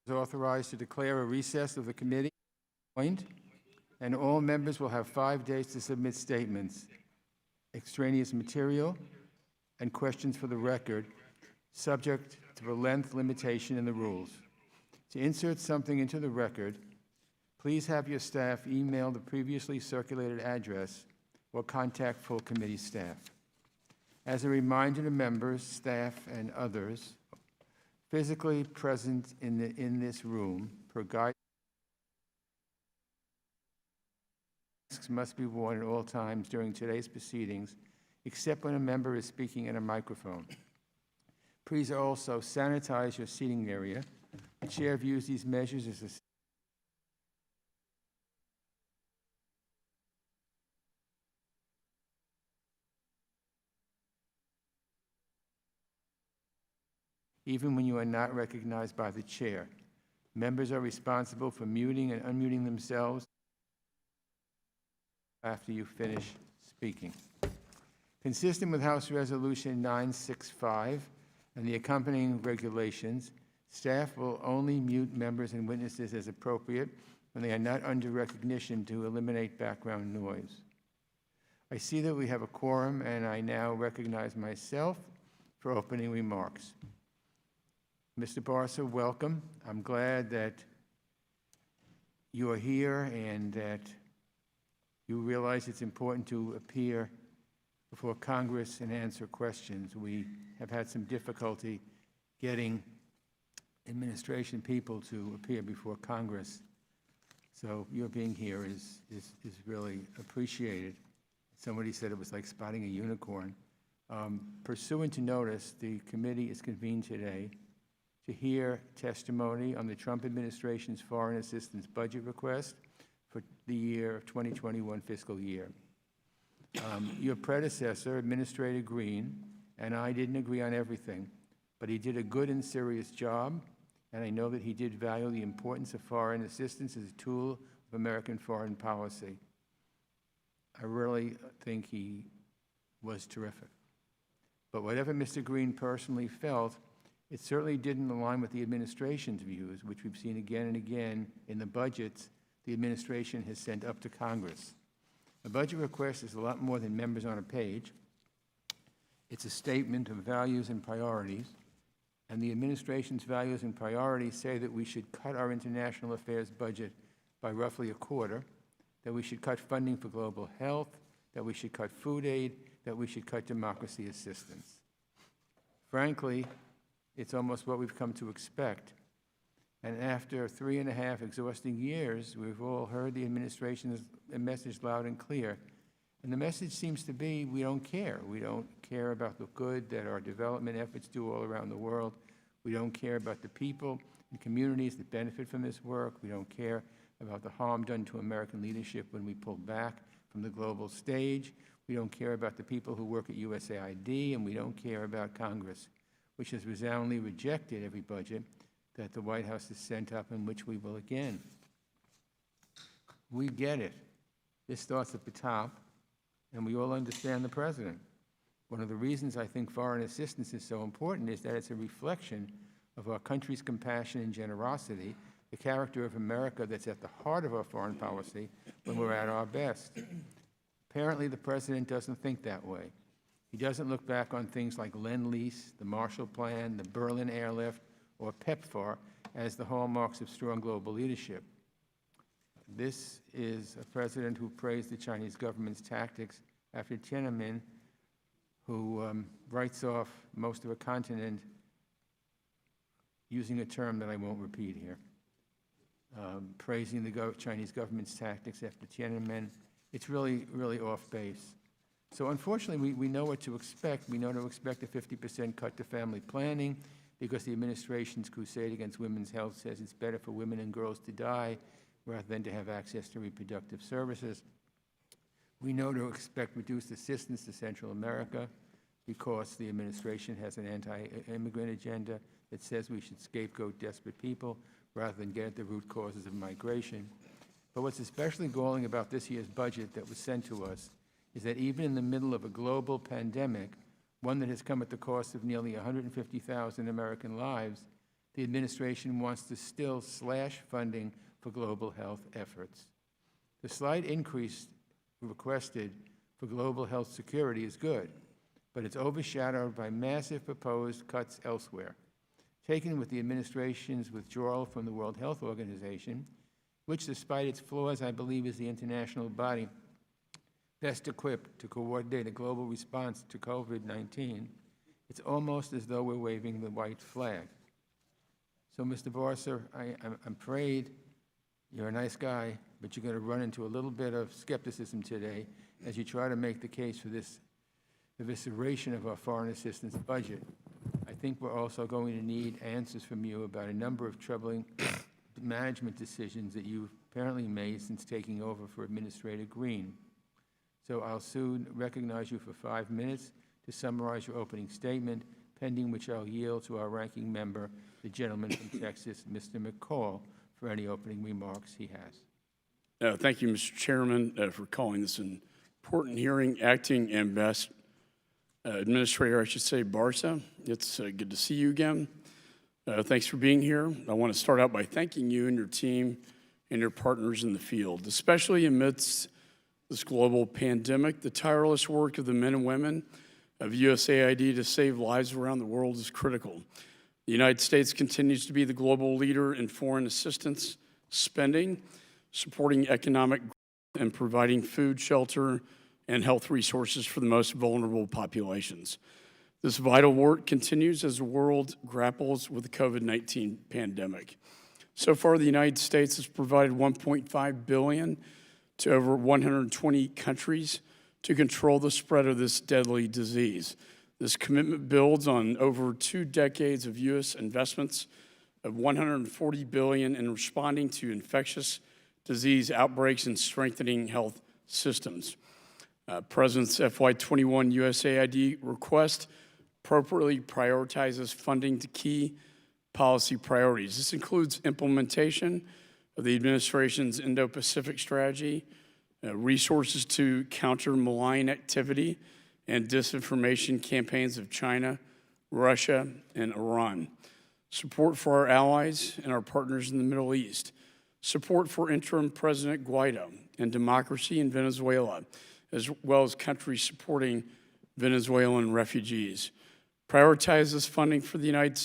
is authorized to declare a recess of the committee, and all members will have 5 days to submit statements, extraneous material, and questions for the record, subject to the length limitation in the rules. To insert something into the record, please have your staff email the previously circulated address or contact full committee staff. As a reminder to members, staff, and others physically present in this room, per guidance, masks must be worn at all times during today's proceedings, except when a member is speaking in a microphone. Please also sanitize your seating area. The chair views these measures as a even when you are not recognized by the chair. Members are responsible for muting and unmuting themselves after you finish speaking. Consistent with House Resolution 965 and the accompanying regulations, staff will only mute members and witnesses as appropriate when they are not under recognition to eliminate background noise. I see that we have a quorum, and I now recognize myself for opening remarks. Mr. Barsa, welcome. I'm glad that you are here and that you realize it's important to appear before Congress and answer questions. We have had some difficulty getting administration people to appear before Congress. So your being here is really appreciated. Somebody said it was like spotting a unicorn. Pursuant to notice, the committee is convened today to hear testimony on the Trump administration's foreign assistance budget request for the year 2021 fiscal year. Your predecessor, Administrator Green, and I didn't agree on everything, but he did a good and serious job, and I know that he did value the importance of foreign assistance as a tool of American foreign policy. I really think he was terrific. But whatever Mr. Green personally felt, it certainly didn't align with the administration's views, which we've seen again and again in the budgets the administration has sent up to Congress. A budget request is a lot more than members on a page. It's a statement of values and priorities, and the administration's values and priorities say that we should cut our international affairs budget by roughly a quarter, that we should cut funding for global health, that we should cut food aid, that we should cut democracy assistance. Frankly, it's almost what we've come to expect. And after 3.5 exhausting years, we've all heard the administration's message loud and clear. And the message seems to be, we don't care. We don't care about the good that our development efforts do all around the world. We don't care about the people and communities that benefit from this work. We don't care about the harm done to American leadership when we pull back from the global stage. We don't care about the people who work at USAID, and we don't care about Congress, which has resoundingly rejected every budget that the White House has sent up, and which we will again. We get it. This starts at the top, and we all understand the president. One of the reasons I think foreign assistance is so important is that it's a reflection of our country's compassion and generosity, the character of America that's at the heart of our foreign policy when we're at our best. Apparently, the president doesn't think that way. He doesn't look back on things like Lend-Lease, the Marshall Plan, the Berlin Airlift, or PEPFAR as the hallmarks of strong global leadership. This is a president who praised the Chinese government's tactics after Tiananmen, who writes off most of a continent using a term that I won't repeat here, praising the Chinese government's tactics after Tiananmen. It's really, really off base. So unfortunately, we know what to expect. We know to expect a 50% cut to family planning because the administration's crusade against women's health says it's better for women and girls to die rather than to have access to reproductive services. We know to expect reduced assistance to Central America because the administration has an anti-immigrant agenda that says we should scapegoat desperate people rather than get at the root causes of migration. But what's especially galling about this year's budget that was sent to us is that even in the middle of a global pandemic, one that has come at the cost of nearly 150,000 American lives, the administration wants to still slash funding for global health efforts. The slight increase requested for global health security is good, but it's overshadowed by massive proposed cuts elsewhere. Taken with the administration's withdrawal from the World Health Organization, which, despite its flaws, I believe is the international body best equipped to coordinate a global response to COVID-19, it's almost as though we're waving the white flag. So, Mr. Barsa, I'm afraid you're a nice guy, but you're going to run into a little bit of skepticism today as you try to make the case for this evisceration of our foreign assistance budget. I think we're also going to need answers from you about a number of troubling management decisions that you've apparently made since taking over for Administrator Green. So I'll soon recognize you for 5 minutes to summarize your opening statement, pending which I'll yield to our ranking member, the gentleman from Texas, Mr. McCall, for any opening remarks he has. Thank you, Mr. Chairman, for calling this an important hearing. Acting Administrator, I should say, Barsa, it's good to see you again. Thanks for being here. I want to start out by thanking you and your team and your partners in the field, especially amidst this global pandemic. The tireless work of the men and women of USAID to save lives around the world is critical. The United States continues to be the global leader in foreign assistance spending, supporting economic growth and providing food, shelter, and health resources for the most vulnerable populations. This vital work continues as the world grapples with the COVID-19 pandemic. So far, the United States has provided $1.5 billion to over 120 countries to control the spread of this deadly disease. This commitment builds on over 2 decades of U.S. investments of $140 billion in responding to infectious disease outbreaks and strengthening health systems. President's FY21 USAID request appropriately prioritizes funding to key policy priorities. This includes implementation of the administration's Indo-Pacific strategy, resources to counter malign activity and disinformation campaigns of China, Russia, and Iran, support for our allies and our partners in the Middle East, support for interim President Guaido and democracy in Venezuela, as well as countries supporting Venezuelan refugees. Prioritizes funding for the United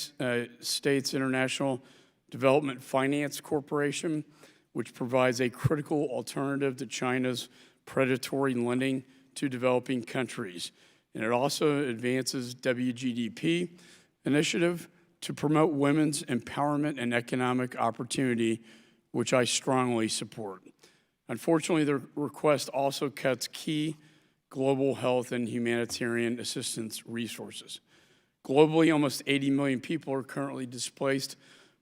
States International Development Finance Corporation, which provides a critical alternative to China's predatory lending to developing countries. And it also advances WGDP initiative to promote women's empowerment and economic opportunity, which I strongly support. Unfortunately, the request also cuts key global health and humanitarian assistance resources. Globally, almost 80 million people are currently displaced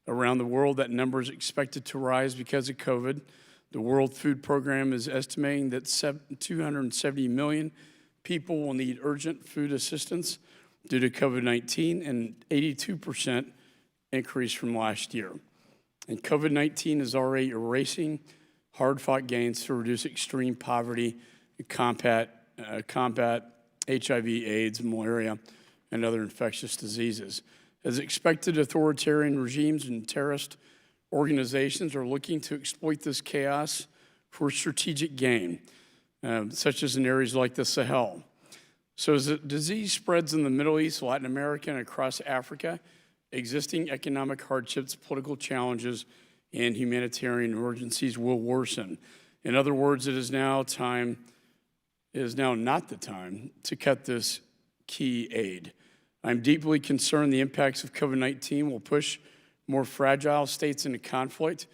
around the world. That number is expected to rise because of COVID. The World Food Program is estimating that 270 million people will need urgent food assistance due to COVID-19, and 82% increase from last year. And COVID-19 is already erasing hard-fought gains to reduce extreme poverty and combat HIV, AIDS, malaria, and other infectious diseases. As expected, authoritarian regimes and terrorist organizations are looking to exploit this chaos for strategic gain, such as in areas like the Sahel. So as the disease spreads in the Middle East, Latin America, and across Africa, existing economic hardships, political challenges, and humanitarian emergencies will worsen. In other words, it is now not the time to cut this key aid. I'm deeply concerned the impacts of COVID-19 will push more fragile states into conflict.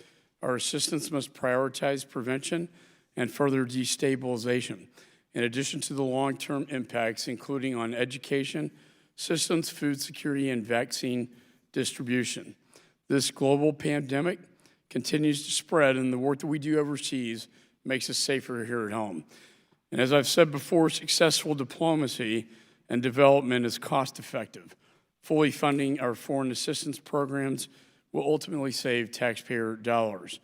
Our assistance must prioritize prevention and further destabilization, in addition to the long-term impacts, including on education, systems, food security, and vaccine distribution. This global pandemic continues to spread, and the work that we do overseas makes us safer here at home. And as I've said before, successful diplomacy and development is cost-effective. Fully funding our foreign assistance programs will ultimately save taxpayer dollars.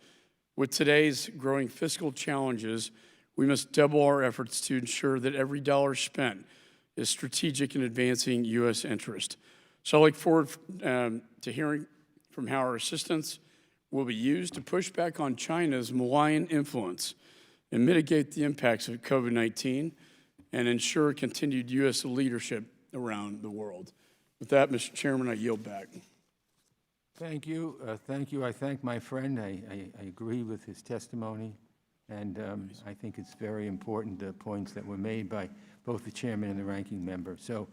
With today's growing fiscal challenges, we must double our efforts to ensure that every dollar spent is strategic in advancing U.S. interest. So I look forward to hearing from how our assistance will be used to push back on China's malign influence and mitigate the impacts of COVID-19 and ensure continued U.S. leadership around the world. With that, Mr. Chairman, I yield back. Thank you. Thank you. I thank my friend. I agree with his testimony, and I think it's very important, the points that were made by both the chairman and the ranking member. So,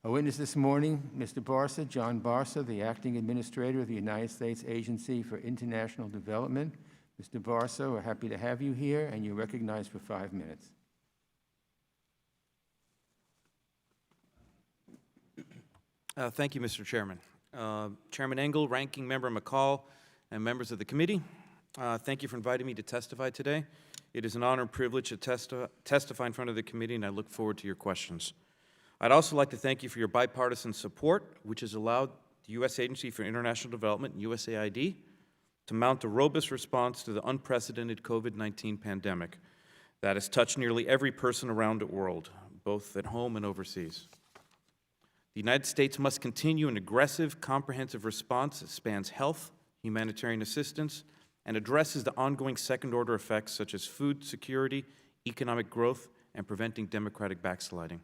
a witness this morning, Mr. Barsa, John Barsa, the acting administrator of the United States Agency for International Development. Mr. Barsa, we're happy to have you here, and you're recognized for 5 minutes. Thank you, Mr. Chairman. Chairman Engel, Ranking Member McCall, and members of the committee, thank you for inviting me to testify today. It is an honor and privilege to testify in front of the committee, and I look forward to your questions. I'd also like to thank you for your bipartisan support, which has allowed the U.S. Agency for International Development, USAID, to mount a robust response to the unprecedented COVID-19 pandemic that has touched nearly every person around the world, both at home and overseas. The United States must continue an aggressive, comprehensive response that spans health, humanitarian assistance, and addresses the ongoing second-order effects such as food security, economic growth, and preventing democratic backsliding.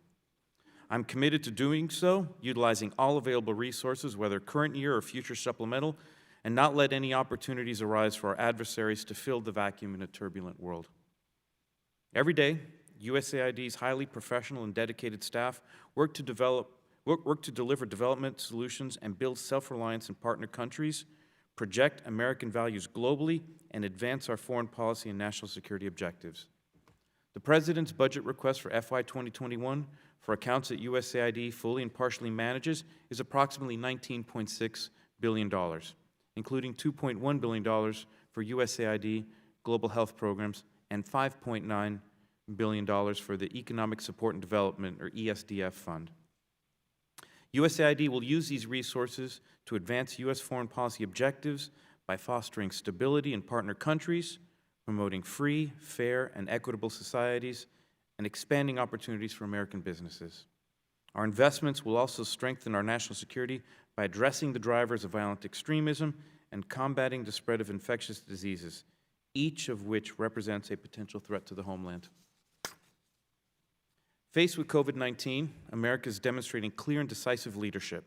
I'm committed to doing so, utilizing all available resources, whether current year or future supplemental, and not let any opportunities arise for our adversaries to fill the vacuum in a turbulent world. Every day, USAID's highly professional and dedicated staff work to deliver development solutions and build self-reliance in partner countries, project American values globally, and advance our foreign policy and national security objectives. The President's budget request for FY2021 for accounts that USAID fully and partially manages is approximately $19.6 billion, including $2.1 billion for USAID global health programs and $5.9 billion for the Economic Support and Development, or ESDF, fund. USAID will use these resources to advance U.S. foreign policy objectives by fostering stability in partner countries, promoting free, fair, and equitable societies, and expanding opportunities for American businesses. Our investments will also strengthen our national security by addressing the drivers of violent extremism and combating the spread of infectious diseases, each of which represents a potential threat to the homeland. Faced with COVID-19, America is demonstrating clear and decisive leadership.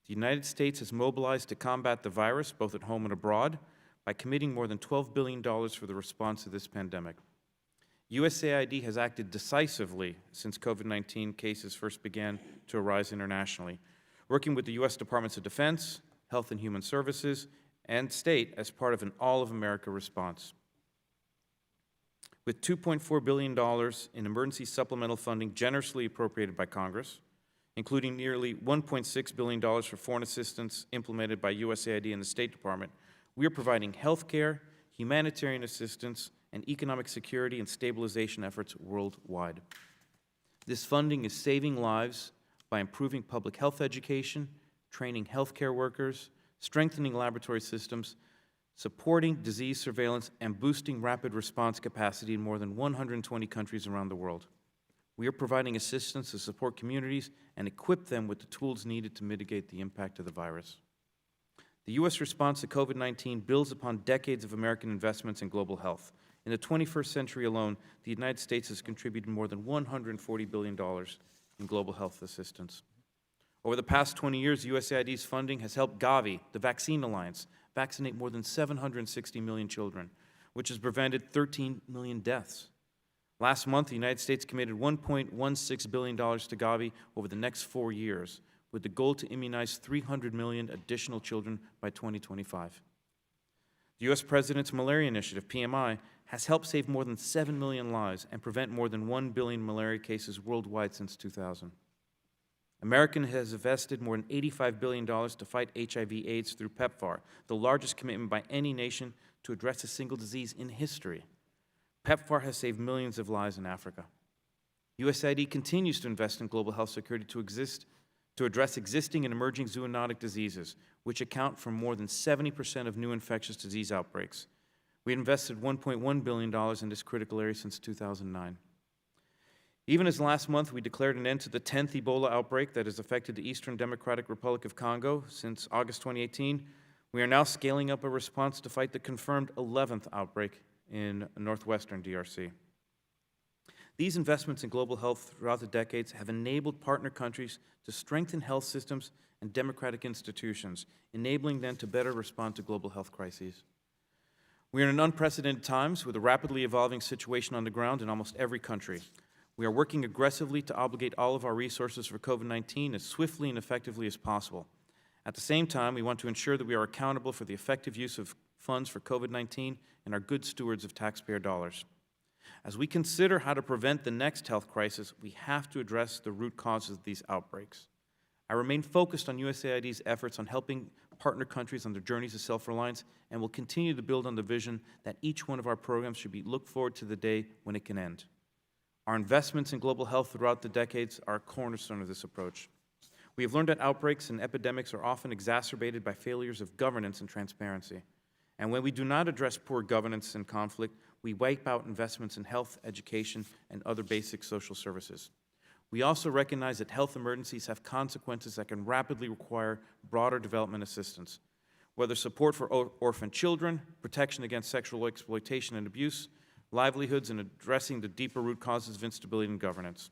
The United States has mobilized to combat the virus, both at home and abroad, by committing more than $12 billion for the response to this pandemic. USAID has acted decisively since COVID-19 cases first began to arise internationally, working with the U.S. Departments of Defense, Health and Human Services, and State as part of an all-of-America response. With $2.4 billion in emergency supplemental funding generously appropriated by Congress, including nearly $1.6 billion for foreign assistance implemented by USAID and the State Department, we are providing health care, humanitarian assistance, and economic security and stabilization efforts worldwide. This funding is saving lives by improving public health education, training healthcare workers, strengthening laboratory systems, supporting disease surveillance, and boosting rapid response capacity in more than 120 countries around the world. We are providing assistance to support communities and equip them with the tools needed to mitigate the impact of the virus. The U.S. response to COVID-19 builds upon decades of American investments in global health. In the 21st century alone, the United States has contributed more than $140 billion in global health assistance. Over the past 20 years, USAID's funding has helped Gavi, the Vaccine Alliance, vaccinate more than 760 million children, which has prevented 13 million deaths. Last month, the United States committed $1.16 billion to Gavi over the next 4 years, with the goal to immunize 300 million additional children by 2025. The U.S. President's Malaria Initiative, PMI, has helped save more than 7 million lives and prevent more than 1 billion malaria cases worldwide since 2000. America has invested more than $85 billion to fight HIV/AIDS through PEPFAR, the largest commitment by any nation to address a single disease in history. PEPFAR has saved millions of lives in Africa. USAID continues to invest in global health security to address existing and emerging zoonotic diseases, which account for more than 70% of new infectious disease outbreaks. We invested $1.1 billion in this critical area since 2009. Even as last month we declared an end to the 10th Ebola outbreak that has affected the Eastern Democratic Republic of Congo since August 2018, We are now scaling up a response to fight the confirmed 11th outbreak in northwestern DRC. These investments in global health throughout the decades have enabled partner countries to strengthen health systems and democratic institutions, enabling them to better respond to global health crises. We are in unprecedented times with a rapidly evolving situation on the ground in almost every country. We are working aggressively to obligate all of our resources for COVID-19 as swiftly and effectively as possible. At the same time, we want to ensure that we are accountable for the effective use of funds for COVID-19 and are good stewards of taxpayer dollars. As we consider how to prevent the next health crisis, we have to address the root causes of these outbreaks. I remain focused on USAID's efforts on helping partner countries on their journeys of self-reliance and will continue to build on the vision that each one of our programs should be look forward to the day when it can end. Our investments in global health throughout the decades are a cornerstone of this approach. We have learned that outbreaks and epidemics are often exacerbated by failures of governance and transparency. And when we do not address poor governance and conflict, we wipe out investments in health, education, and other basic social services. We also recognize that health emergencies have consequences that can rapidly require broader development assistance, whether support for orphan children, protection against sexual exploitation and abuse, livelihoods, and addressing the deeper root causes of instability in governance.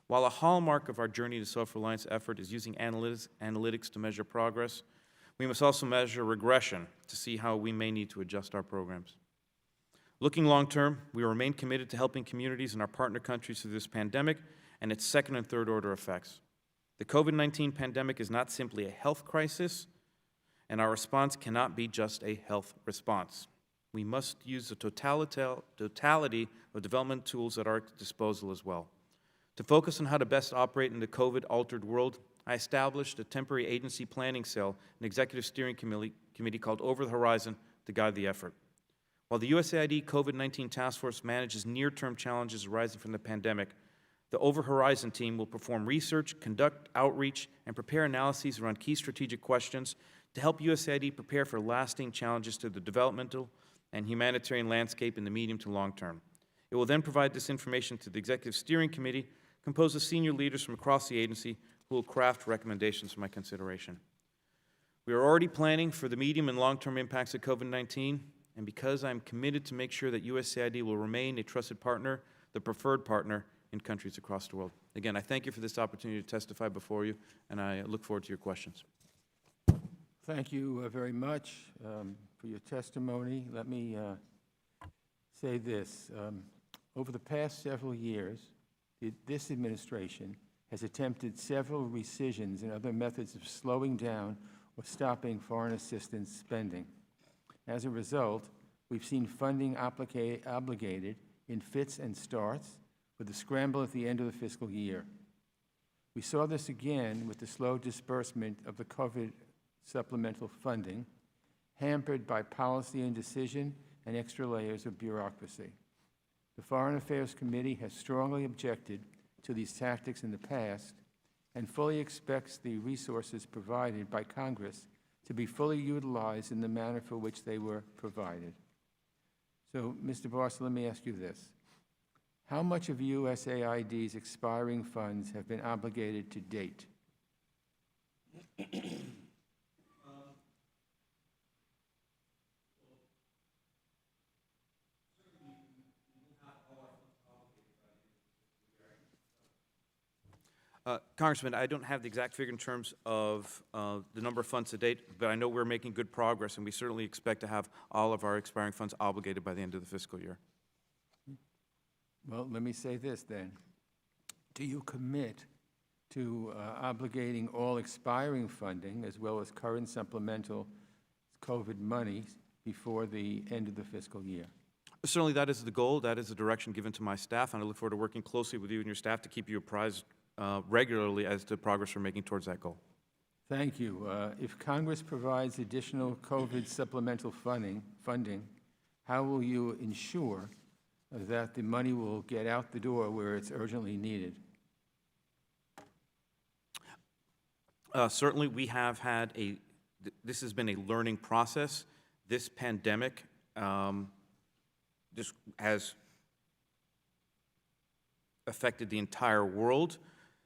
While a hallmark of our journey to self-reliance effort is using analytics to measure progress, we must also measure regression to see how we may need to adjust our programs. Looking long-term, we will remain committed to helping communities in our partner countries through this pandemic and its second and third order effects. The COVID-19 pandemic is not simply a health crisis, and our response cannot be just a health response. We must use the totality of development tools at our disposal as well. To focus on how to best operate in the COVID-altered world, I established a temporary agency planning cell, an executive steering committee called Over the Horizon, to guide the effort. While the USAID COVID-19 Task Force manages near-term challenges arising from the pandemic, the Over Horizon team will perform research, conduct outreach, and prepare analyses around key strategic questions to help USAID prepare for lasting challenges to the developmental and humanitarian landscape in the medium to long term. It will then provide this information to the Executive Steering Committee, composed of senior leaders from across the agency who will craft recommendations for my consideration. We are already planning for the medium and long-term impacts of COVID-19, and because I'm committed to make sure that USAID will remain a trusted partner, the preferred partner in countries across the world. Again, I thank you for this opportunity to testify before you, and I look forward to your questions. Thank you very much for your testimony. Let me say this. Over the past several years, this administration has attempted several rescissions and other methods of slowing down or stopping foreign assistance spending. As a result, we've seen funding obligated in fits and starts with a scramble at the end of the fiscal year. We saw this again with the slow disbursement of the COVID supplemental funding, hampered by policy indecision and extra layers of bureaucracy. The Foreign Affairs Committee has strongly objected to these tactics in the past and fully expects the resources provided by Congress to be fully utilized in the manner for which they were provided. So, Mr. Barsa, let me ask you this. How much of USAID's expiring funds have been obligated to date? Congressman, I don't have the exact figure in terms of the number of funds to date, but I know we're making good progress, and we certainly expect to have all of our expiring funds obligated by the end of the fiscal year. Well, let me say this then. Do you commit to obligating all expiring funding as well as current supplemental COVID monies before the end of the fiscal year? Certainly that is the goal. That is the direction given to my staff, and I look forward to working closely with you and your staff to keep you apprised regularly as to progress we're making towards that goal. Thank you. If Congress provides additional COVID supplemental funding, how will you ensure that the money will get out the door where it's urgently needed? Certainly, we have had this has been a learning process. This pandemic just has affected the entire world.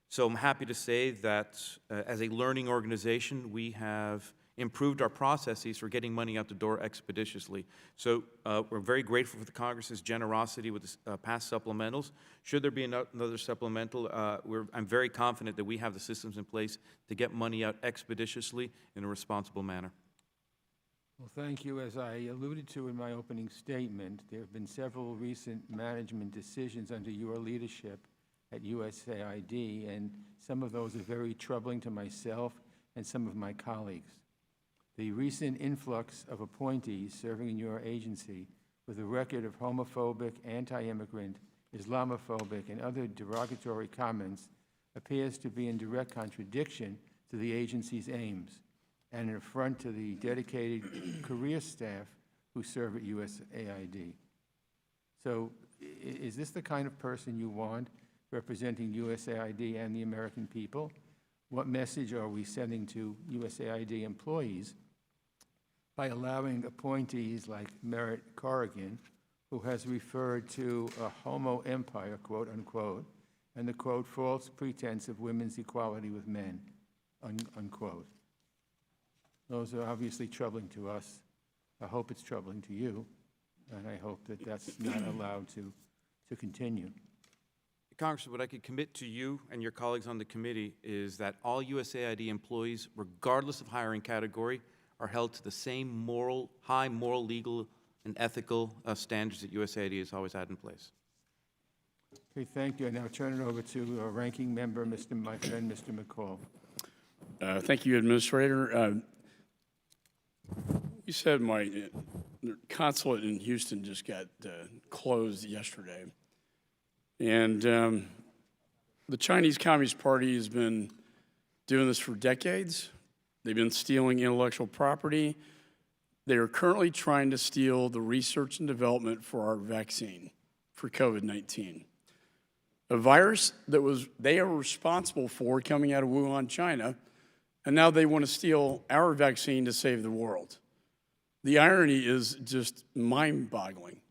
So I'm happy to say that as a learning organization, we have improved our processes for getting money out the door expeditiously. So we're very grateful for the Congress's generosity with the past supplementals. Should there be another supplemental, I'm very confident that we have the systems in place to get money out expeditiously in a responsible manner. Well, thank you. As I alluded to in my opening statement, there have been several recent management decisions under your leadership at USAID, and some of those are very troubling to myself and some of my colleagues. The recent influx of appointees serving in your agency with a record of homophobic, anti-immigrant, Islamophobic, and other derogatory comments appears to be in direct contradiction to the agency's aims and an affront to the dedicated career staff who serve at USAID. So is this the kind of person you want representing USAID and the American people? What message are we sending to USAID employees by allowing appointees like Merritt Corrigan, who has referred to a homo empire, quote unquote, and the quote, false pretense of women's equality with men, unquote? Those are obviously troubling to us. I hope it's troubling to you, and I hope that that's not allowed to continue. Congressman, what I could commit to you and your colleagues on the committee is that all USAID employees, regardless of hiring category, are held to the same high moral, legal, and ethical standards that USAID has always had in place. Okay, thank you. I now turn it over to our ranking member, my friend, Mr. McCall. Thank you, Administrator. You said my consulate in Houston just got closed yesterday. And the Chinese Communist Party has been doing this for decades. They've been stealing intellectual property. They are currently trying to steal the research and development for our vaccine for COVID-19. A virus that they are responsible for coming out of Wuhan, China, and now they want to steal our vaccine to save the world. The irony is just mind-boggling.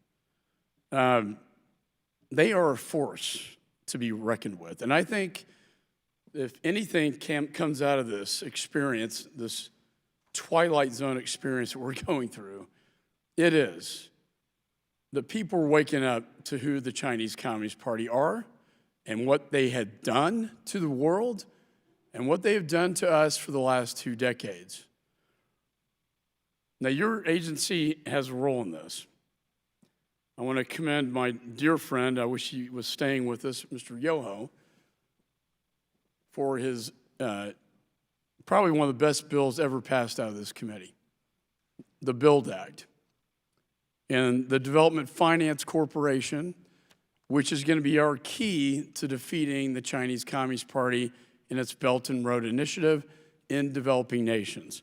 They are a force to be reckoned with. And I think if anything comes out of this experience, this Twilight Zone experience that we're going through, it is the people are waking up to who the Chinese Communist Party are and what they had done to the world and what they have done to us for the last 2 decades. Now, your agency has a role in this. I want to commend my dear friend, I wish he was staying with us, Mr. Yoho, for his probably one of the best bills ever passed out of this committee, the BUILD Act. And the Development Finance Corporation, which is going to be our key to defeating the Chinese Communist Party in its Belt and Road Initiative in developing nations.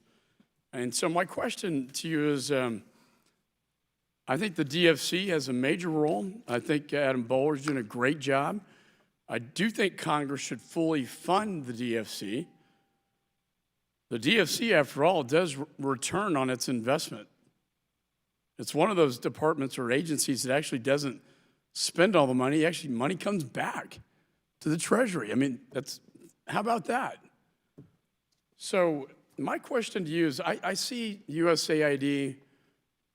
And so my question to you is, I think the DFC has a major role. I think Adam Bowler's doing a great job. I do think Congress should fully fund the DFC. The DFC, after all, does return on its investment. It's one of those departments or agencies that actually doesn't spend all the money. Actually, money comes back to the Treasury. I mean, how about that? So my question to you is, I see USAID,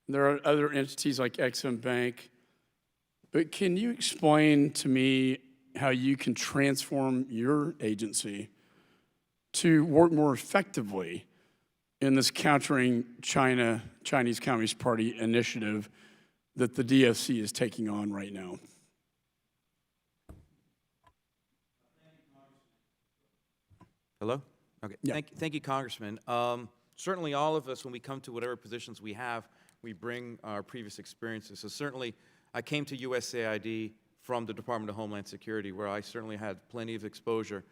there are other entities like Exim Bank, but can you explain to me how you can transform your agency to work more effectively in this countering Chinese Communist Party initiative that the DFC is taking on right now? Hello? Okay. Yeah. Thank you, Congressman. Certainly all of us, when we come to whatever positions we have, we bring our previous experiences. So certainly I came to USAID from the Department of Homeland Security, where I certainly had plenty of exposure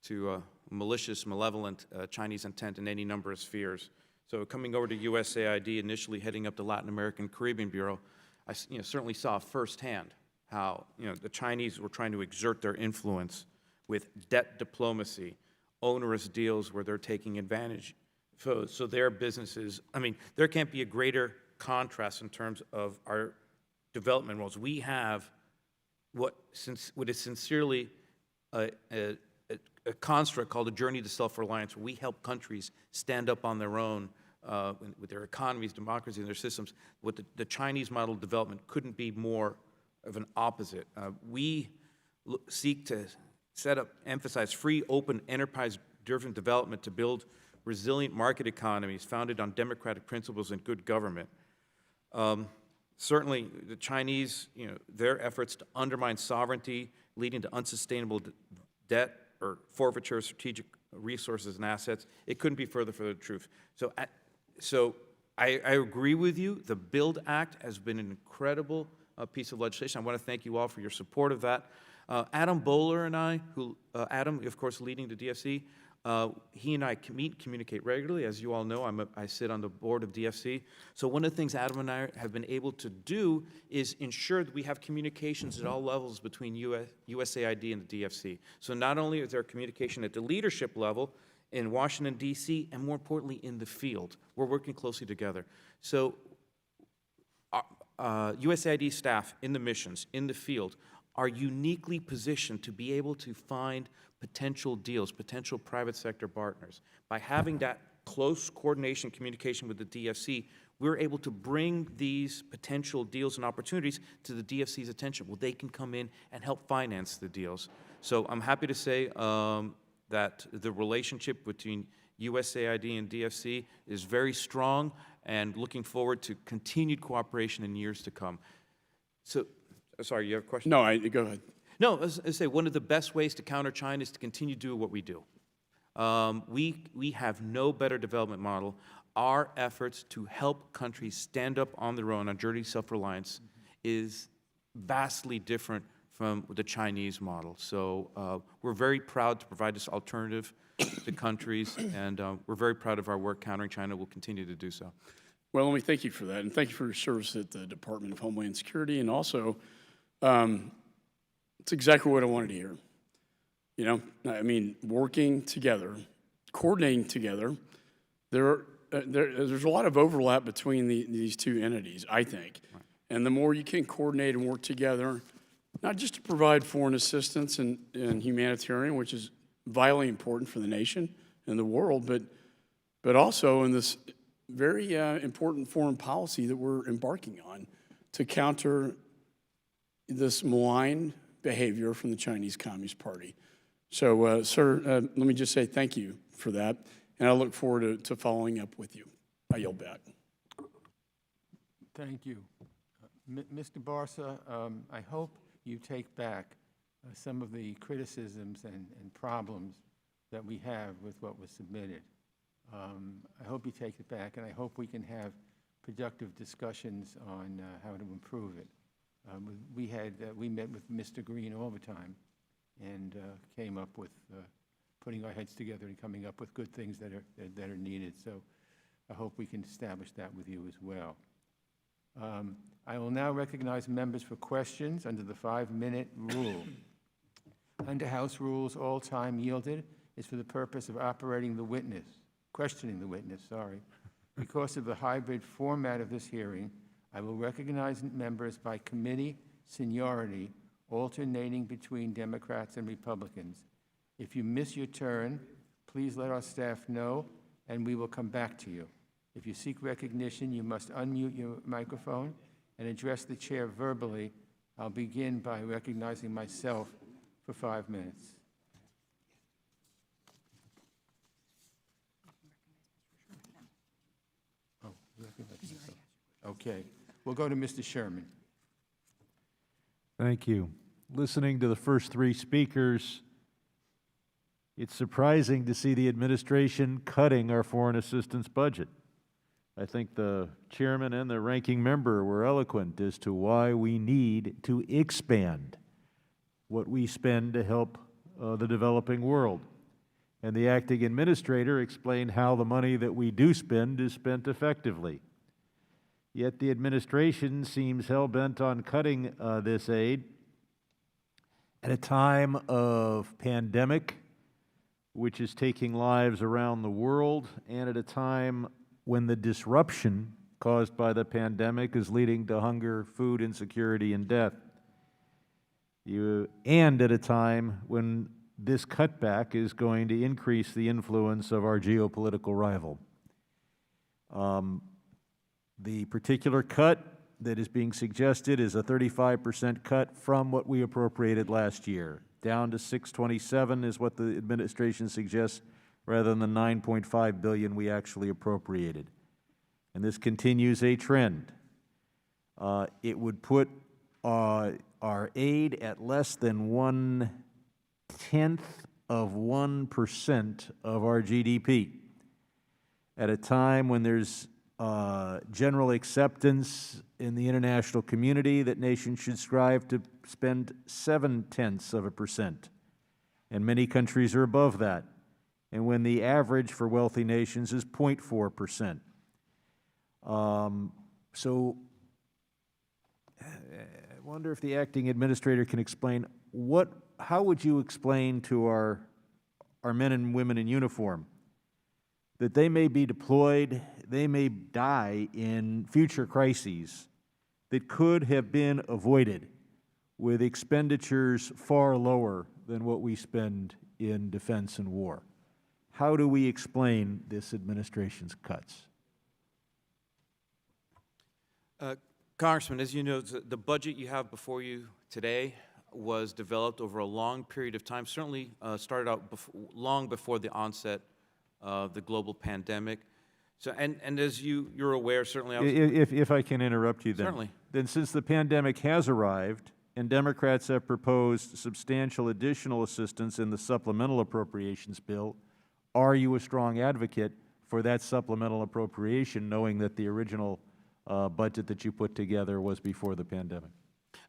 to malicious, malevolent Chinese intent in any number of spheres. So coming over to USAID, initially heading up the Latin American Caribbean Bureau, I certainly saw firsthand how the Chinese were trying to exert their influence with debt diplomacy, onerous deals where they're taking advantage. So their businesses, I mean, there can't be a greater contrast in terms of our development roles. We have what is sincerely a construct called a journey to self-reliance, where we help countries stand up on their own with their economies, democracy, and their systems, what the Chinese model of development couldn't be more of an opposite. We seek to emphasize free, open, enterprise-driven development to build resilient market economies founded on democratic principles and good government. Certainly, the Chinese, their efforts to undermine sovereignty, leading to unsustainable debt or forfeiture of strategic resources and assets, it couldn't be further from the truth. So I agree with you. The BUILD Act has been an incredible piece of legislation. I want to thank you all for your support of that. Adam Bowler and I, Adam, of course, leading the DFC, he and I communicate regularly. As you all know, I sit on the board of DFC. So one of the things Adam and I have been able to do is ensure that we have communications at all levels between USAID and the DFC. So not only is there communication at the leadership level in Washington, D.C., and more importantly, in the field. We're working closely together. So USAID staff in the missions, in the field, are uniquely positioned to be able to find potential deals, potential private sector partners. By having that close coordination communication with the DFC, we're able to bring these potential deals and opportunities to the DFC's attention. Well, they can come in and help finance the deals. So I'm happy to say that the relationship between USAID and DFC is very strong, and looking forward to continued cooperation in years to come. So, sorry, you have a question? No, go ahead. No, as I say, one of the best ways to counter China is to continue to do what we do. We have no better development model. Our efforts to help countries stand up on their own on journey self-reliance is vastly different from the Chinese model. So we're very proud to provide this alternative to countries, and we're very proud of our work countering China. We'll continue to do so. Well, let me thank you for that, and thank you for your service at the Department of Homeland Security, and also, it's exactly what I wanted to hear. I mean, working together, coordinating together, there's a lot of overlap between these two entities, I think. Right. And the more you can coordinate and work together, not just to provide foreign assistance and humanitarian, which is vitally important for the nation and the world, but also in this very important foreign policy that we're embarking on to counter this malign behavior from the Chinese Communist Party. So, sir, let me just say thank you for that, and I look forward to following up with you. I yield back. Thank you. Mr. Barsa, I hope you take back some of the criticisms and problems that we have with what was submitted. I hope you take it back, and I hope we can have productive discussions on how to improve it. We met with Mr. Green all the time, and came up with putting our heads together and coming up with good things that are needed. So I hope we can establish that with you as well. I will now recognize members for questions under the 5-minute rule. Under House rules, all time yielded is for the purpose of questioning the witness, sorry. Because of the hybrid format of this hearing, I will recognize members by committee seniority, alternating between Democrats and Republicans. If you miss your turn, please let our staff know, and we will come back to you. If you seek recognition, you must unmute your microphone and address the chair verbally. I'll begin by recognizing myself for 5 minutes. Oh, okay. We'll go to Mr. Sherman. Thank you. Listening to the first 3 speakers, it's surprising to see the administration cutting our foreign assistance budget. I think the chairman and the ranking member were eloquent as to why we need to expand what we spend to help the developing world. And the acting administrator explained how the money that we do spend is spent effectively. Yet the administration seems hell-bent on cutting this aid at a time of pandemic, which is taking lives around the world, and at a time when the disruption caused by the pandemic is leading to hunger, food insecurity, and death. And at a time when this cutback is going to increase the influence of our geopolitical rival. The particular cut that is being suggested is a 35% cut from what we appropriated last year. Down to 627 is what the administration suggests, rather than the 9.5 billion we actually appropriated. And this continues a trend. It would put our aid at less than 0.1% of our GDP at a time when there's general acceptance in the international community that nations should strive to spend 0.7%, and many countries are above that, and when the average for wealthy nations is 0.4%. So I wonder if the acting administrator can explain how would you explain to our men and women in uniform that they may be deployed, they may die in future crises that could have been avoided with expenditures far lower than what we spend in defense and war? How do we explain this administration's cuts? Congressman, as you know, the budget you have before you today was developed over a long period of time, certainly started out long before the onset of the global pandemic. So, and as you're aware, certainly I was... If I can interrupt you then. Certainly. Then since the pandemic has arrived and Democrats have proposed substantial additional assistance in the supplemental appropriations bill, are you a strong advocate for that supplemental appropriation, knowing that the original budget that you put together was before the pandemic?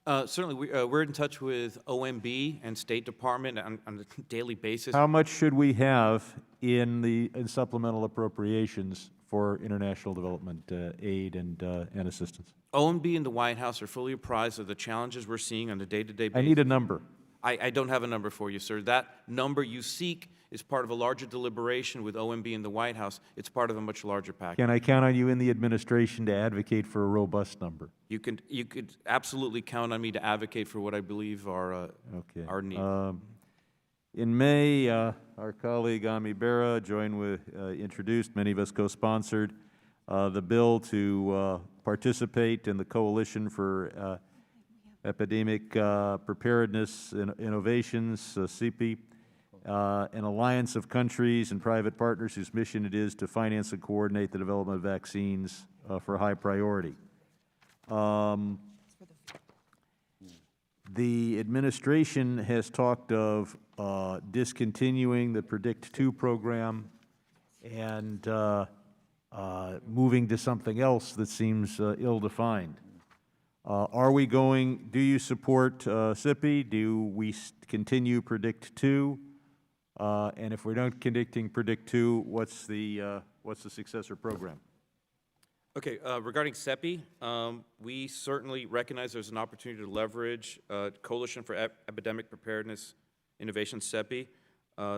Certainly, we're in touch with OMB and State Department on a daily basis. How much should we have in supplemental appropriations for international development aid and assistance? OMB and the White House are fully apprised of the challenges we're seeing on a day-to-day basis. I need a number. I don't have a number for you, sir. That number you seek is part of a larger deliberation with OMB and the White House. It's part of a much larger package. Can I count on you in the administration to advocate for a robust number? You could absolutely count on me to advocate for what I believe are our needs. In May, our colleague Ami Bera introduced, many of us co-sponsored, the bill to participate in the Coalition for Epidemic Preparedness and Innovations, CEPI, an alliance of countries and private partners whose mission it is to finance and coordinate the development of vaccines for high priority. The administration has talked of discontinuing the PREDICT2 program and moving to something else that seems ill-defined. Do you support CIPI? Do we continue PREDICT2? And if we're not conducting PREDICT2, what's the successor program? Okay, regarding CEPI, we certainly recognize there's an opportunity to leverage Coalition for Epidemic Preparedness Innovation, CEPI,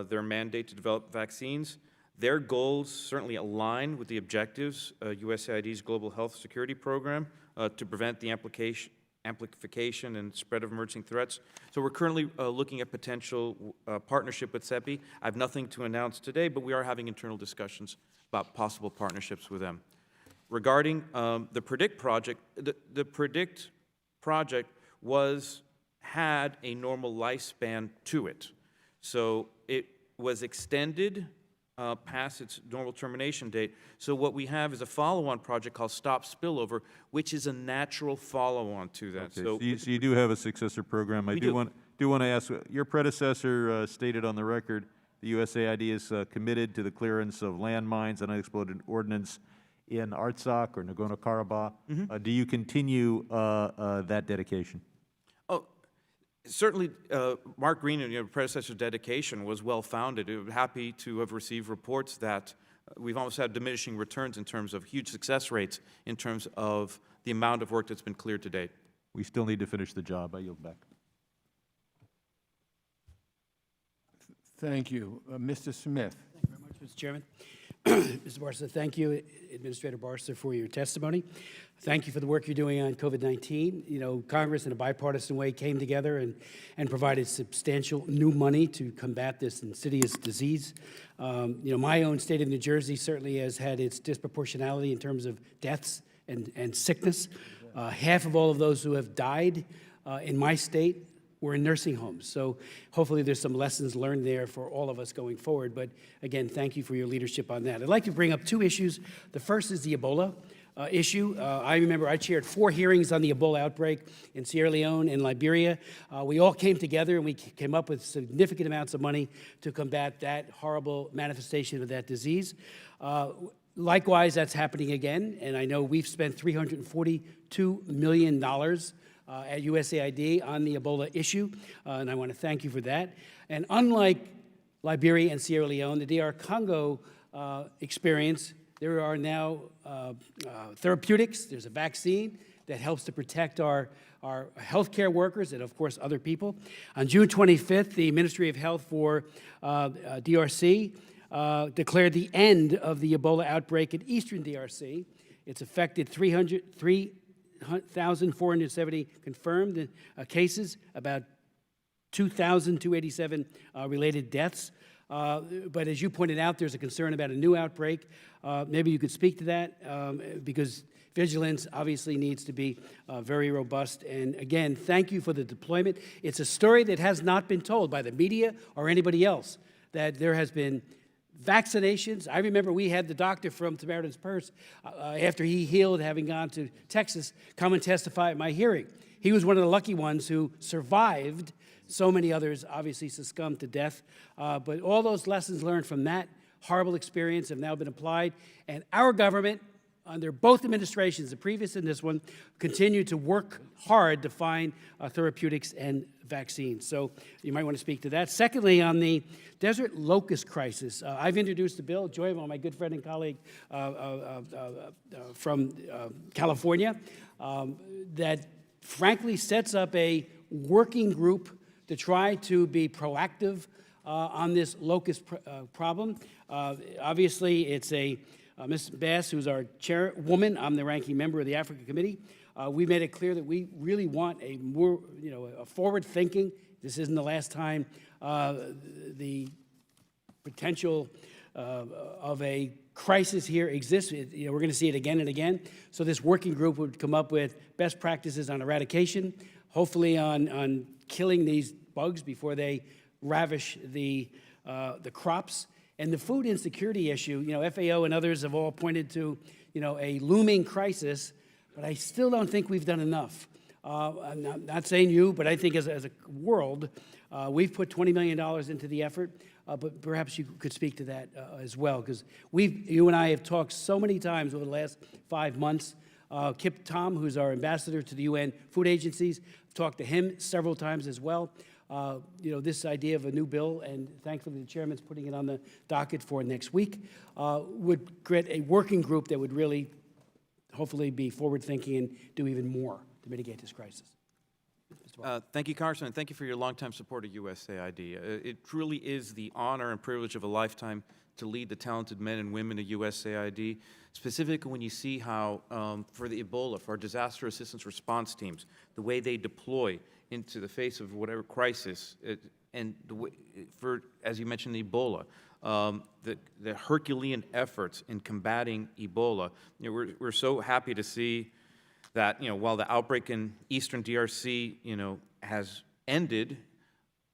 their mandate to develop vaccines. Their goals certainly align with the objectives USAID's Global Health Security Program to prevent the amplification and spread of emerging threats. So we're currently looking at potential partnership with CEPI. I have nothing to announce today, but we are having internal discussions about possible partnerships with them. Regarding the PREDICT project, the PREDICT project had a normal lifespan to it. So it was extended past its normal termination date. So what we have is a follow-on project called Stop Spillover, which is a natural follow-on to that. Okay, so you do have a successor program. I do want to ask, your predecessor stated on the record the USAID is committed to the clearance of landmines and unexploded ordnance in Artsakh or Nagorno-Karabakh. Do you continue that dedication? Oh, certainly, Mark Green and your predecessor's dedication was well-founded. We're happy to have received reports that we've almost had diminishing returns in terms of huge success rates in terms of the amount of work that's been cleared to date. We still need to finish the job. I yield back. Thank you. Mr. Smith. Thank you very much, Mr. Chairman. Mr. Barsa, thank you, Administrator Barsa, for your testimony. Thank you for the work you're doing on COVID-19. You know, Congress in a bipartisan way came together and provided substantial new money to combat this insidious disease. You know, my own state of New Jersey certainly has had its disproportionality in terms of deaths and sickness. Half of all of those who have died in my state were in nursing homes. So hopefully there's some lessons learned there for all of us going forward. But again, thank you for your leadership on that. I'd like to bring up two issues. The first is the Ebola issue. I remember I chaired 4 hearings on the Ebola outbreak in Sierra Leone and Liberia. We all came together and we came up with significant amounts of money to combat that horrible manifestation of that disease. Likewise, that's happening again, and I know we've spent $342 million at USAID on the Ebola issue, and I want to thank you for that. And unlike Liberia and Sierra Leone, the DR Congo experience, there are now therapeutics. There's a vaccine that helps to protect our healthcare workers and, of course, other people. On June 25th, the Ministry of Health for DRC declared the end of the Ebola outbreak in eastern DRC. It's affected 3,470 confirmed cases, about 2,287 related deaths. But as you pointed out, there's a concern about a new outbreak. Maybe you could speak to that because vigilance obviously needs to be very robust. And again, thank you for the deployment. It's a story that has not been told by the media or anybody else, that there has been vaccinations. I remember we had the doctor from Samaritan's Purse, after he healed, having gone to Texas, come and testify at my hearing. He was one of the lucky ones who survived. So many others obviously succumbed to death. But all those lessons learned from that horrible experience have now been applied. And our government, under both administrations, the previous and this one, continue to work hard to find therapeutics and vaccines. So you might want to speak to that. Secondly, on the desert locust crisis, I've introduced a bill, Joyvo, my good friend and colleague from California, that frankly sets up a working group to try to be proactive on this locust problem. Obviously, it's Ms. Bass, who's our chairwoman. I'm the ranking member of the Africa Committee. We made it clear that we really want a more, a forward-thinking. This isn't the last time the potential of a crisis here exists. We're going to see it again and again. So this working group would come up with best practices on eradication, hopefully on killing these bugs before they ravish the crops. And the food insecurity issue, FAO and others have all pointed to, a looming crisis, but I still don't think we've done enough. I'm not saying you, but I think as a world, we've put $20 million into the effort, but perhaps you could speak to that as well, because you and I have talked so many times over the last 5 months. Kip Tom, who's our ambassador to the UN food agencies, talked to him several times as well. This idea of a new bill, and thankfully the chairman's putting it on the docket for next week, would create a working group that would really, hopefully, be forward-thinking and do even more to mitigate this crisis. Thank you, Congressman, and thank you for your longtime support of USAID. It truly is the honor and privilege of a lifetime to lead the talented men and women of USAID, specifically when you see how, for the Ebola, for our disaster assistance response teams, the way they deploy into the face of whatever crisis, and the way, as you mentioned, Ebola, the Herculean efforts in combating Ebola. We're so happy to see that, while the outbreak in eastern DRC, has ended,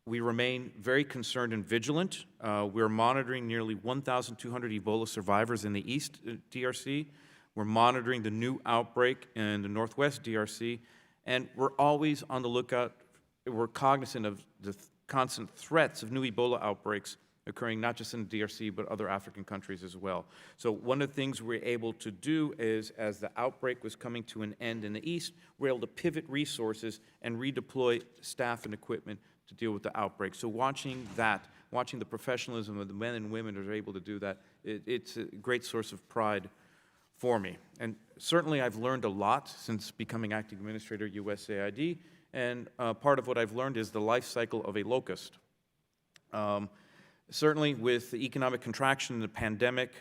we remain very concerned and vigilant. We're monitoring nearly 1,200 Ebola survivors in the East DRC. We're monitoring the new outbreak in the Northwest DRC, and we're always on the lookout. We're cognizant of the constant threats of new Ebola outbreaks occurring not just in the DRC, but other African countries as well. So one of the things we're able to do is, as the outbreak was coming to an end in the East, we're able to pivot resources and redeploy staff and equipment to deal with the outbreak. So watching the professionalism of the men and women who are able to do that, it's a great source of pride for me. And certainly I've learned a lot since becoming acting administrator at USAID, and part of what I've learned is the life cycle of a locust. Certainly, with the economic contraction and the pandemic,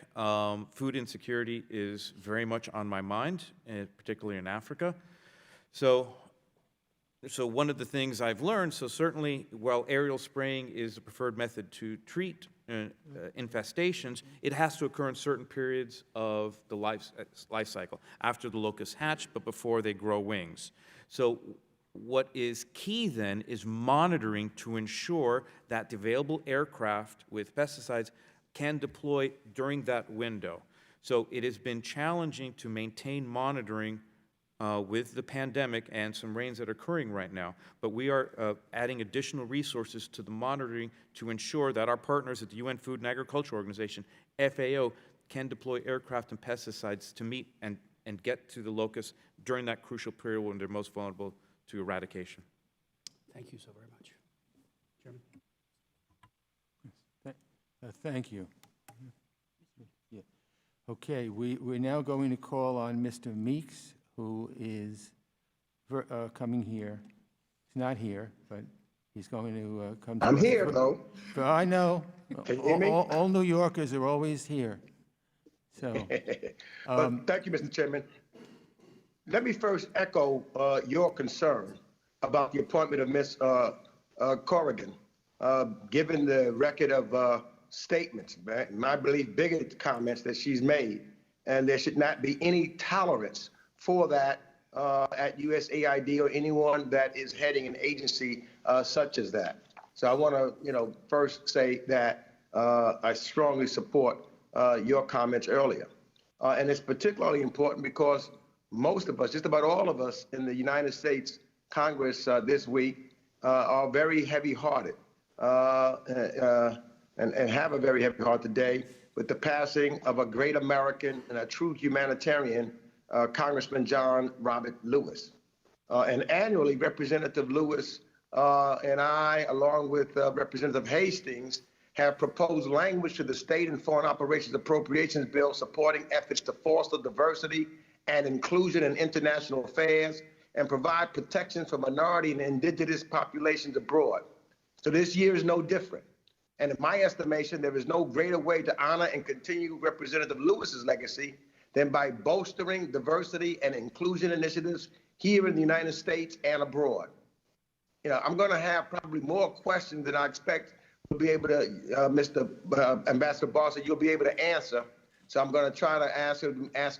food insecurity is very much on my mind, particularly in Africa. So one of the things I've learned, so certainly while aerial spraying is the preferred method to treat infestations, it has to occur in certain periods of the life cycle, after the locusts hatch, but before they grow wings. So what is key then is monitoring to ensure that the available aircraft with pesticides can deploy during that window. So it has been challenging to maintain monitoring with the pandemic and some rains that are occurring right now. But we are adding additional resources to the monitoring to ensure that our partners at the UN Food and Agriculture Organization, FAO, can deploy aircraft and pesticides to meet and get to the locusts during that crucial period when they're most vulnerable to eradication. Thank you so very much. Chairman? Thank you. Yeah. Okay, we're now going to call on Mr. Meeks, who is coming here. He's not here, but he's going to come to us. I'm here, though. I know. Can you hear me? All New Yorkers are always here. So, But thank you, Mr. Chairman. Let me first echo your concern about the appointment of Ms. Corrigan, given the record of statements, in my belief, bigoted comments that she's made, and there should not be any tolerance for that at USAID or anyone that is heading an agency such as that. So I want to, first say that I strongly support your comments earlier, and it's particularly important because most of us, just about all of us in the United States Congress this week are very heavy-hearted and have a very heavy heart today with the passing of a great American and a true humanitarian, Congressman John Robert Lewis. And annually, Representative Lewis and I, along with Representative Hastings, have proposed language to the State and Foreign Operations Appropriations Bill supporting efforts to foster diversity and inclusion in international affairs and provide protection for minority and indigenous populations abroad. So this year is no different. And in my estimation, there is no greater way to honor and continue Representative Lewis's legacy than by bolstering diversity and inclusion initiatives here in the United States and abroad. I'm going to have probably more questions than I expect we'll be able to, Mr. Ambassador Barsa, you'll be able to answer. So I'm going to try to ask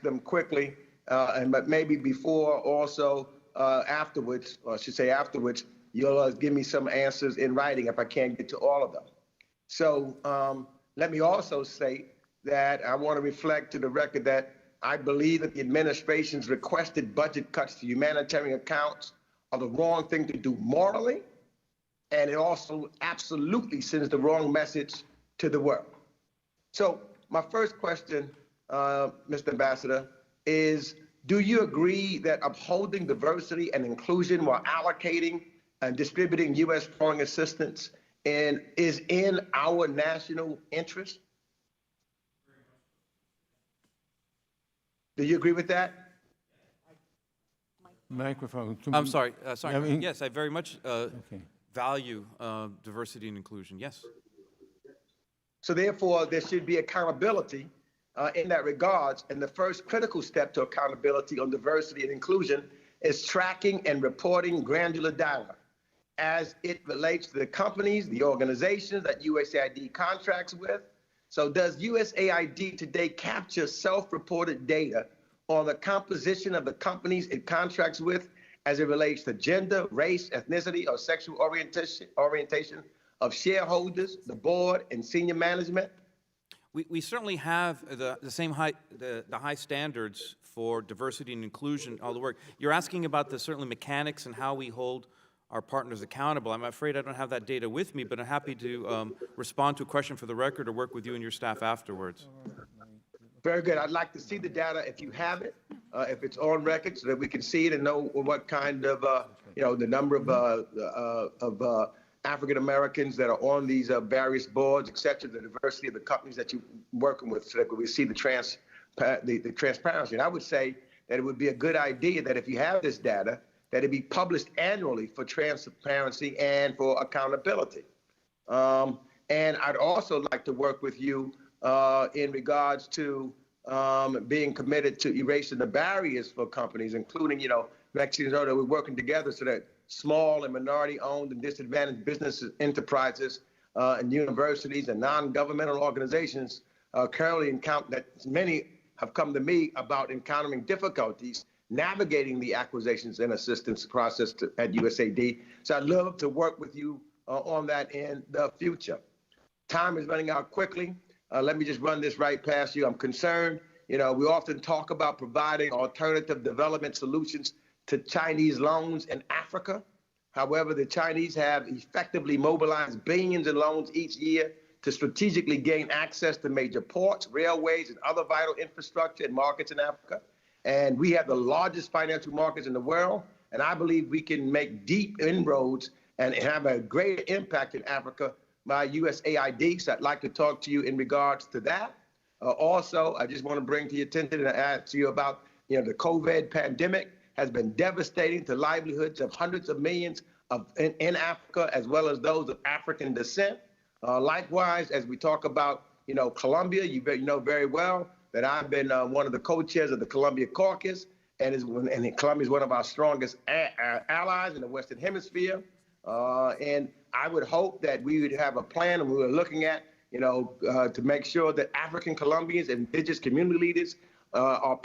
them quickly, but maybe before also afterwards, or I should say afterwards, you'll give me some answers in writing if I can't get to all of them. So let me also say that I want to reflect to the record that I believe that the administration's requested budget cuts to humanitarian accounts are the wrong thing to do morally, and it also absolutely sends the wrong message to the world. So my first question, Mr. Ambassador, is do you agree that upholding diversity and inclusion while allocating and distributing U.S. foreign assistance is in our national interest? Do you agree with that? microphone. I'm sorry. Yes, I very much value diversity and inclusion. Yes. So therefore, there should be accountability in that regards. And the first critical step to accountability on diversity and inclusion is tracking and reporting granular data as it relates to the companies, the organizations that USAID contracts with. So does USAID today capture self-reported data on the composition of the companies it contracts with as it relates to gender, race, ethnicity, or sexual orientation of shareholders, the board, and senior management? We certainly have the same high standards for diversity and inclusion, all the work. You're asking about the certainly mechanics and how we hold our partners accountable. I'm afraid I don't have that data with me, but I'm happy to respond to a question for the record or work with you and your staff afterwards. Very good. I'd like to see the data if you have it, if it's on record, so that we can see it and know what kind of, the number of African Americans that are on these various boards, et cetera, the diversity of the companies that you're working with, so that we see the transparency. And I would say that it would be a good idea that if you have this data, that it be published annually for transparency and for accountability. And I'd also like to work with you in regards to being committed to erasing the barriers for companies, including, Mexicans know that we're working together so that small and minority-owned and disadvantaged businesses, enterprises, and universities and non-governmental organizations currently encounter that many have come to me about encountering difficulties navigating the acquisitions and assistance process at USAID. So I'd love to work with you on that in the future. Time is running out quickly. Let me just run this right past you. I'm concerned. We often talk about providing alternative development solutions to Chinese loans in Africa. However, the Chinese have effectively mobilized billions in loans each year to strategically gain access to major ports, railways, and other vital infrastructure and markets in Africa. And we have the largest financial markets in the world. And I believe we can make deep inroads and have a greater impact in Africa by USAID. So I'd like to talk to you in regards to that. Also, I just want to bring to your attention and ask you about, the COVID pandemic has been devastating to livelihoods of hundreds of millions in Africa, as well as those of African descent. Likewise, as we talk about, Colombia, you know very well that I've been one of the co-chairs of the Colombia Caucus, and Colombia is one of our strongest allies in the Western Hemisphere. And I would hope that we would have a plan, and we were looking at, to make sure that African Colombians and indigenous community leaders we are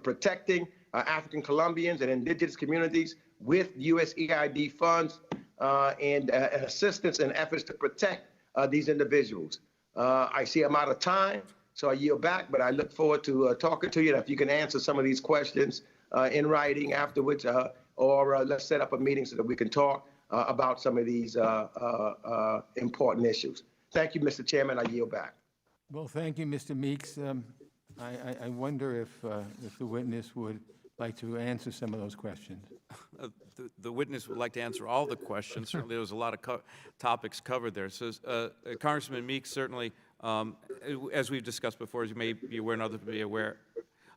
protecting African Colombians and indigenous communities with USAID funds and assistance and efforts to protect these individuals. I see I'm out of time, so I yield back, but I look forward to talking to you. And if you can answer some of these questions in writing afterwards, or let's set up a meeting so that we can talk about some of these important issues. Thank you, Mr. Chairman. I yield back. Well, thank you, Mr. Meeks. I wonder if the witness would like to answer some of those questions. The witness would like to answer all the questions. Certainly, there was a lot of topics covered there. So, Congressman Meeks, certainly, as we've discussed before, as you may be aware and others may be aware,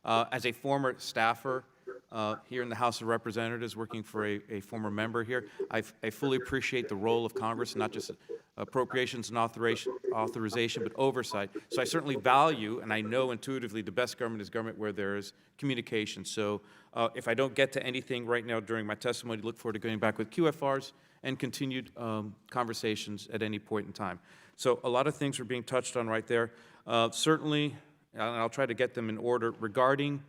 as a former staffer here in the House of Representatives, working for a former member here, I fully appreciate the role of Congress, not just appropriations and authorization, but oversight. So I certainly value, and I know intuitively, the best government is government where there is communication. So if I don't get to anything right now during my testimony, look forward to going back with QFRs and continued conversations at any point in time. So a lot of things are being touched on right there. Certainly, and I'll try to get them in order, regarding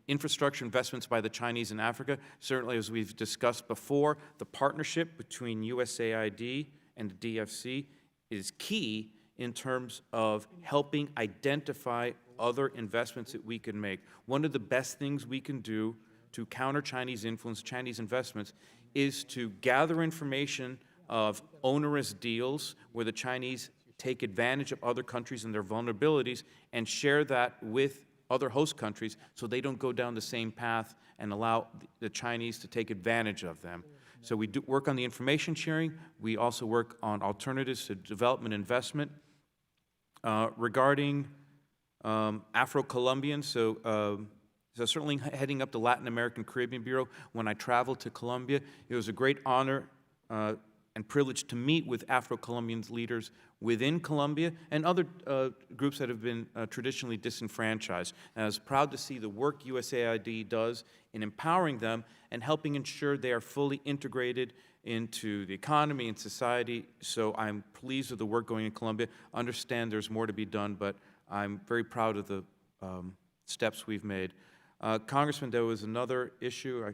infrastructure investments by the Chinese in Africa. Certainly, as we've discussed before, the partnership between USAID and the DFC is key in terms of helping identify other investments that we can make. One of the best things we can do to counter Chinese influence, Chinese investments, is to gather information of onerous deals where the Chinese take advantage of other countries and their vulnerabilities and share that with other host countries so they don't go down the same path and allow the Chinese to take advantage of them. So we do work on the information sharing. We also work on alternatives to development investment. Regarding Afro-Colombians, so certainly heading up the Latin American Caribbean Bureau, when I traveled to Colombia, it was a great honor and privilege to meet with Afro-Colombian leaders within Colombia and other groups that have been traditionally disenfranchised. And I was proud to see the work USAID does in empowering them and helping ensure they are fully integrated into the economy and society. So I'm pleased with the work going in Colombia. Understand there's more to be done, but I'm very proud of the steps we've made. Congressman, there was another issue. I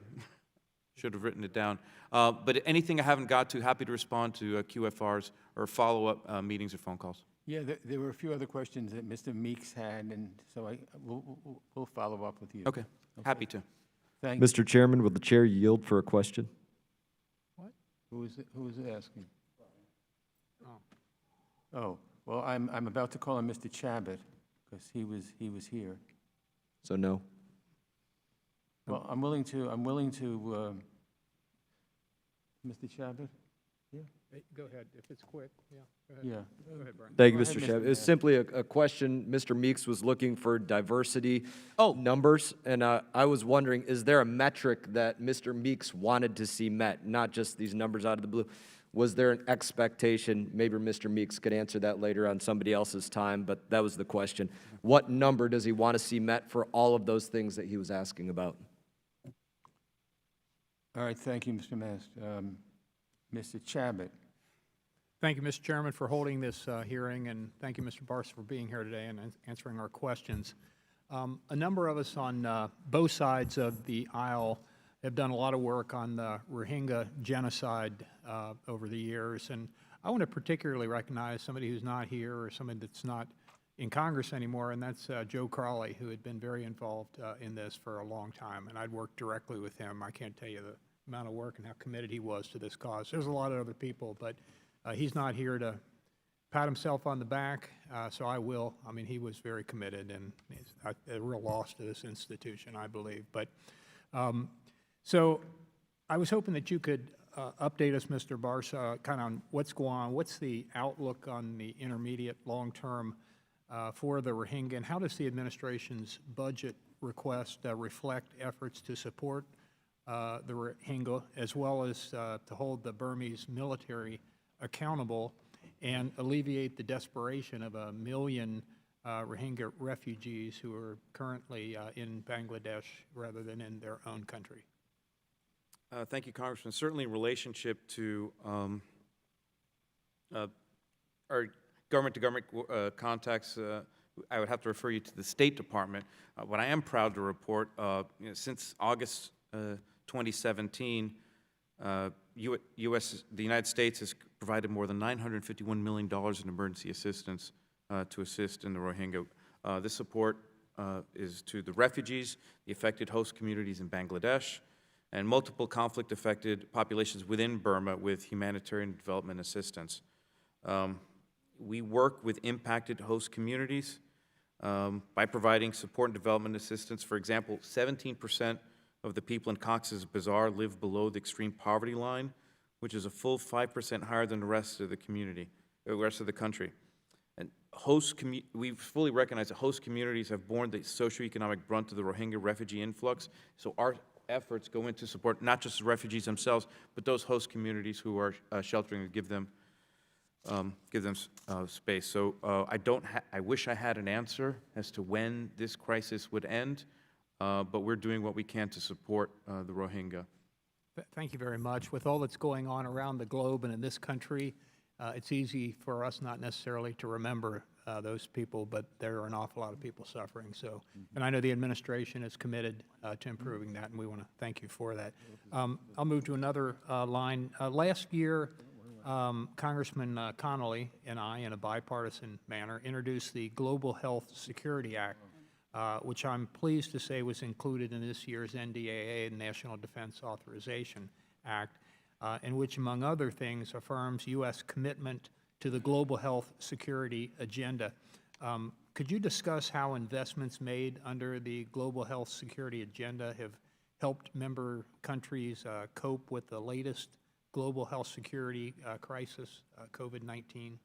should have written it down. But anything I haven't got to, happy to respond to QFRs or follow-up meetings or phone calls. Yeah, there were a few other questions that Mr. Meeks had, and so we'll follow up with you. Okay, happy to. Thank you. Mr. Chairman, will the chair yield for a question? What? Who is it asking? Oh, well, I'm about to call on Mr. Chabot because he was here. So no. Well, I'm willing to, Mr. Chabot? Yeah. Go ahead, if it's quick, yeah. Go ahead. Yeah. Go ahead, Brian. Thank you, Go ahead, Mr. Mr. Chairman. It was Mayor. simply a question. Mr. Meeks was looking for diversity Oh. numbers, and I was wondering, is there a metric that Mr. Meeks wanted to see met, not just these numbers out of the blue? Was there an expectation, maybe Mr. Meeks could answer that later on somebody else's time, but that was the question. What number does he want to see met for all of those things that he was asking about? All right, thank you, Mr. Mast. Mr. Chabot. Thank you, Mr. Chairman, for holding this hearing, and thank you, Mr. Barsa, for being here today and answering our questions. A number of us on both sides of the aisle have done a lot of work on the Rohingya genocide over the years, and I want to particularly recognize somebody who's not here or somebody that's not in Congress anymore, and that's Joe Crawley, who had been very involved in this for a long time, and I'd worked directly with him. I can't tell you the amount of work and how committed he was to this cause. There's a lot of other people, but he's not here to pat himself on the back, so I will. I mean, he was very committed, and he's a real loss to this institution, I believe. But so I was hoping that you could update us, Mr. Barsa, kind of on what's going on. What's the outlook on the intermediate, long-term for the Rohingya, and how does the administration's budget request reflect efforts to support the Rohingya, as well as to hold the Burmese military accountable and alleviate the desperation of 1 million Rohingya refugees who are currently in Bangladesh rather than in their own country? Thank you, Congressman. Certainly in relationship to our government-to-government contacts, I would have to refer you to the State Department. What I am proud to report, since August 2017, the United States has provided more than $951 million in emergency assistance to assist in the Rohingya. This support is to the refugees, the affected host communities in Bangladesh, and multiple conflict-affected populations within Burma with humanitarian development assistance. We work with impacted host communities by providing support and development assistance. For example, 17% of the people in Cox's Bazar live below the extreme poverty line, which is a full 5% higher than the rest of the community, the rest of the country. And we fully recognize that host communities have borne the socioeconomic brunt of the Rohingya refugee influx. So our efforts go into support not just the refugees themselves, but those host communities who are sheltering and give them space. So I wish I had an answer as to when this crisis would end, but we're doing what we can to support the Rohingya. Thank you very much. With all that's going on around the globe and in this country, it's easy for us not necessarily to remember those people, but there are an awful lot of people suffering. So, and I know the administration is committed to improving that, and we want to thank you for that. I'll move to another line. Last year, Congressman Connolly and I, in a bipartisan manner, introduced the Global Health Security Act, which I'm pleased to say was included in this year's NDAA, National Defense Authorization Act, in which, among other things, affirms U.S. commitment to the global health security agenda. Could you discuss how investments made under the global health security agenda have helped member countries cope with the latest global health security crisis, COVID-19?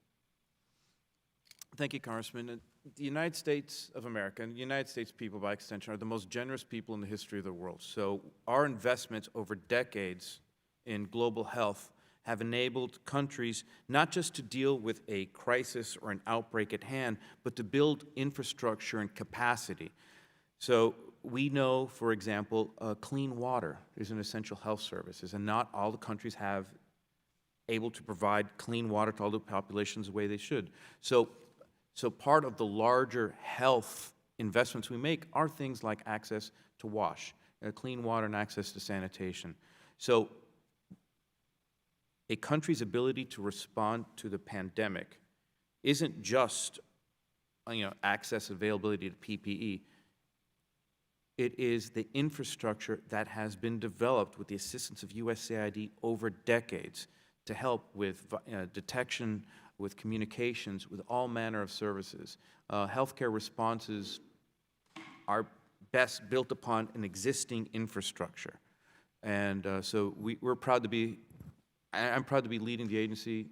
Thank you, Congressman. The United States of America and the United States people, by extension, are the most generous people in the history of the world. So our investments over decades in global health have enabled countries not just to deal with a crisis or an outbreak at hand, but to build infrastructure and capacity. So we know, for example, clean water is an essential health service, and not all the countries have able to provide clean water to all the populations the way they should. So part of the larger health investments we make are things like access to wash, clean water and access to sanitation. So a country's ability to respond to the pandemic isn't just access availability to PPE. It is the infrastructure that has been developed with the assistance of USAID over decades to help with detection, with communications, with all manner of services. Healthcare responses are best built upon an existing infrastructure. And so we're proud to be, I'm proud to be leading the agency,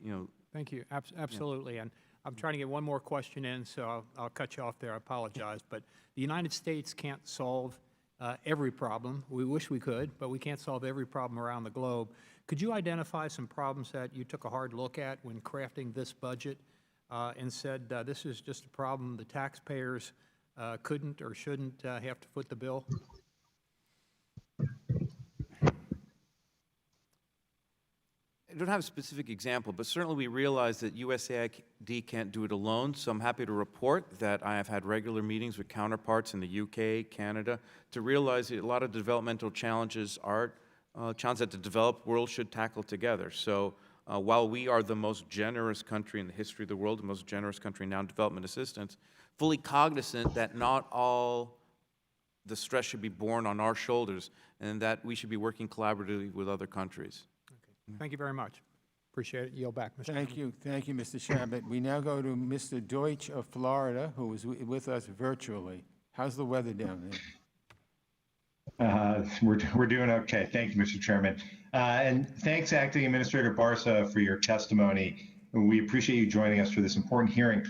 Thank you. Absolutely. And I'm trying to get one more question in, so I'll cut you off there. I apologize. But the United States can't solve every problem. We wish we could, but we can't solve every problem around the globe. Could you identify some problems that you took a hard look at when crafting this budget and said this is just a problem the taxpayers couldn't or shouldn't have to foot the bill? I don't have a specific example, but certainly we realize that USAID can't do it alone, so I'm happy to report that I have had regular meetings with counterparts in the UK, Canada, to realize that a lot of developmental challenges are challenges that the developed world should tackle together. So while we are the most generous country in the history of the world, the most generous country now in development assistance, fully cognizant that not all the stress should be borne on our shoulders and that we should be working collaboratively with other countries. Thank you very much. Appreciate it. Yield back, Mr. Thank Chairman. you. Thank you, Mr. Shabbat. We now go to Mr. Deutsch of Florida, who is with us virtually. How's the weather down there? We're doing okay. Thank you, Mr. Chairman. And thanks, Acting Administrator Barsa, for your testimony. We appreciate you joining us for this important hearing.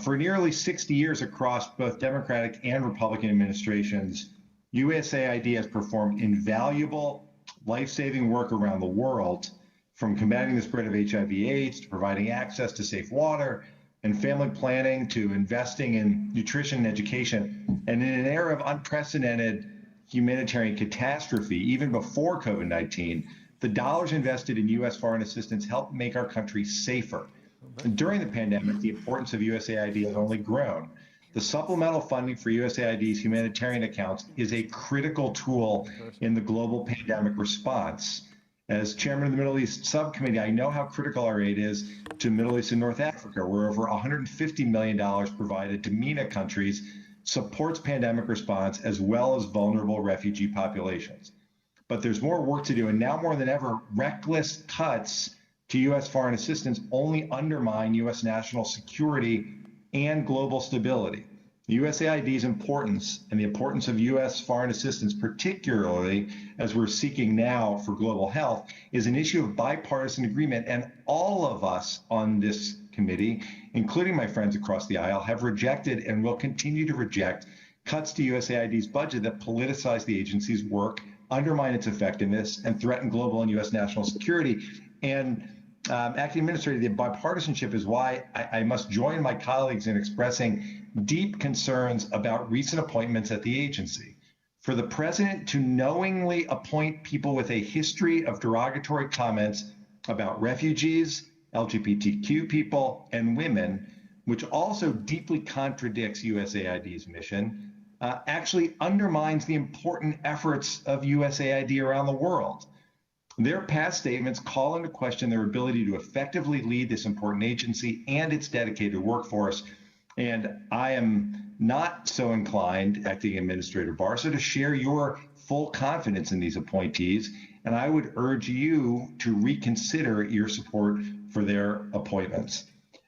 For nearly 60 years across both Democratic and Republican administrations, USAID has performed invaluable life-saving work around the world, from combating the spread of HIV/AIDS to providing access to safe water and family planning to investing in nutrition and education. And in an era of unprecedented humanitarian catastrophe, even before COVID-19, the dollars invested in U.S. foreign assistance helped make our country safer. And during the pandemic, the importance of USAID has only grown. The supplemental funding for USAID's humanitarian accounts is a critical tool in the global pandemic response. As chairman of the Middle East Subcommittee, I know how critical our aid is to Middle East and North Africa, where over $150 million provided to MENA countries supports pandemic response as well as vulnerable refugee populations. But there's more work to do, and now more than ever, reckless cuts to U.S. foreign assistance only undermine U.S. national security and global stability. USAID's importance and the importance of U.S. foreign assistance, particularly as we're seeking now for global health, is an issue of bipartisan agreement, and all of us on this committee, including my friends across the aisle, have rejected and will continue to reject cuts to USAID's budget that politicize the agency's work, undermine its effectiveness, and threaten global and U.S. national security. And Acting Administrator, the bipartisanship is why I must join my colleagues in expressing deep concerns about recent appointments at the agency. For the president to knowingly appoint people with a history of derogatory comments about refugees, LGBTQ people, and women, which also deeply contradicts USAID's mission, actually undermines the important efforts of USAID around the world. Their past statements call into question their ability to effectively lead this important agency and its dedicated workforce. And I am not so inclined, Acting Administrator Barsa, to share your full confidence in these appointees. And I would urge you to reconsider your support for their appointments.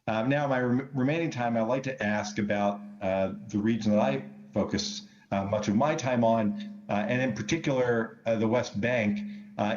Now, my remaining time, I'd like to ask about the region that I focus much of my time on, and in particular, the West Bank.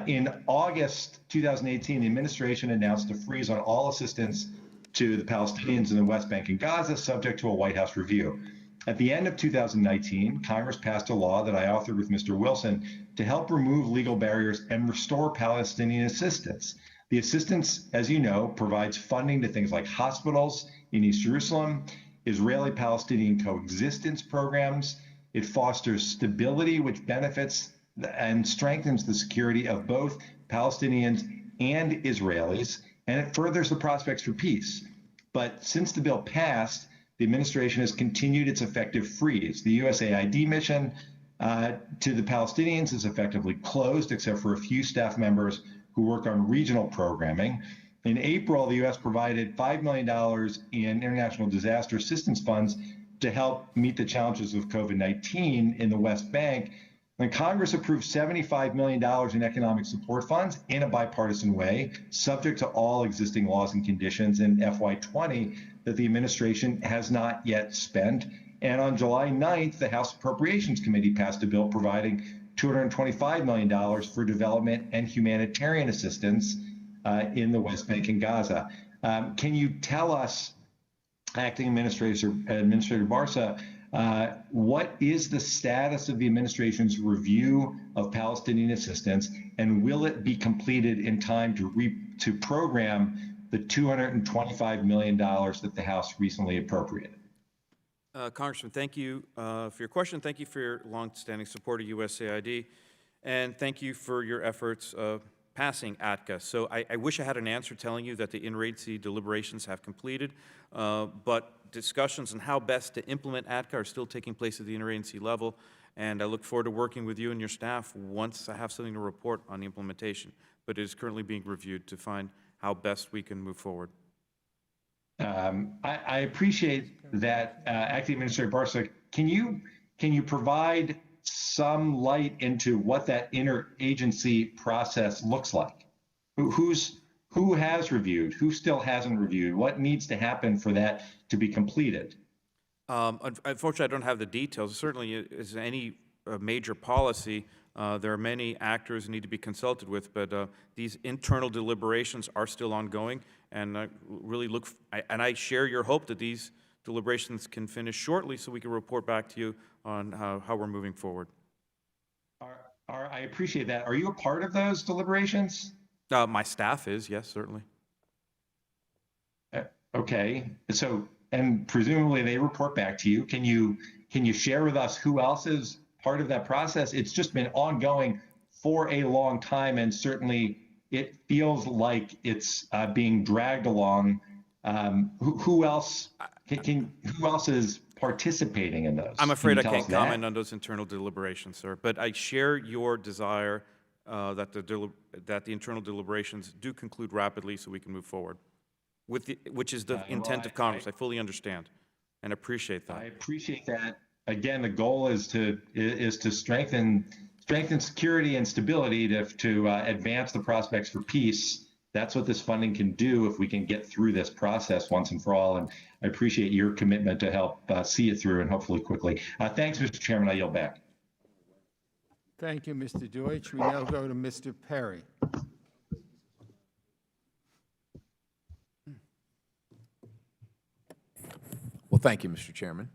In August 2018, the administration announced a freeze on all assistance to the Palestinians in the West Bank and Gaza, subject to a White House review. At the end of 2019, Congress passed a law that I authored with Mr. Wilson to help remove legal barriers and restore Palestinian assistance. The assistance, as you know, provides funding to things like hospitals in East Jerusalem, Israeli-Palestinian coexistence programs. It fosters stability, which benefits and strengthens the security of both Palestinians and Israelis, and it furthers the prospects for peace. But since the bill passed, the administration has continued its effective freeze. The USAID mission to the Palestinians is effectively closed, except for a few staff members who work on regional programming. In April, the U.S. provided $5 million in international disaster assistance funds to help meet the challenges of COVID-19 in the West Bank. And Congress approved $75 million in economic support funds in a bipartisan way, subject to all existing laws and conditions in FY20 that the administration has not yet spent. And on July 9th, the House Appropriations Committee passed a bill providing $225 million for development and humanitarian assistance in the West Bank and Gaza. Can you tell us, Acting Administrator Barsa, What is the status of the administration's review of Palestinian assistance, and will it be completed in time to program the $225 million that the House recently appropriated? Congressman, thank you for your question. Thank you for your longstanding support of USAID, and thank you for your efforts of passing ATCA. So I wish I had an answer telling you that the interagency deliberations have completed, but discussions on how best to implement ATCA are still taking place at the interagency level, and I look forward to working with you and your staff once I have something to report on the implementation. But it is currently being reviewed to find how best we can move forward. I appreciate that, Acting Administrator Barsa. Can you provide some light into what that interagency process looks like? Who has reviewed? Who still hasn't reviewed? What needs to happen for that to be completed? Unfortunately, I don't have the details. Certainly, as any major policy, there are many actors who need to be consulted with, but these internal deliberations are still ongoing, and I really I share your hope that these deliberations can finish shortly so we can report back to you on how we're moving forward. I appreciate that. Are you a part of those deliberations? My staff is, yes, certainly. Okay, so, and presumably they report back to you. Can you share with us who else is part of that process? It's just been ongoing for a long time, and certainly it feels like it's being dragged along. Who else is participating in those? I'm afraid I can't comment on those internal deliberations, sir. But I share your desire that the internal deliberations do conclude rapidly so we can move forward, which is the intent of Congress. I fully understand and appreciate that. I appreciate that. Again, the goal is to strengthen security and stability to advance the prospects for peace. That's what this funding can do if we can get through this process once and for all. And I appreciate your commitment to help see it through, and hopefully quickly. Thanks, Mr. Chairman. I yield back. Thank you, Mr. Deutsch. We now go to Mr. Perry. Well, thank you, Mr. Chairman.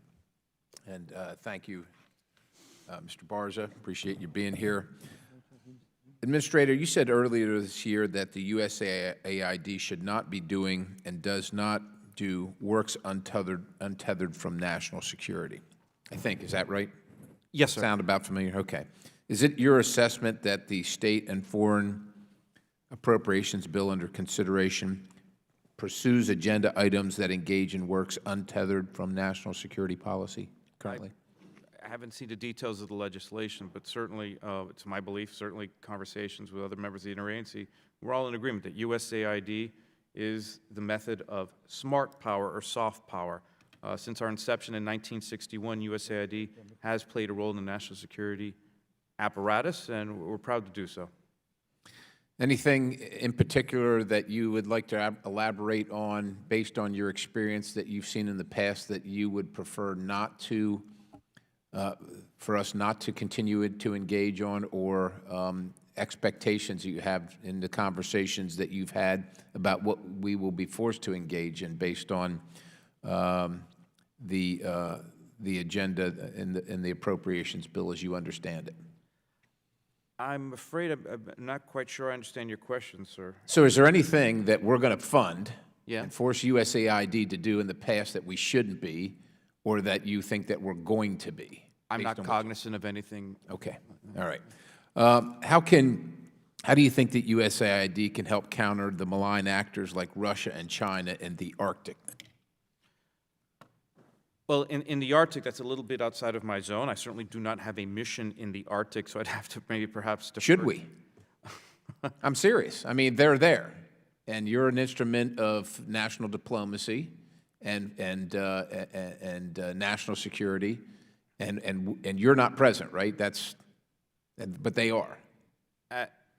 And thank you, Mr. Barsa. Appreciate you being here. Administrator, you said earlier this year that the USAID should not be doing and does not do works untethered from national security. I think, is that right? Yes, sir. Sound about familiar? Okay. Is it your assessment that the state and foreign appropriations bill under consideration pursues agenda items that engage in works untethered from national security policy currently? I haven't seen the details of the legislation, but certainly it's my belief, certainly conversations with other members of the interagency, we're all in agreement that USAID is the method of smart power or soft power. Since our inception in 1961, USAID has played a role in the national security apparatus, and we're proud to do so. Anything in particular that you would like to elaborate on based on your experience that you've seen in the past that you would prefer not to, for us not to continue to engage on, or expectations you have in the conversations that you've had about what we will be forced to engage in based on the agenda in the appropriations bill as you understand it? I'm afraid I'm not quite sure I understand your question, sir. So is there anything that we're going to fund Yeah. and force USAID to do in the past that we shouldn't be, or that you think that we're going to be? I'm not cognizant of anything. Okay, all right. How do you think that USAID can help counter the malign actors like Russia and China in the Arctic? Well, in the Arctic, that's a little bit outside of my zone. I certainly do not have a mission in the Arctic, so I'd have to maybe perhaps defer. Should we? I'm serious. I mean, they're there, and you're an instrument of national diplomacy and national security, and you're not present, right? But they are.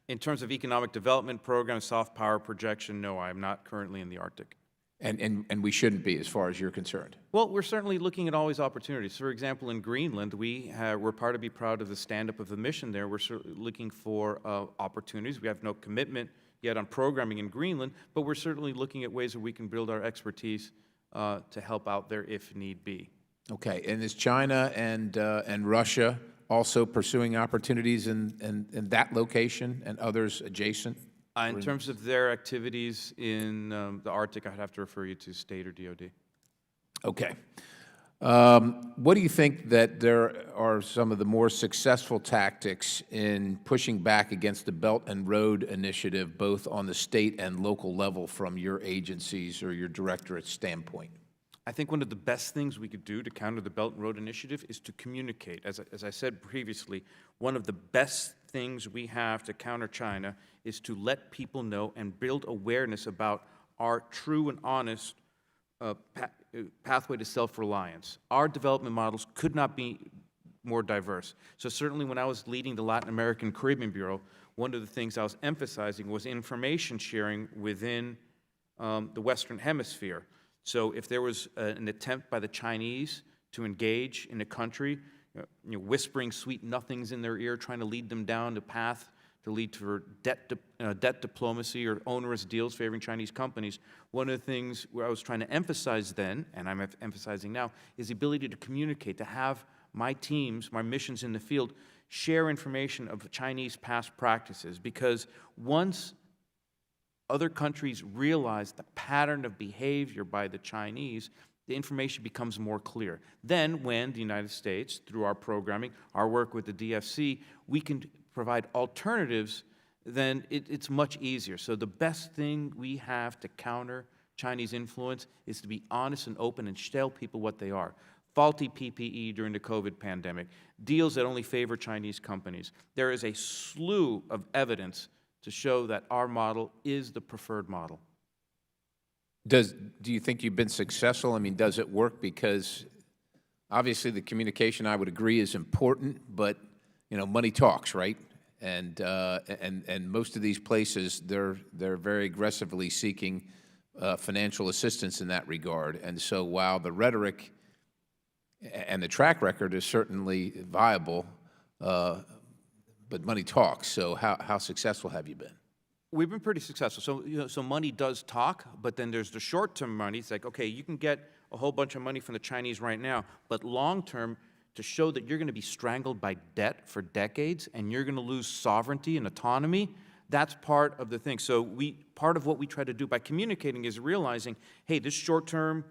In terms of economic development program, soft power projection, no, I am not currently in the Arctic. And we shouldn't be, as far as you're concerned. Well, we're certainly looking at always opportunities. For example, in Greenland, we're part to be proud of the stand-up of the mission there. We're certainly looking for opportunities. We have no commitment yet on programming in Greenland, but we're certainly looking at ways where we can build our expertise to help out there if need be. Okay, and is China and Russia also pursuing opportunities in that location and others adjacent? In terms of their activities in the Arctic, I'd have to refer you to state or DOD. Okay. What do you think that there are some of the more successful tactics in pushing back against the Belt and Road Initiative, both on the state and local level from your agencies or your directorate's standpoint? I think one of the best things we could do to counter the Belt and Road Initiative is to communicate. As I said previously, one of the best things we have to counter China is to let people know and build awareness about our true and honest pathway to self-reliance. Our development models could not be more diverse. So certainly when I was leading the Latin American Caribbean Bureau, one of the things I was emphasizing was information sharing within the Western Hemisphere. So if there was an attempt by the Chinese to engage in a country, whispering sweet nothings in their ear, trying to lead them down the path to lead to debt diplomacy or onerous deals favoring Chinese companies, one of the things where I was trying to emphasize then, and I'm emphasizing now, is the ability to communicate, to have my teams, my missions in the field, share information of Chinese past practices. Because once other countries realize the pattern of behavior by the Chinese, the information becomes more clear. Then when the United States, through our programming, our work with the DFC, we can provide alternatives, then it's much easier. So the best thing we have to counter Chinese influence is to be honest and open and tell people what they are. Faulty PPE during the COVID pandemic, deals that only favor Chinese companies. There is a slew of evidence to show that our model is the preferred model. Do you think you've been successful? I mean, does it work? Because obviously the communication, I would agree, is important, but money talks, right? And most of these places, they're very aggressively seeking financial assistance in that regard. And so while the rhetoric and the track record is certainly viable, but money talks. So how successful have you been? We've been pretty successful. So, so money does talk, but then there's the short-term money. It's like, okay, you can get a whole bunch of money from the Chinese right now, but long-term, to show that you're going to be strangled by debt for decades and you're going to lose sovereignty and autonomy, that's part of the thing. So part of what we try to do by communicating is realizing, hey, this short-term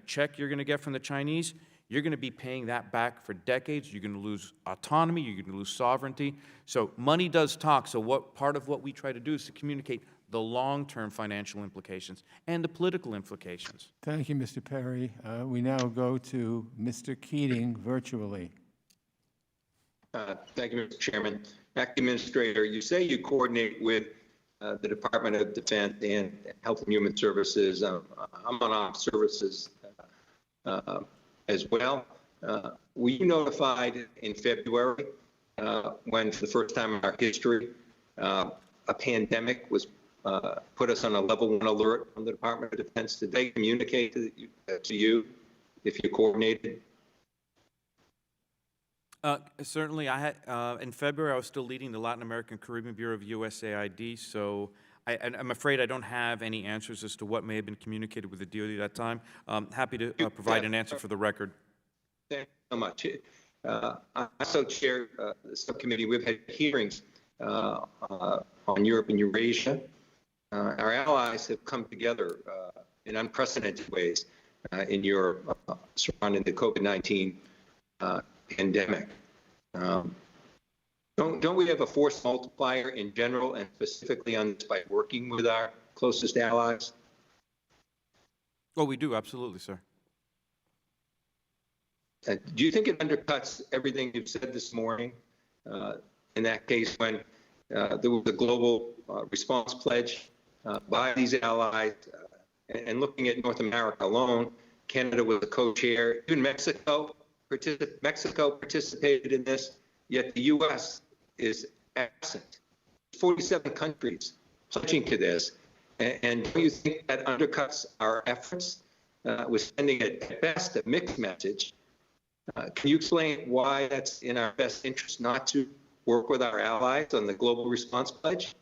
check you're going to get from the Chinese, you're going to be paying that back for decades. You're going to lose autonomy. You're going to lose sovereignty. So money does talk. So part of what we try to do is to communicate the long-term financial implications and the political implications. Thank you, Mr. Perry. We now go to Mr. Keating virtually. Thank you, Mr. Chairman. Acting Administrator, you say you coordinate with the Department of Defense and Health and Human Services. I'm on Armed Services as well. Were you notified in February when, for the first time in our history, a pandemic was put us on a level 1 alert from the Department of Defense? Did they communicate to you if you coordinated? Certainly, I had in February. I was still leading the Latin American Caribbean Bureau of USAID, so I'm afraid I don't have any answers as to what may have been communicated with the DoD at that time. Happy to provide an answer for the record. Thank you so much. I also chair the subcommittee. We've had hearings on Europe and Eurasia. Our allies have come together in unprecedented ways in Europe surrounding the COVID-19 pandemic. Don't we have a force multiplier in general and specifically on this by working with our closest allies? Oh, we do, absolutely, sir. Do you think it undercuts everything you've said this morning? In that case, when there was a global response pledge by these allies, and looking at North America alone, Canada was a co-chair. Even Mexico participated in this, yet the U.S. is absent. 47 countries pledging to this, and do you think that undercuts our efforts? We're sending at best a mixed message. Can you explain why that's in our best interest not to work with our allies on the global response pledge?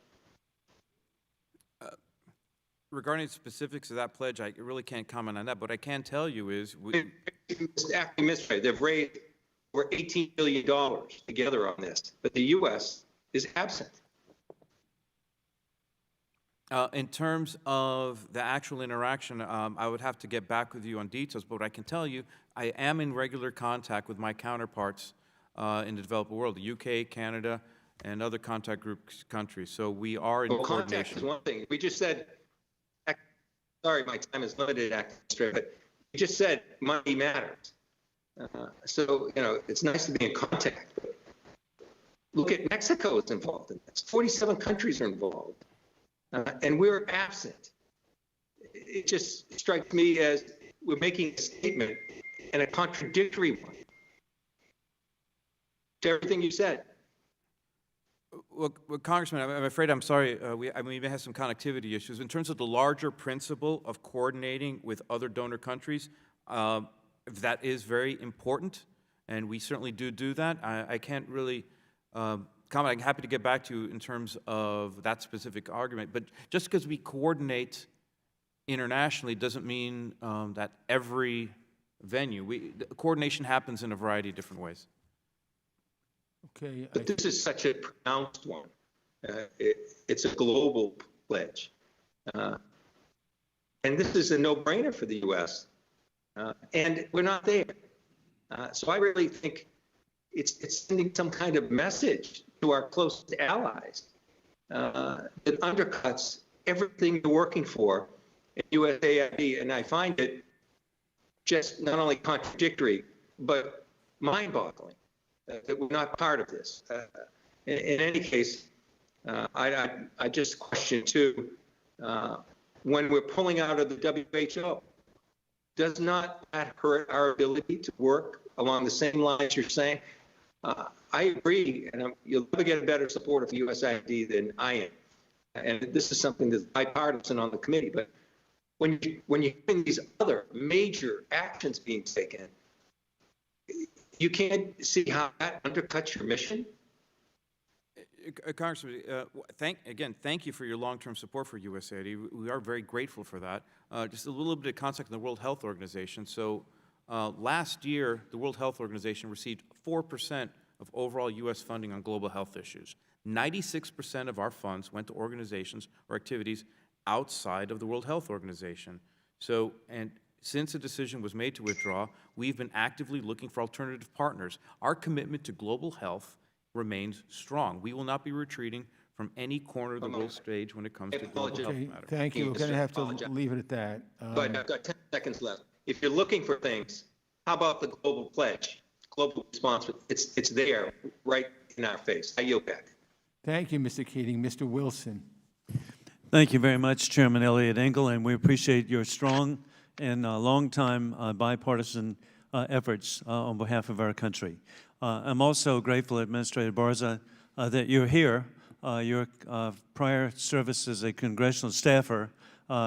Regarding the specifics of that pledge, I really can't comment on that. But what I can tell you is, Acting Administrator, they've raised over $18 billion together on this, but the U.S. is absent. in terms of the actual interaction, I would have to get back with you on details. But what I can tell you, I am in regular contact with my counterparts in the developed world, the UK, Canada, and other contact group countries. So we are in Well, contact coordination. is one thing. We just said, sorry, my time is limited, Acting Administrator, but we just said money matters. So, you know, it's nice to be in contact. Look at Mexico is involved in this. 47 countries are involved, and we're absent. It just strikes me as we're making a statement and a contradictory one to everything you said. Well, Congressman, I'm afraid I'm sorry. We may have some connectivity issues. In terms of the larger principle of coordinating with other donor countries, that is very important, and we certainly do that. I can't really comment. I'm happy to get back to you in terms of that specific argument. But just because we coordinate internationally doesn't mean that every venue. Coordination happens in a variety of different ways. Okay. But this is such a pronounced one. It's a global pledge. And this is a no-brainer for the U.S. And we're not there. So I really think it's sending some kind of message to our closest allies that undercuts everything you're working for in USAID. And I find it just not only contradictory, but mind-boggling that we're not part of this. In any case, I just question too, when we're pulling out of the WHO, does not that hurt our ability to work along the same lines you're saying? I agree, and you'll never get a better support of USAID than I am. And this is something that's bipartisan on the committee. But when you're doing these other major actions being taken, you can't see how that undercuts your mission? Congressman, thank you for your long-term support for USAID. We are very grateful for that. Just a little bit of context on the World Health Organization. So last year, the World Health Organization received 4% of overall U.S. funding on global health issues. 96% of our funds went to organizations or activities outside of the World Health Organization. So, and since a decision was made to withdraw, we've been actively looking for alternative partners. Our commitment to global health remains strong. We will not be retreating from any corner of the world stage when it comes to global health Okay, matters. thank you. We're going to have to leave it at that. But I've got 10 seconds left. If you're looking for things, how about the global pledge, global response? It's there, right in our face. I yield back. Thank you, Mr. Keating. Mr. Wilson. Thank you very much, Chairman Elliott Engel, and we appreciate your strong and long-time bipartisan efforts on behalf of our country. I'm also grateful, Administrator Barsa, that you're here. Your prior service as a congressional staffer,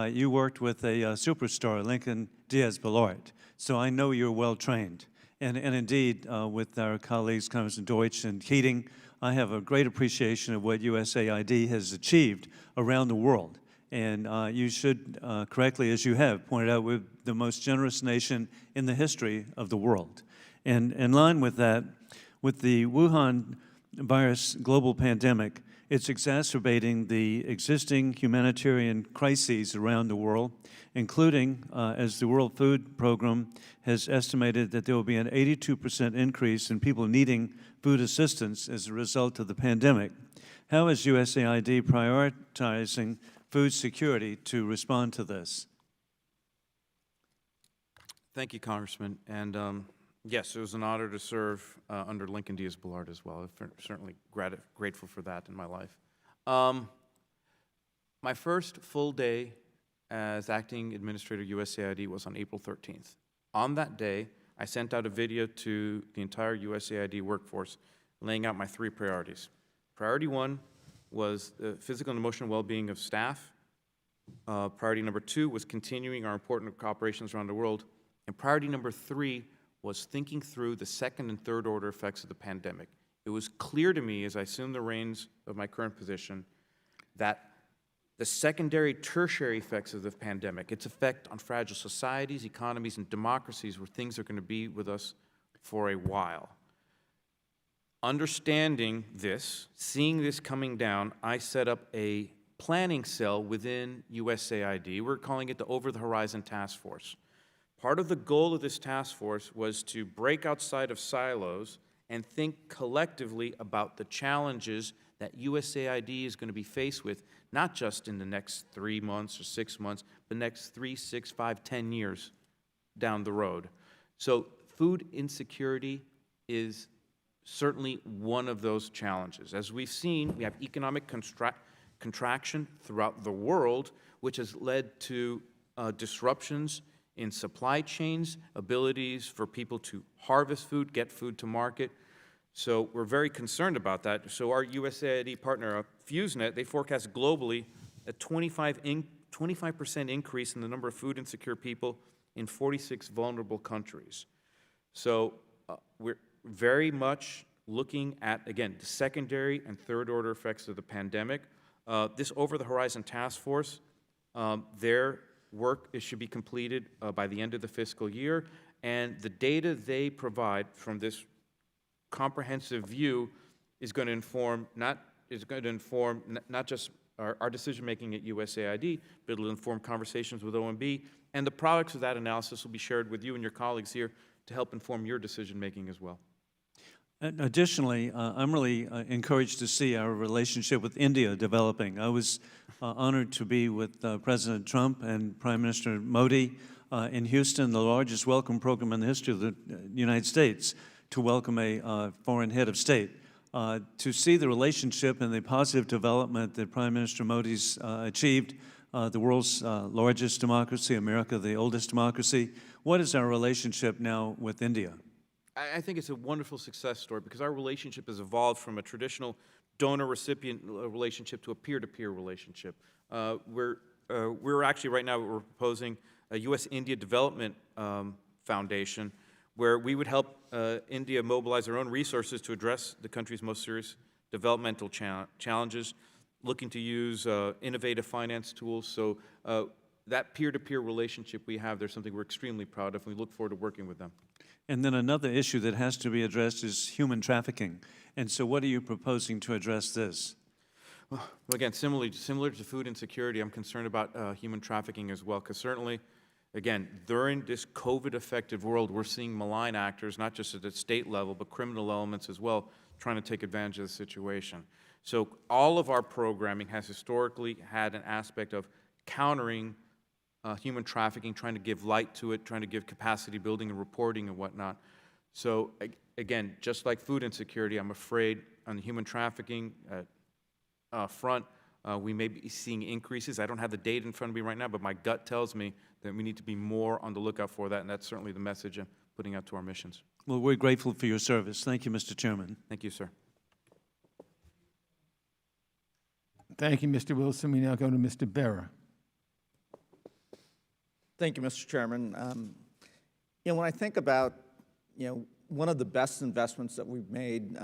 you worked with a superstar, Lincoln Diaz-Balart, so I know you're well-trained. And indeed, with our colleagues, Congressman Deutsch and Keating, I have a great appreciation of what USAID has achieved around the world. And you should, correctly as you have, pointed out we're the most generous nation in the history of the world. And in line with that, with the Wuhan virus global pandemic, it's exacerbating the existing humanitarian crises around the world, including, as the World Food Program has estimated, that there will be an 82% increase in people needing food assistance as a result of the pandemic. How is USAID prioritizing food security to respond to this? Thank you, Congressman. And yes, it was an honor to serve under Lincoln Diaz-Balart as well. I'm certainly grateful for that in my life. My first full day as acting administrator USAID was on April 13th. On that day, I sent out a video to the entire USAID workforce laying out my 3 priorities. Priority 1 was the physical and emotional well-being of staff. Priority number 2 was continuing our important operations around the world. And priority number 3 was thinking through the second and third order effects of the pandemic. It was clear to me as I assumed the reins of my current position that the secondary, tertiary effects of the pandemic, its effect on fragile societies, economies, and democracies, where things are going to be with us for a while. Understanding this, seeing this coming down, I set up a planning cell within USAID. We're calling it the Over the Horizon Task Force. Part of the goal of this task force was to break outside of silos and think collectively about the challenges that USAID is going to be faced with, not just in the next 3 months or 6 months, but next 3, 6, 5, 10 years down the road. So food insecurity is certainly one of those challenges. As we've seen, we have economic contraction throughout the world, which has led to disruptions in supply chains, abilities for people to harvest food, get food to market. So we're very concerned about that. So our USAID partner, FuseNet, they forecast globally a 25% increase in the number of food insecure people in 46 vulnerable countries. So we're very much looking at, again, the secondary and third order effects of the pandemic. This Over the Horizon Task Force, their work should be completed by the end of the fiscal year, and the data they provide from this comprehensive view is going to inform not just our decision making at USAID, but it'll inform conversations with OMB, and the products of that analysis will be shared with you and your colleagues here to help inform your decision making as well. Additionally, I'm really encouraged to see our relationship with India developing. I was honored to be with President Trump and Prime Minister Modi in Houston, the largest welcome program in the history of the United States, to welcome a foreign head of state. To see the relationship and the positive development that Prime Minister Modi's achieved, the world's largest democracy, America, the oldest democracy. What is our relationship now with India? I think it's a wonderful success story because our relationship has evolved from a traditional donor-recipient relationship to a peer-to-peer relationship. We're actually, right now, we're proposing a U.S.-India Development Foundation where we would help India mobilize their own resources to address the country's most serious developmental challenges, looking to use innovative finance tools. So that peer-to-peer relationship we have, there's something we're extremely proud of, and we look forward to working with them. And then another issue that has to be addressed is human trafficking. And so what are you proposing to address this? Well, again, similar to food insecurity, I'm concerned about human trafficking as well, because certainly, again, during this COVID-affected world, we're seeing malign actors, not just at the state level, but criminal elements as well, trying to take advantage of the situation. So all of our programming has historically had an aspect of countering human trafficking, trying to give light to it, trying to give capacity building and reporting and whatnot. So again, just like food insecurity, I'm afraid on the human trafficking front, we may be seeing increases. I don't have the data in front of me right now, but my gut tells me that we need to be more on the lookout for that, and that's certainly the message I'm putting out to our missions. Well, we're grateful for your service. Thank you, Mr. Chairman. Thank you, sir. Thank you, Mr. Wilson. We now go to Mr. Barra. Thank you, Mr. Chairman. When I think about, one of the best investments that we've made,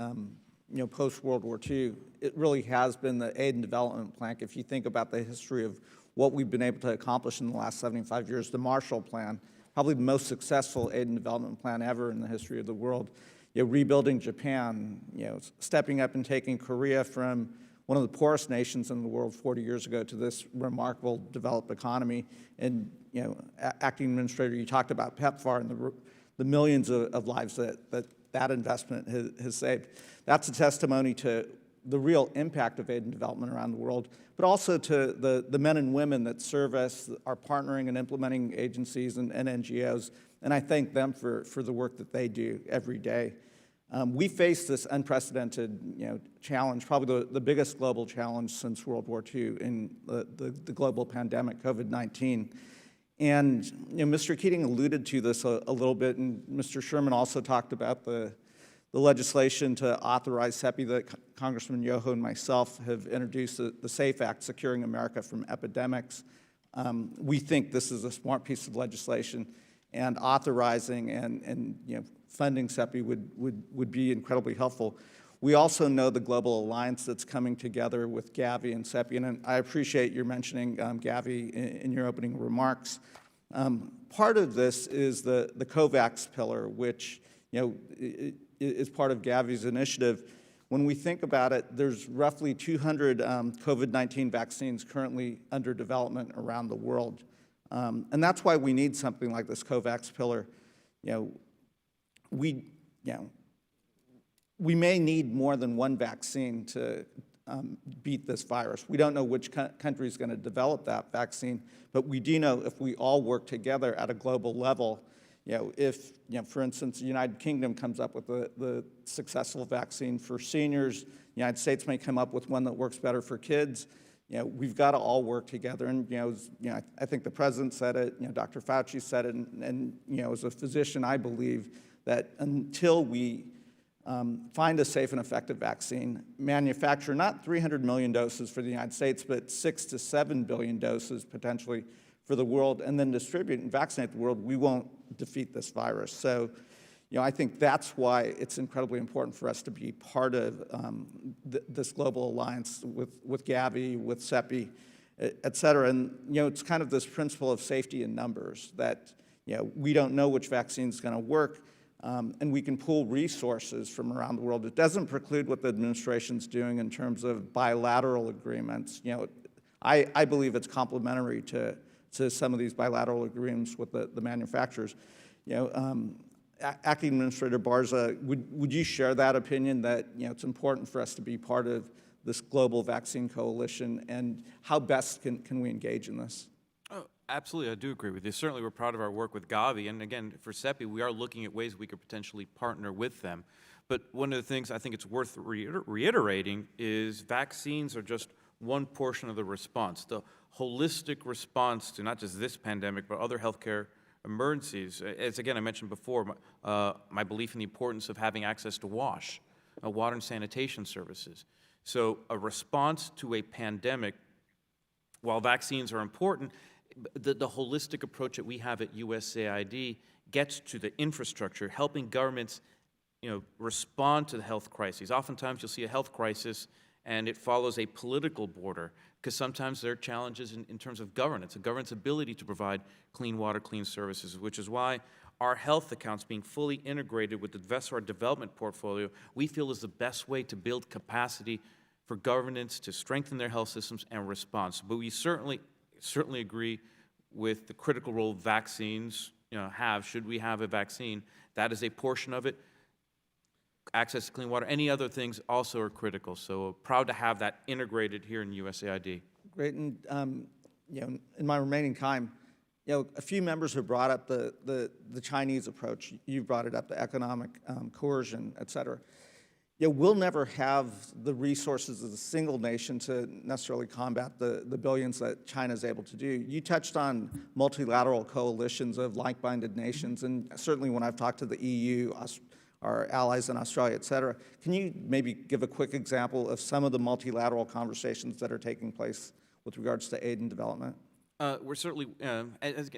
post-World War II, it really has been the aid and development plan. If you think about the history of what we've been able to accomplish in the last 75 years, the Marshall Plan, probably the most successful aid and development plan ever in the history of the world. Rebuilding Japan, stepping up and taking Korea from one of the poorest nations in the world 40 years ago to this remarkable developed economy. And, Acting Administrator, you talked about PEPFAR and the millions of lives that investment has saved. That's a testimony to the real impact of aid and development around the world, but also to the men and women that serve us, are partnering and implementing agencies and NGOs, and I thank them for the work that they do every day. We face this unprecedented challenge, probably the biggest global challenge since World War II in the global pandemic, COVID-19. And Mr. Keating alluded to this a little bit, and Mr. Sherman also talked about the legislation to authorize CEPI that Congressman Yoho and myself have introduced, the SAFE Act, Securing America from Epidemics. We think this is a smart piece of legislation, and authorizing and funding CEPI would be incredibly helpful. We also know the global alliance that's coming together with Gavi and CEPI, and I appreciate your mentioning Gavi in your opening remarks. Part of this is the COVAX pillar, which is part of Gavi's initiative. When we think about it, there's roughly 200 COVID-19 vaccines currently under development around the world. And that's why we need something like this COVAX pillar. We may need more than one vaccine to beat this virus. We don't know which country is going to develop that vaccine, but we do know if we all work together at a global level, if, for instance, the United Kingdom comes up with the successful vaccine for seniors, the United States may come up with one that works better for kids. We've got to all work together. And, I think the president said it, Dr. Fauci said it, and as a physician, I believe that until we find a safe and effective vaccine, manufacture not 300 million doses for the United States, but 6 to 7 billion doses potentially for the world, and then distribute and vaccinate the world, we won't defeat this virus. So, I think that's why it's incredibly important for us to be part of this global alliance with Gavi, with CEPI, et cetera. And, it's kind of this principle of safety in numbers that, we don't know which vaccine is going to work, and we can pool resources from around the world. It doesn't preclude what the administration's doing in terms of bilateral agreements. I believe it's complementary to some of these bilateral agreements with the manufacturers. Acting Administrator Barsa, would you share that opinion that it's important for us to be part of this global vaccine coalition, and how best can we engage in this? Oh, absolutely, I do agree with you. Certainly, we're proud of our work with Gavi, and again, for CEPI, we are looking at ways we could potentially partner with them. But one of the things I think it's worth reiterating is vaccines are just one portion of the response. The holistic response to not just this pandemic, but other healthcare emergencies. As again, I mentioned before, my belief in the importance of having access to water and sanitation services. So a response to a pandemic, while vaccines are important, the holistic approach that we have at USAID gets to the infrastructure, helping governments respond to the health crises. Oftentimes you'll see a health crisis and it follows a political border, because sometimes there are challenges in terms of governance, a government's ability to provide clean water, clean services, which is why our health accounts being fully integrated with the rest of our development portfolio, we feel is the best way to build capacity for governance to strengthen their health systems and response. But we certainly agree with the critical role vaccines have, should we have a vaccine. That is a portion of it. Access to clean water, any other things also are critical. So proud to have that integrated here in USAID. Great, and in my remaining time, a few members have brought up the Chinese approach. You've brought it up, the economic coercion, et cetera. We'll never have the resources as a single nation to necessarily combat the billions that China is able to do. You touched on multilateral coalitions of like-minded nations, and certainly when I've talked to the EU, our allies in Australia, et cetera, can you maybe give a quick example of some of the multilateral conversations that are taking place with regards to aid and development? We're certainly,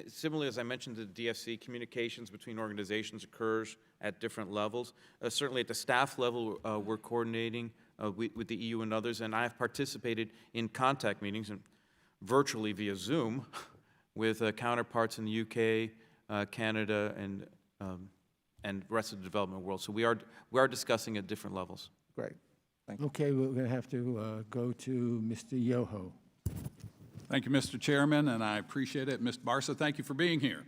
similarly as I mentioned to the DFC, communications between organizations occurs at different levels. Certainly at the staff level, we're coordinating with the EU and others, and I have participated in contact meetings and virtually via Zoom with counterparts in the UK, Canada, and the rest of the development world. So we are discussing at different levels. Great. Thank you. Okay, we're going to have to go to Mr. Yoho. Thank you, Mr. Chairman, and I appreciate it. Mr. Barsa, thank you for being here.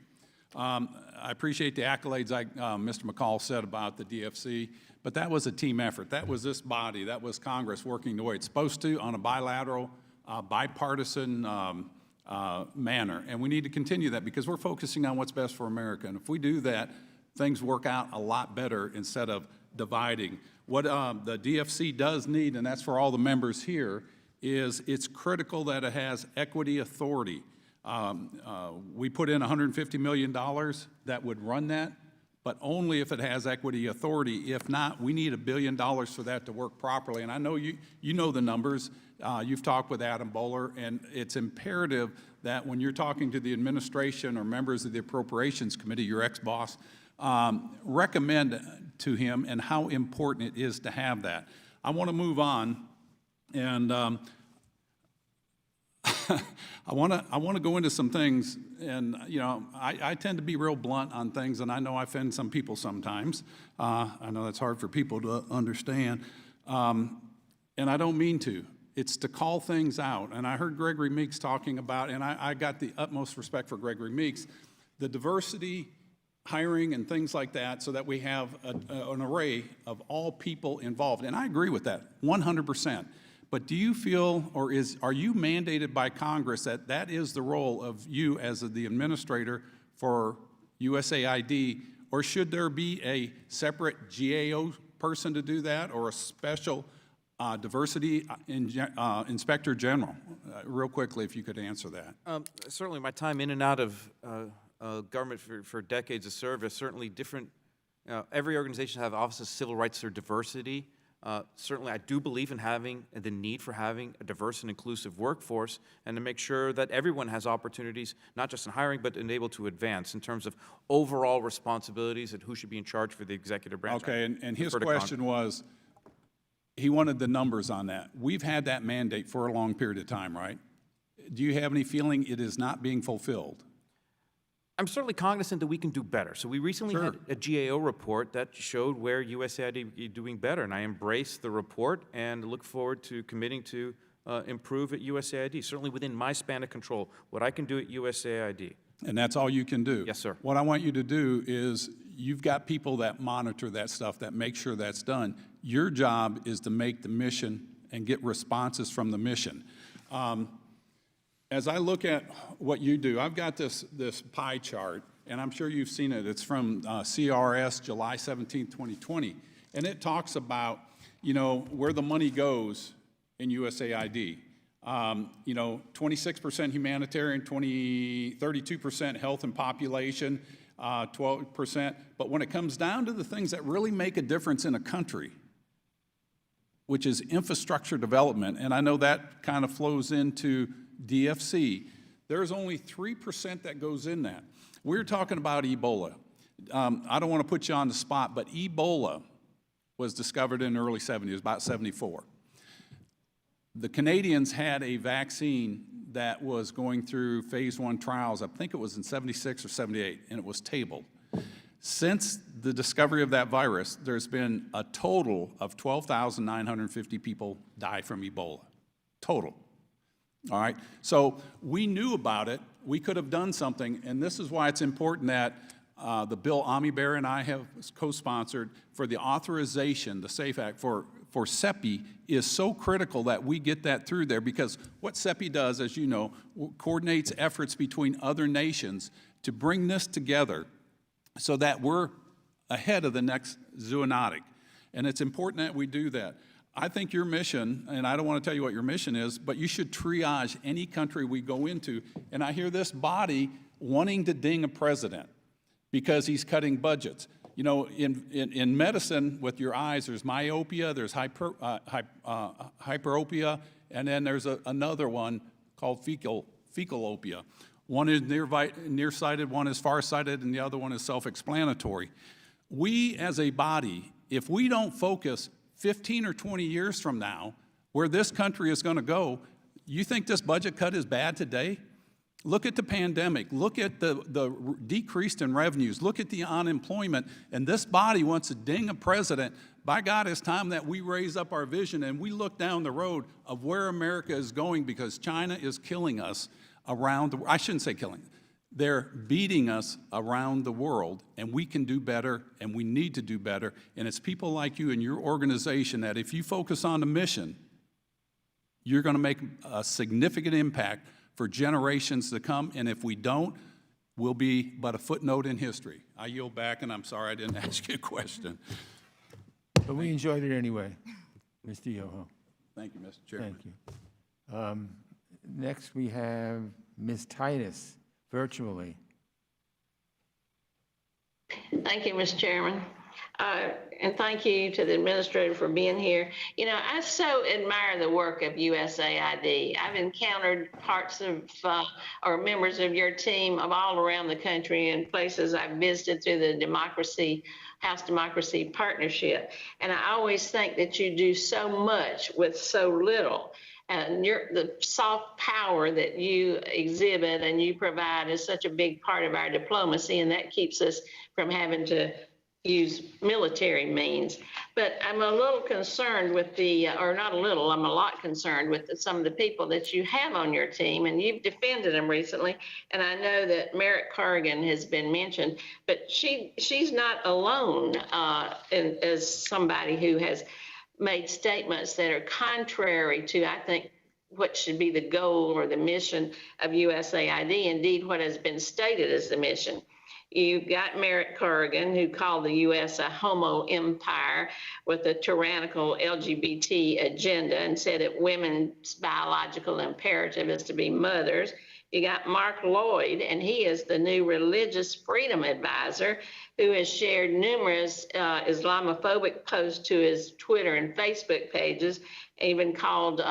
I appreciate the accolades Mr. McCall said about the DFC, but that was a team effort. That was this body, that was Congress working the way it's supposed to on a bilateral, bipartisan manner. And we need to continue that because we're focusing on what's best for America. And if we do that, things work out a lot better instead of dividing. What the DFC does need, and that's for all the members here, is it's critical that it has equity authority. We put in $150 million that would run that, but only if it has equity authority. If not, we need $1 billion for that to work properly. And I know you know the numbers. You've talked with Adam Bowler, and it's imperative that when you're talking to the administration or members of the Appropriations Committee, your ex-boss, recommend to him and how important it is to have that. I want to move on, and I want to go into some things, and you know, I tend to be real blunt on things, and I know I offend some people sometimes. I know that's hard for people to understand, and I don't mean to. It's to call things out. And I heard Gregory Meeks talking about, and I got the utmost respect for Gregory Meeks, the diversity, hiring, and things like that, so that we have an array of all people involved. And I agree with that, 100%. But do you feel, or are you mandated by Congress that that is the role of you as the administrator for USAID, or should there be a separate GAO person to do that, or a special diversity inspector general? Real quickly, if you could answer that. Certainly, my time in and out of government for decades of service, certainly different, every organization has offices of civil rights or diversity. Certainly, I do believe in having the need for having a diverse and inclusive workforce, and to make sure that everyone has opportunities, not just in hiring, but in able to advance in terms of overall responsibilities and who should be in charge for the executive branch. Okay, and his question was, he wanted the numbers on that. We've had that mandate for a long period of time, right? Do you have any feeling it is not being fulfilled? I'm certainly cognizant that we can do better. So we recently had a GAO report that showed where USAID is doing better, and I embrace the report and look forward to committing to improve at USAID, certainly within my span of control, what I can do at USAID. And that's all you can do? Yes, sir. What I want you to do is, you've got people that monitor that stuff, that make sure that's done. Your job is to make the mission and get responses from the mission. As I look at what you do, I've got this pie chart, and I'm sure you've seen it. It's from CRS, July 17, 2020, and it talks about, you know, where the money goes in USAID. You know, 26% humanitarian, 32% health and population, 12%. But when it comes down to the things that really make a difference in a country, which is infrastructure development, and I know that kind of flows into DFC, there's only 3% that goes in that. We're talking about Ebola. I don't want to put you on the spot, but Ebola was discovered in the early 70s, about 74. The Canadians had a vaccine that was going through phase 1 trials, I think it was in 76 or 78, and it was tabled. Since the discovery of that virus, there's been a total of 12,950 people die from Ebola, total. All right, so we knew about it, we could have done something, and this is why it's important that the bill Ami Bear and I have co-sponsored for the authorization, the SAFE Act for CEPI is so critical that we get that through there, because what CEPI does, as you know, coordinates efforts between other nations to bring this together so that we're ahead of the next zoonotic. And it's important that we do that. I think your mission, and I don't want to tell you what your mission is, but you should triage any country we go into. And I hear this body wanting to ding a president because he's cutting budgets. You know, in medicine, with your eyes, there's myopia, there's hyperopia, and then there's another one called fecalopia. One is nearsighted, one is farsighted, and the other one is self-explanatory. We, as a body, if we don't focus 15 or 20 years from now where this country is going to go, you think this budget cut is bad today? Look at the pandemic. Look at the decrease in revenues. Look at the unemployment. And this body wants to ding a president. By God, it's time that we raise up our vision and we look down the road of where America is going, because China is killing us around the world. I shouldn't say killing. They're beating us around the world, and we can do better, and we need to do better. And it's people like you and your organization that if you focus on the mission, you're going to make a significant impact for generations to come, and if we don't, we'll be but a footnote in history. I yield back, and I'm sorry I didn't ask you a question. But we enjoyed it anyway, Mr. Yoho. Thank you, Mr. Chairman. Thank you. Next, we have Ms. Titus, virtually. Thank you, Mr. Chairman. And thank you to the administrator for being here. You know, I so admire the work of USAID. I've encountered parts of or members of your team of all around the country and places I've visited through the House Democracy Partnership. And I always think that you do so much with so little. And the soft power that you exhibit and you provide is such a big part of our diplomacy, and that keeps us from having to use military means. But I'm a little concerned with or not a little, I'm a lot concerned with some of the people that you have on your team, and you've defended them recently. And I know that Merritt Corrigan has been mentioned, but she's not alone as somebody who has made statements that are contrary to, I think, what should be the goal or the mission of USAID, indeed what has been stated as the mission. You've got Merritt Corrigan, who called the U.S. a homo empire with a tyrannical LGBT agenda and said that women's biological imperative is to be mothers. You got Mark Lloyd, and he is the new religious freedom advisor who has shared numerous Islamophobic posts to his Twitter and Facebook pages, even called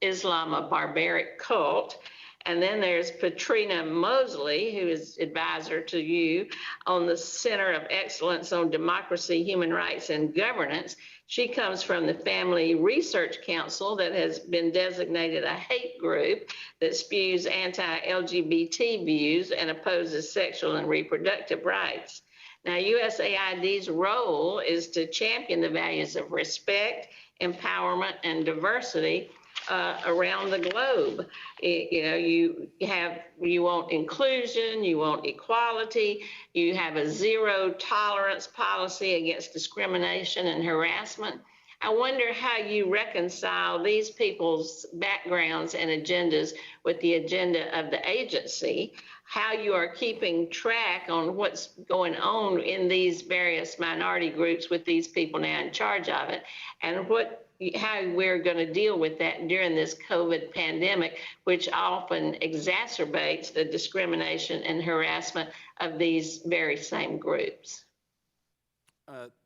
Islam a barbaric cult. And then there's Patrina Mosley, who is advisor to you on the Center of Excellence on Democracy, Human Rights, and Governance. She comes from the Family Research Council that has been designated a hate group that spews anti-LGBT views and opposes sexual and reproductive rights. Now, USAID's role is to champion the values of respect, empowerment, and diversity around the globe. You know, you want inclusion, you want equality, you have a zero tolerance policy against discrimination and harassment. I wonder how you reconcile these people's backgrounds and agendas with the agenda of the agency, how you are keeping track on what's going on in these various minority groups with these people now in charge of it, and how we're going to deal with that during this COVID pandemic, which often exacerbates the discrimination and harassment of these very same groups.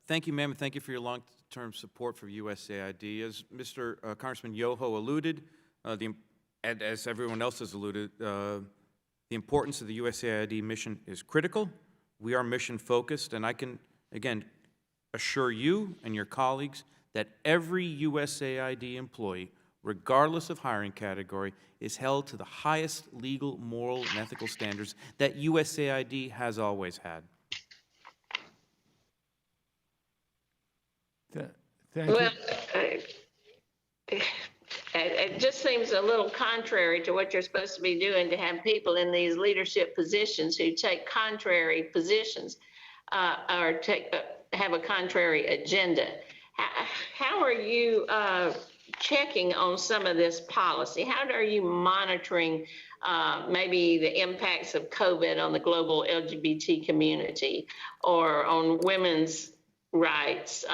Thank you, ma'am, and thank you for your long-term support for USAID. As Mr. Congressman Yoho alluded, and as everyone else has alluded, the importance of the USAID mission is critical. We are mission-focused, and I can, again, assure you and your colleagues that every USAID employee, regardless of hiring category, is held to the highest legal, moral, and ethical standards that USAID has always had. Thank well, you. It just seems a little contrary to what you're supposed to be doing to have people in these leadership positions who take contrary positions or have a contrary agenda. How are you checking on some of this policy? How are you monitoring maybe the impacts of COVID on the global LGBT community or on women's rights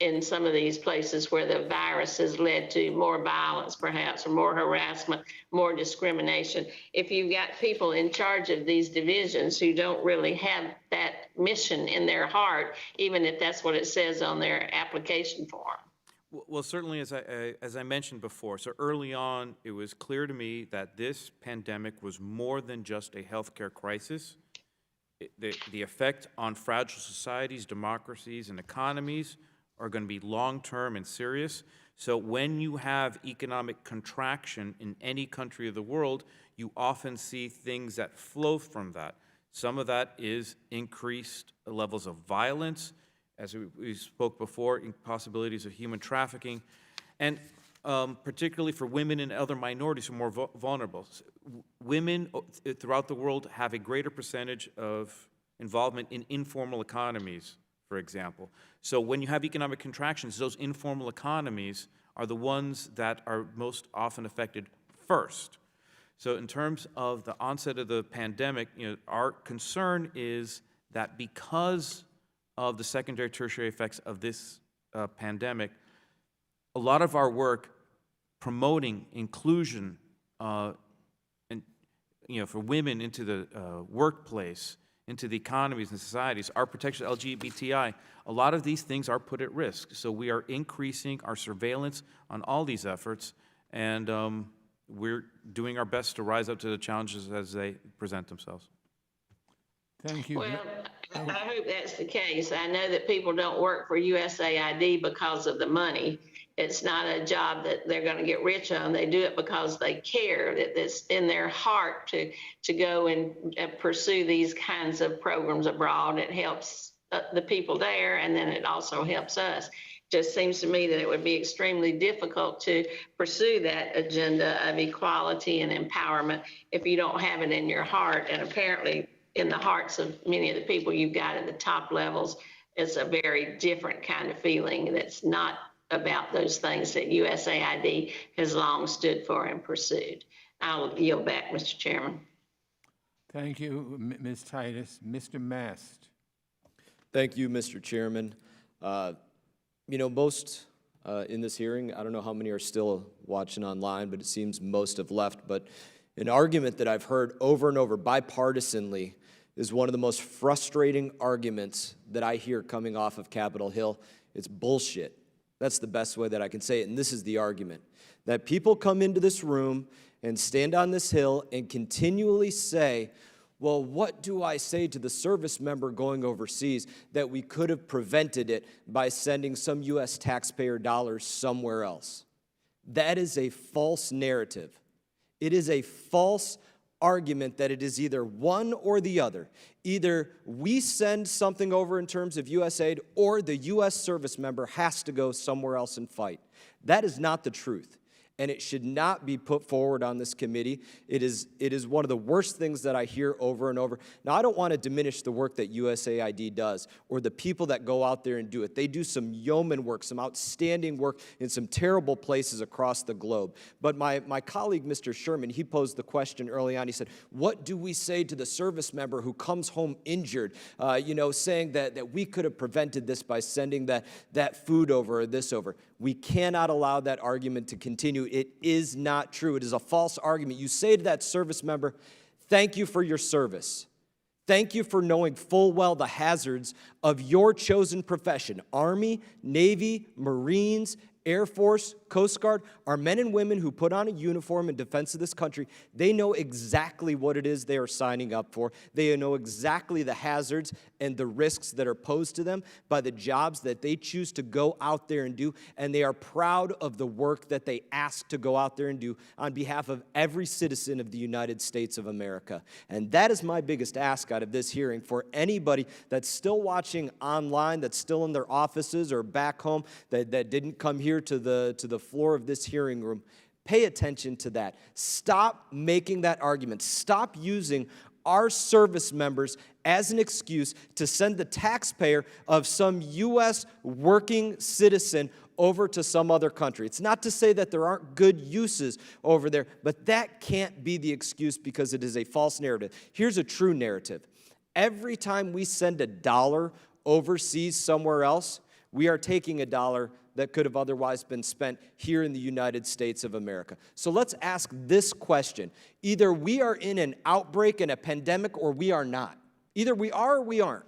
in some of these places where the virus has led to more violence, perhaps, or more harassment, more discrimination? If you've got people in charge of these divisions who don't really have that mission in their heart, even if that's what it says on their application form. Well, certainly, as I mentioned before, so early on, it was clear to me that this pandemic was more than just a healthcare crisis. The effect on fragile societies, democracies, and economies are going to be long-term and serious. So when you have economic contraction in any country of the world, you often see things that flow from that. Some of that is increased levels of violence, as we spoke before, possibilities of human trafficking, and particularly for women and other minorities who are more vulnerable. Women throughout the world have a greater percentage of involvement in informal economies, for example. So when you have economic contractions, those informal economies are the ones that are most often affected first. So in terms of the onset of the pandemic, our concern is that because of the secondary, tertiary effects of this pandemic, a lot of our work promoting inclusion and for women into the workplace into the economies and societies, our protection of LGBTI, a lot of these things are put at risk. So we are increasing our surveillance on all these efforts, and we're doing our best to rise up to the challenges as they present themselves. Thank you. Well, I hope that's the case. I know that people don't work for USAID because of the money. It's not a job that they're going to get rich on. They do it because they care, that it's in their heart to go and pursue these kinds of programs abroad. It helps the people there, and then it also helps us. Just seems to me that it would be extremely difficult to pursue that agenda of equality and empowerment if you don't have it in your heart. And apparently in the hearts of many of the people you've got at the top levels, it's a very different kind of feeling that's not about those things that USAID has long stood for and pursued. I'll yield back, Mr. Chairman. Thank you, Ms. Titus. Mr. Mast. Thank you, Mr. Chairman. You know, most in this hearing, I don't know how many are still watching online, but it seems most have left. But an argument that I've heard over and over bipartisanly is one of the most frustrating arguments that I hear coming off of Capitol Hill. It's bullshit. That's the best way that I can say it, and this is the argument. That people come into this room and stand on this hill and continually say, well, what do I say to the service member going overseas that we could have prevented it by sending some U.S. taxpayer dollars somewhere else? That is a false narrative. It is a false argument that it is either one or the other. Either we send something over in terms of U.S. aid, or the U.S. service member has to go somewhere else and fight. That is not the truth, and it should not be put forward on this committee. It is one of the worst things that I hear over and over. Now, I don't want to diminish the work that USAID does or the people that go out there and do it. They do some yeoman work, some outstanding work in some terrible places across the globe. But my colleague, Mr. Sherman, he posed the question early on. He said, what do we say to the service member who comes home injured, saying that we could have prevented this by sending that food over or this over? We cannot allow that argument to continue. It is not true. It is a false argument. You say to that service member, thank you for your service. Thank you for knowing full well the hazards of your chosen profession. Army, Navy, Marines, Air Force, Coast Guard, our men and women who put on a uniform in defense of this country, they know exactly what it is they are signing up for. They know exactly the hazards and the risks that are posed to them by the jobs that they choose to go out there and do, and they are proud of the work that they ask to go out there and do on behalf of every citizen of the United States of America. And that is my biggest ask out of this hearing for anybody that's still watching online, that's still in their offices or back home, that didn't come here to the floor of this hearing room. Pay attention to that. Stop making that argument. Stop using our service members as an excuse to send the taxpayer of some U.S. working citizen over to some other country. It's not to say that there aren't good uses over there, but that can't be the excuse because it is a false narrative. Here's a true narrative. Every time we send a dollar overseas somewhere else, we are taking a dollar that could have otherwise been spent here in the United States of America. So let's ask this question. Either we are in an outbreak and a pandemic or we are not. Either we are or we aren't.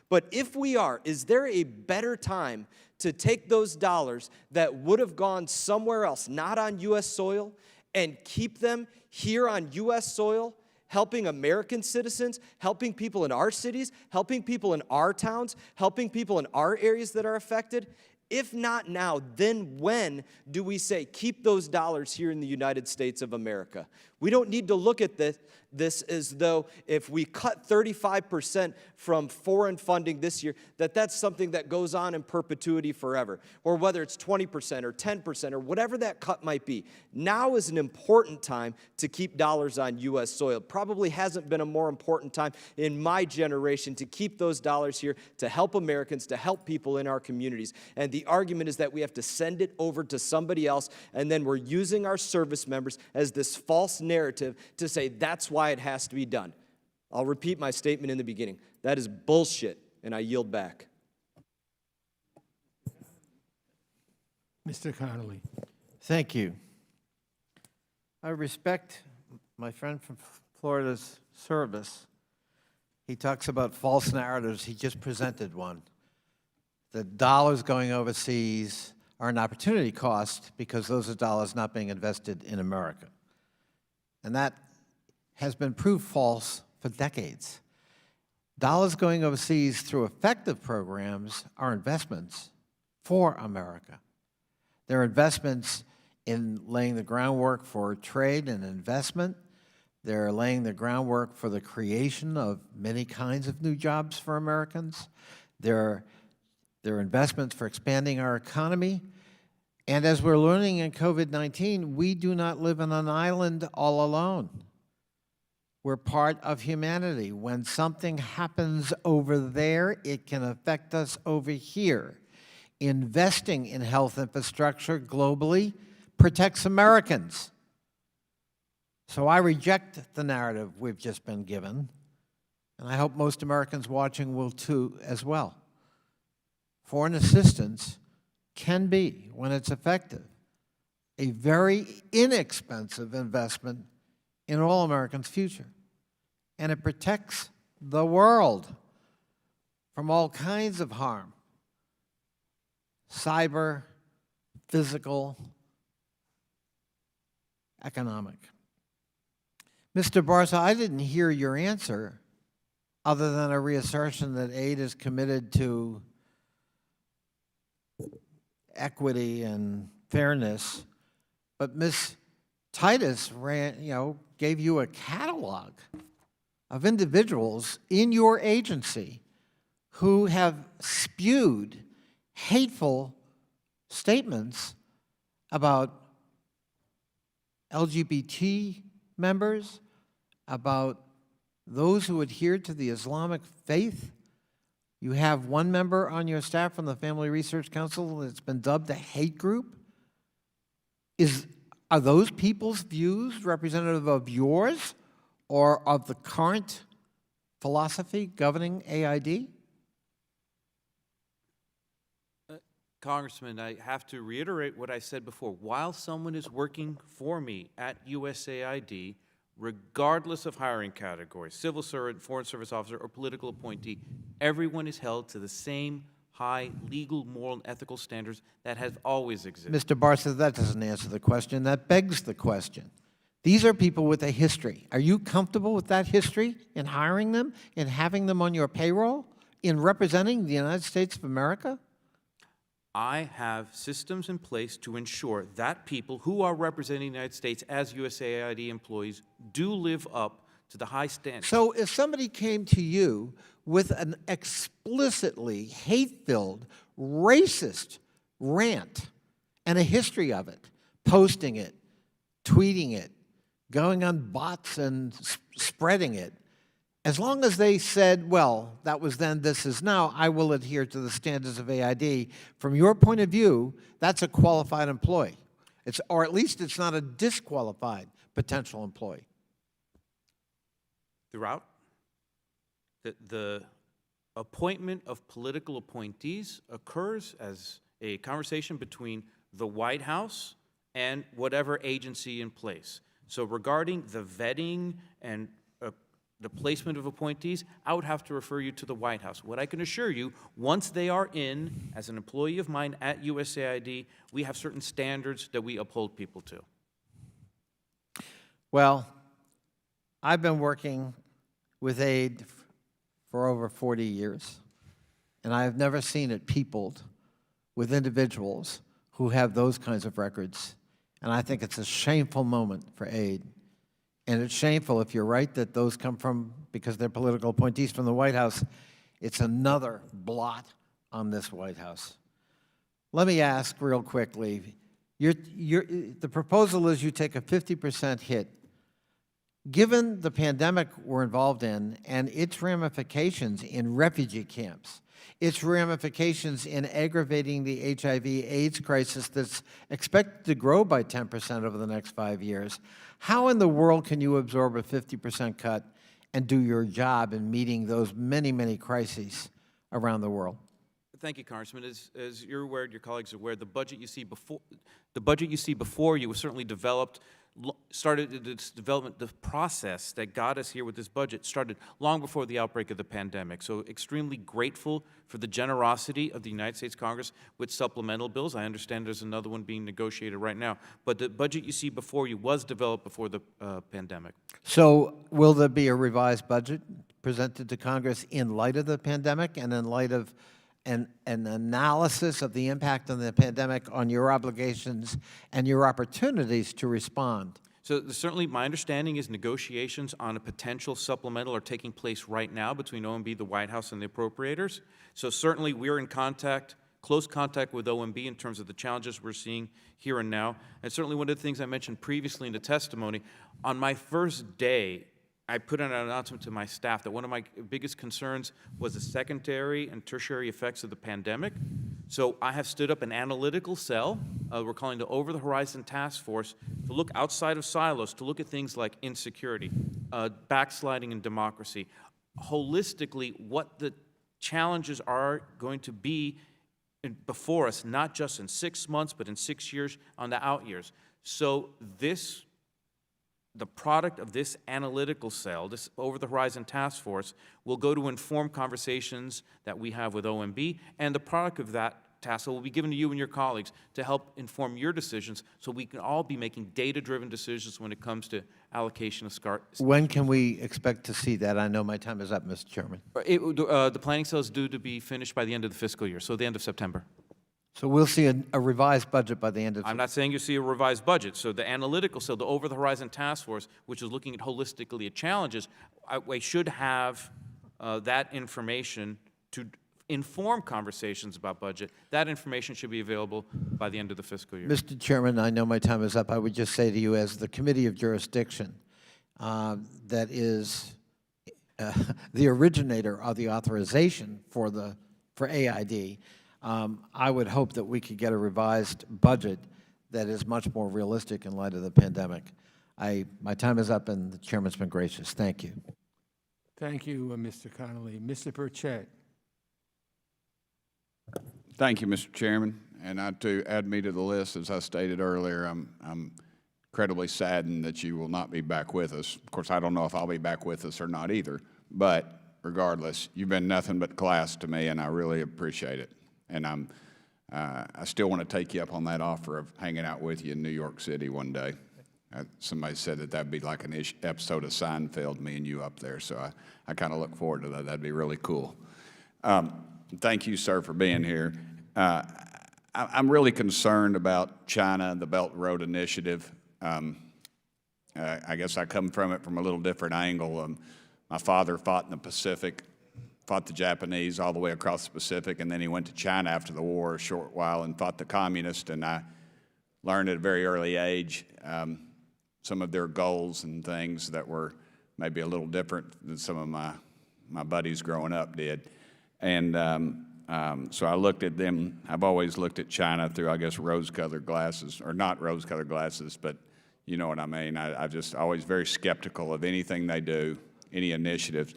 But if we are, is there a better time to take those dollars that would have gone somewhere else, not on U.S. soil, and keep them here on U.S. soil, helping American citizens, helping people in our cities, helping people in our towns, helping people in our areas that are affected? If not now, then when do we say, keep those dollars here in the United States of America? We don't need to look at this as though if we cut 35% from foreign funding this year, that's something that goes on in perpetuity forever, or whether it's 20% or 10% or whatever that cut might be. Now is an important time to keep dollars on U.S. soil. Probably hasn't been a more important time in my generation to keep those dollars here to help Americans, to help people in our communities. And the argument is that we have to send it over to somebody else, and then we're using our service members as this false narrative to say that's why it has to be done. I'll repeat my statement in the beginning. That is bullshit, and I yield back. Mr. Connolly. Thank you. I respect my friend from Florida's service. he talks about false narratives. He just presented one. The dollars going overseas are an opportunity cost because those are dollars not being invested in America. And that has been proved false for decades. Dollars going overseas through effective programs are investments for America. They're investments in laying the groundwork for trade and investment. They're laying the groundwork for the creation of many kinds of new jobs for Americans. They're investments for expanding our economy. And as we're learning in COVID-19, we do not live on an island all alone. We're part of humanity. When something happens over there, it can affect us over here. Investing in health infrastructure globally protects Americans. So I reject the narrative we've just been given, and I hope most Americans watching will too as well. Foreign assistance can be, when it's effective, a very inexpensive investment in all Americans' future. And it protects the world from all kinds of harm, cyber, physical, economic. Mr. Barsa, I didn't hear your answer other than a reassertion that aid is committed to equity and fairness, but Ms. Titus gave you a catalog of individuals in your agency who have spewed hateful statements about LGBT members, about those who adhere to the Islamic faith. You have one member on your staff from the Family Research Council that's been dubbed a hate group. Are those people's views representative of yours or of the current philosophy governing AID? Congressman, I have to reiterate what I said before. While someone is working for me at USAID, regardless of hiring category, civil servant, foreign service officer, or political appointee, everyone is held to the same high legal, moral, and ethical standards that have always existed. Mr. Barsa, that doesn't answer the question. That begs the question. These are people with a history. Are you comfortable with that history in hiring them, in having them on your payroll, in representing the United States of America? I have systems in place to ensure that people who are representing the United States as USAID employees do live up to the high standards. So if somebody came to you with an explicitly hate-filled, racist rant and a history of it, posting it, tweeting it, going on bots and spreading it, as long as they said, well, that was then, this is now, I will adhere to the standards of AID, from your point of view, that's a qualified employee. Or at least it's not a disqualified potential employee. Throughout, the appointment of political appointees occurs as a conversation between the White House and whatever agency in place. So regarding the vetting and the placement of appointees, I would have to refer you to the White House. What I can assure you, once they are in as an employee of mine at USAID, we have certain standards that we uphold people to. Well, I've been working with aid for over 40 years, and I have never seen it peopled with individuals who have those kinds of records. And I think it's a shameful moment for aid. And it's shameful, if you're right, that those come from, because they're political appointees from the White House, it's another blot on this White House. Let me ask real quickly, the proposal is you take a 50% hit. Given the pandemic we're involved in and its ramifications in refugee camps, its ramifications in aggravating the HIV/AIDS crisis that's expected to grow by 10% over the next 5 years, how in the world can you absorb a 50% cut and do your job in meeting those many, many crises around the world? Thank you, Congressman. As you're aware, your colleagues are aware, the budget you see before you was certainly developed started this development, the process that got us here with this budget started long before the outbreak of the pandemic. So extremely grateful for the generosity of the United States Congress with supplemental bills. I understand there's another one being negotiated right now. But the budget you see before you was developed before the pandemic. So will there be a revised budget presented to Congress in light of the pandemic and in light of an analysis of the impact of the pandemic on your obligations and your opportunities to respond? So certainly my understanding is negotiations on a potential supplemental are taking place right now between OMB, the White House, and the appropriators. So certainly we're in contact, close contact with OMB in terms of the challenges we're seeing here and now. And certainly one of the things I mentioned previously in the testimony, on my first day, I put out an announcement to my staff that one of my biggest concerns was the secondary and tertiary effects of the pandemic. So I have stood up an analytical cell, we're calling the Over-the-Horizon Task Force, to look outside of silos, to look at things like insecurity, backsliding in democracy, holistically what the challenges are going to be before us, not just in 6 months, but in 6 years, on the out years. So the product of this analytical cell, this Over-the-Horizon Task Force, will go to inform conversations that we have with OMB, and the product of that task will be given to you and your colleagues to help inform your decisions so we can all be making data-driven decisions when it comes to allocation of SCART. When can we expect to see that? I know my time is up, Mr. Chairman. The planning cell is due to be finished by the end of the fiscal year, so the end of September. So we'll see a revised budget by the end of... I'm not saying you see a revised budget. So the analytical cell, the Over-the-Horizon Task Force, which is looking at holistically at challenges, we should have that information to inform conversations about budget. That information should be available by the end of the fiscal year. Mr. Chairman, I know my time is up. I would just say to you, as the Committee of Jurisdiction, that is the originator of the authorization for AID, I would hope that we could get a revised budget that is much more realistic in light of the pandemic. My time is up, and the Chairman's been gracious. Thank you. Thank you, Mr. Connolly. Mr. Burchett. Thank you, Mr. Chairman. And to add me to the list, as I stated earlier, I'm incredibly saddened that you will not be back with us. Of course, I don't know if I'll be back with us or not either. But regardless, you've been nothing but class to me, and I really appreciate it. And I still want to take you up on that offer of hanging out with you in New York City one day. Somebody said that that'd be like an episode of Seinfeld, me and you up there. So I kind of look forward to that. That'd be really cool. Thank you, sir, for being here. I'm really concerned about China, the Belt and Road Initiative. I guess I come from it from a little different angle. My father fought in the Pacific, fought the Japanese all the way across the Pacific, and then he went to China after the war a short while and fought the communists, and I learned at a very early age some of their goals and things that were maybe a little different than some of my buddies growing up did. And so I looked at them. I've always looked at China through, I guess, rose-colored glasses, or not rose-colored glasses, but you know what I mean. I'm just always very skeptical of anything they do, any initiatives.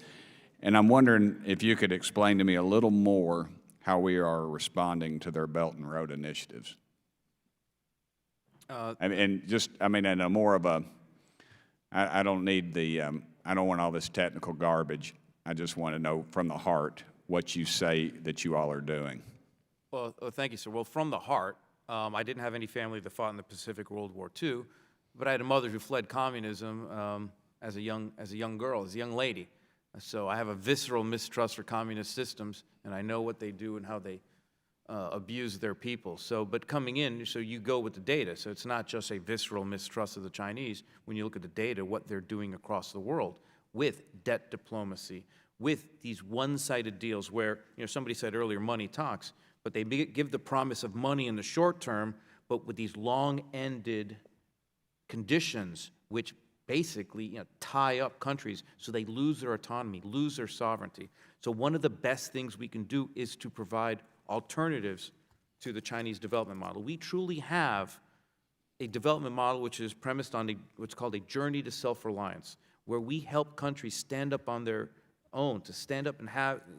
And I'm wondering if you could explain to me a little more how we are responding to their Belt and Road initiatives. And a more of a, I don't need the, I don't want all this technical garbage. I just want to know from the heart what you say that you all are doing. Well, thank you, sir. Well, from the heart, I didn't have any family that fought in the Pacific World War II, but I had a mother who fled communism as a young girl, as a young lady. So I have a visceral mistrust for communist systems, and I know what they do and how they abuse their people. So, but coming in, so you go with the data. So it's not just a visceral mistrust of the Chinese. When you look at the data, what they're doing across the world with debt diplomacy, with these one-sided deals where, somebody said earlier, money talks, but they give the promise of money in the short term, but with these long-ended conditions which basically tie up countries so they lose their autonomy, lose their sovereignty. So one of the best things we can do is to provide alternatives to the Chinese development model. We truly have a development model which is premised on what's called a journey to self-reliance, where we help countries stand up on their own, to stand up and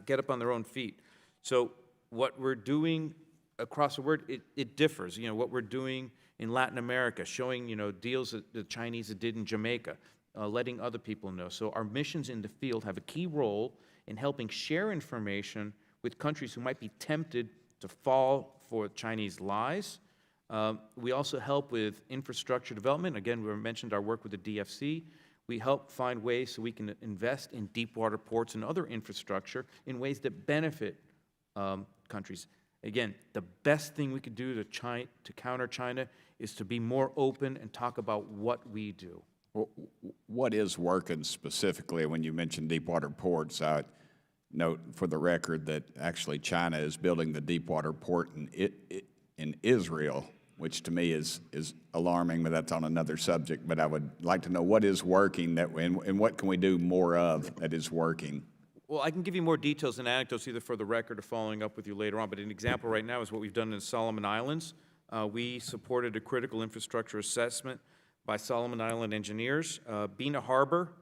get up on their own feet. So what we're doing across the world, it differs. You know, what we're doing in Latin America, showing, you know, deals that the Chinese did in Jamaica, letting other people know. So our missions in the field have a key role in helping share information with countries who might be tempted to fall for Chinese lies. We also help with infrastructure development. Again, we mentioned our work with the DFC. We help find ways so we can invest in deep water ports and other infrastructure in ways that benefit countries. Again, the best thing we could do to counter China is to be more open and talk about what we do. What is working specifically when you mention deep water ports? I note for the record that actually China is building the deep water port in Israel, which to me is alarming, but that's on another subject. But I would like to know what is working and what can we do more of that is working? Well, I can give you more details and anecdotes either for the record or following up with you later on, but an example right now is what we've done in Solomon Islands. We supported a critical infrastructure assessment by Solomon Island engineers. Bina Harbor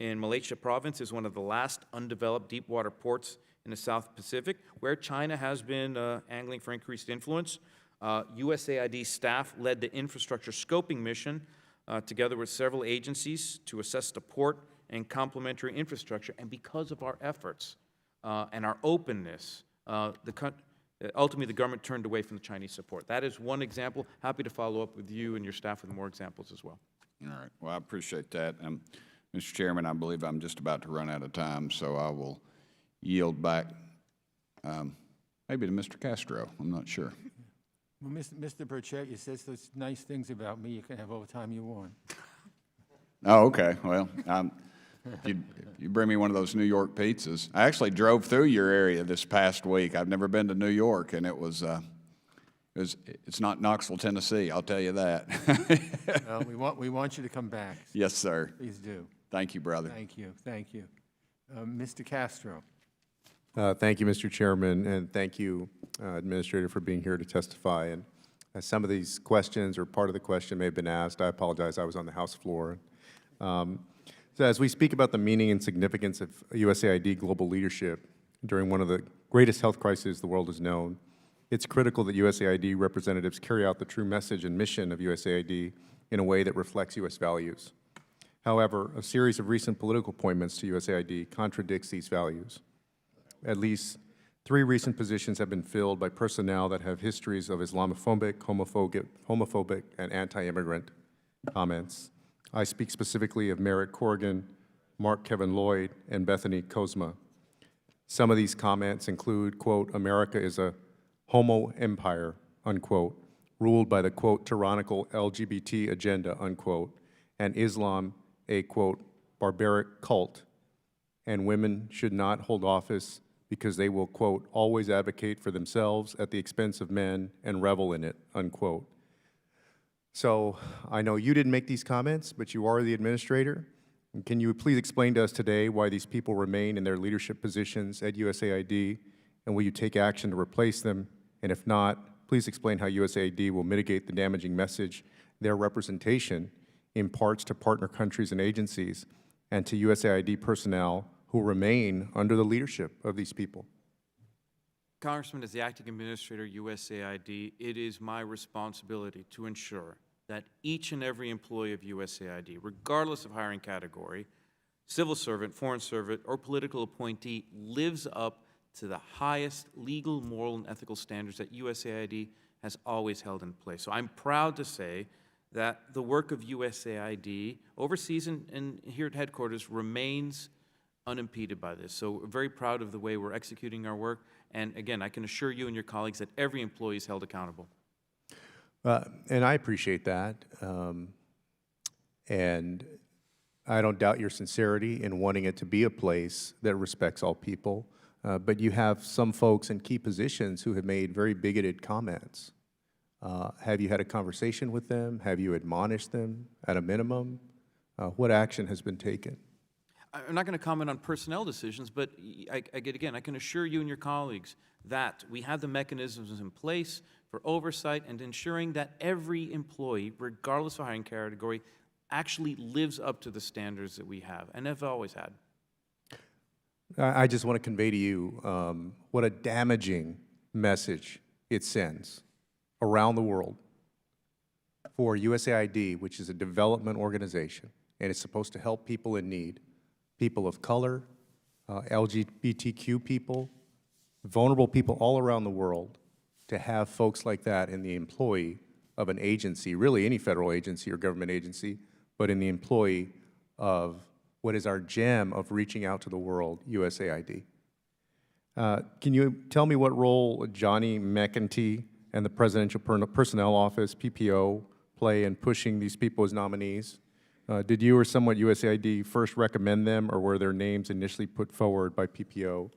in Malaysia province is one of the last undeveloped deep water ports in the South Pacific, where China has been angling for increased influence. USAID staff led the infrastructure scoping mission together with several agencies to assess the port and complementary infrastructure. And because of our efforts and our openness, ultimately the government turned away from the Chinese support. That is one example. Happy to follow up with you and your staff with more examples as well. All right. Well, I appreciate that. Mr. Chairman, I believe I'm just about to run out of time, so I will yield back maybe to Mr. Castro. I'm not sure. Well, Mr. Burchett, you said such nice things about me, you can have all the time you want. Oh, okay. Well, if you bring me one of those New York pizzas. I actually drove through your area this past week. I've never been to New York, and it's not Knoxville, Tennessee, I'll tell you that. Well, we want you to come back. Yes, sir. Please do. Thank you, brother. Thank you. Thank you. Mr. Castro. Thank you, Mr. Chairman, and thank you, Administrator, for being here to testify. And some of these questions or part of the question may have been asked. I apologize. I was on the House floor. So as we speak about the meaning and significance of USAID global leadership during one of the greatest health crises the world has known, it's critical that USAID representatives carry out the true message and mission of USAID in a way that reflects U.S. values. However, a series of recent political appointments to USAID contradicts these values. At least 3 recent positions have been filled by personnel that have histories of Islamophobic, homophobic, and anti-immigrant comments. I speak specifically of Merritt Corrigan, Mark Kevin Lloyd, and Bethany Kozma. Some of these comments include, quote, America is a homo empire, unquote, ruled by the, quote, tyrannical LGBT agenda, unquote, and Islam a, quote, barbaric cult, and women should not hold office because they will, quote, always advocate for themselves at the expense of men and revel in it, unquote. So I know you didn't make these comments, but you are the administrator. And can you please explain to us today why these people remain in their leadership positions at USAID, and will you take action to replace them? And if not, please explain how USAID will mitigate the damaging message their representation imparts to partner countries and agencies and to USAID personnel who remain under the leadership of these people. Congressman, as the acting administrator USAID, it is my responsibility to ensure that each and every employee of USAID, regardless of hiring category, civil servant, foreign servant, or political appointee, lives up to the highest legal, moral, and ethical standards that USAID has always held in place. So I'm proud to say that the work of USAID overseas and here at headquarters remains unimpeded by this. So we're very proud of the way we're executing our work. And again, I can assure you and your colleagues that every employee is held accountable. And I appreciate that. And I don't doubt your sincerity in wanting it to be a place that respects all people. But you have some folks in key positions who have made very bigoted comments. Have you had a conversation with them? Have you admonished them at a minimum? What action has been taken? I'm not going to comment on personnel decisions, but I can assure you and your colleagues that we have the mechanisms in place for oversight and ensuring that every employee, regardless of hiring category, actually lives up to the standards that we have and have always had. I just want to convey to you what a damaging message it sends around the world for USAID, which is a development organization, and it's supposed to help people in need, people of color, LGBTQ people, vulnerable people all around the world, to have folks like that in the employee of an agency, really any federal agency or government agency, but in the employee of what is our gem of reaching out to the world, USAID. Can you tell me what role Johnny McEntee and the Presidential Personnel Office, PPO, play in pushing these people as nominees? Did you or someone at USAID first recommend them, or were their names initially put forward by PPO?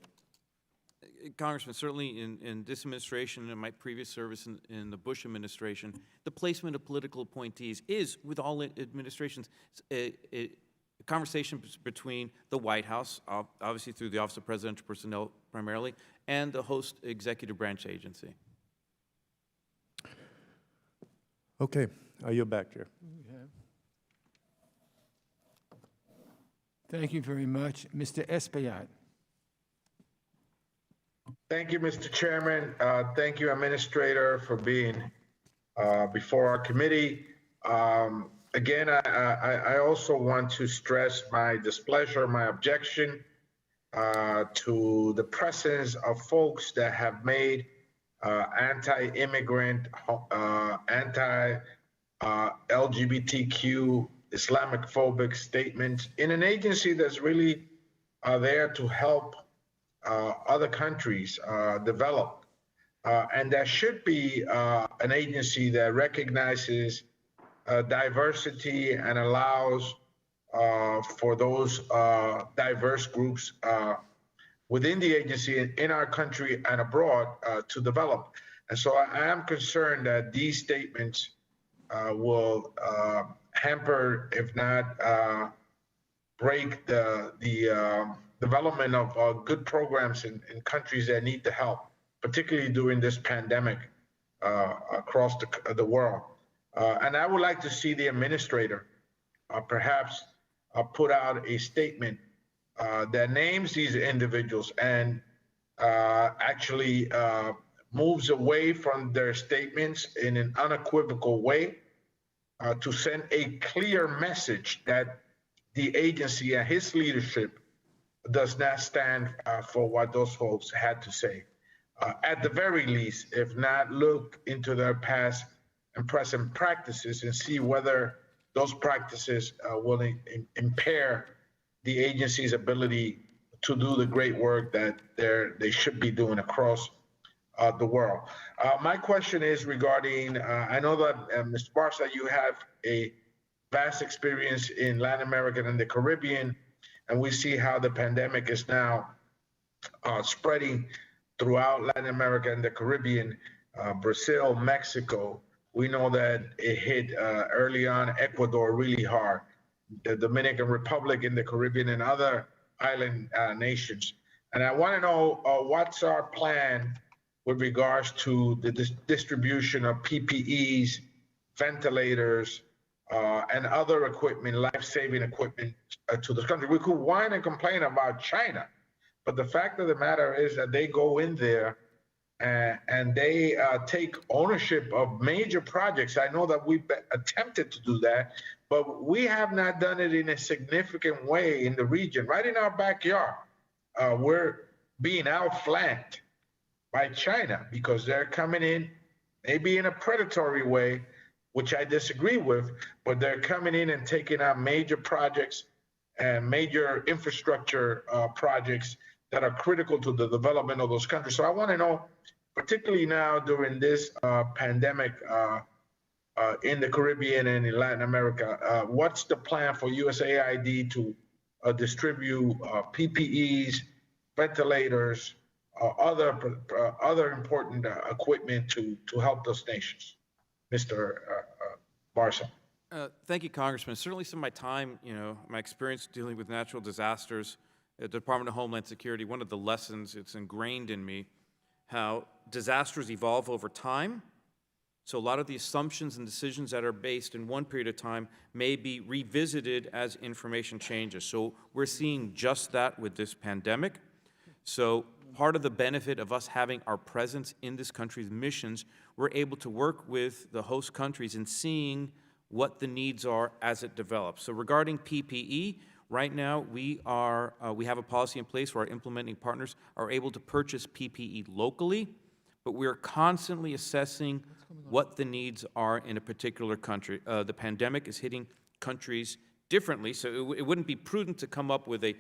Congressman, certainly in this administration and my previous service in the Bush administration, the placement of political appointees is, with all administrations, a conversation between the White House, obviously through the Office of Presidential Personnel primarily, and the host executive branch agency. Okay, I yield back, Chair. Thank you very much. Mr. Espaillat. Thank you, Mr. Chairman. Thank you, Administrator, for being before our committee. Again, I also want to stress my displeasure, my objection to the presence of folks that have made anti-immigrant, anti-LGBTQ, Islamic-phobic statements in an agency that's really there to help other countries develop. And that should be an agency that recognizes diversity and allows for those diverse groups within the agency in our country and abroad to develop. And so I am concerned that these statements will hamper, if not break the development of good programs in countries that need the help, particularly during this pandemic across the world. And I would like to see the administrator perhaps put out a statement that names these individuals and actually moves away from their statements in an unequivocal way to send a clear message that the agency and his leadership does not stand for what those folks had to say. At the very least, if not, look into their past and present practices and see whether those practices will impair the agency's ability to do the great work that they should be doing across the world. My question is regarding, I know that, Mr. Barsa, you have a vast experience in Latin America and the Caribbean, and we see how the pandemic is now spreading throughout Latin America and the Caribbean, Brazil, Mexico. We know that it hit early on Ecuador really hard, the Dominican Republic in the Caribbean and other island nations. And I want to know what's our plan with regards to the distribution of PPEs, ventilators, and other equipment, life-saving equipment to this country. We could whine and complain about China, but the fact of the matter is that they go in there and they take ownership of major projects. I know that we've attempted to do that, but we have not done it in a significant way in the region, right in our backyard. We're being outflanked by China because they're coming in, maybe in a predatory way, which I disagree with, but they're coming in and taking out major projects and major infrastructure projects that are critical to the development of those countries. So I want to know, particularly now during this pandemic in the Caribbean and in Latin America, what's the plan for USAID to distribute PPEs, ventilators, other important equipment to help those nations? Mr. Barsa. Thank you, Congressman. Certainly some of my time, my experience dealing with natural disasters at the Department of Homeland Security, one of the lessons, it's ingrained in me, how disasters evolve over time. So a lot of the assumptions and decisions that are based in one period of time may be revisited as information changes. So we're seeing just that with this pandemic. So part of the benefit of us having our presence in this country's missions, we're able to work with the host countries in seeing what the needs are as it develops. So regarding PPE, right now we have a policy in place where our implementing partners are able to purchase PPE locally, but we're constantly assessing what the needs are in a particular country. The pandemic is hitting countries differently, so it wouldn't be prudent to come up with a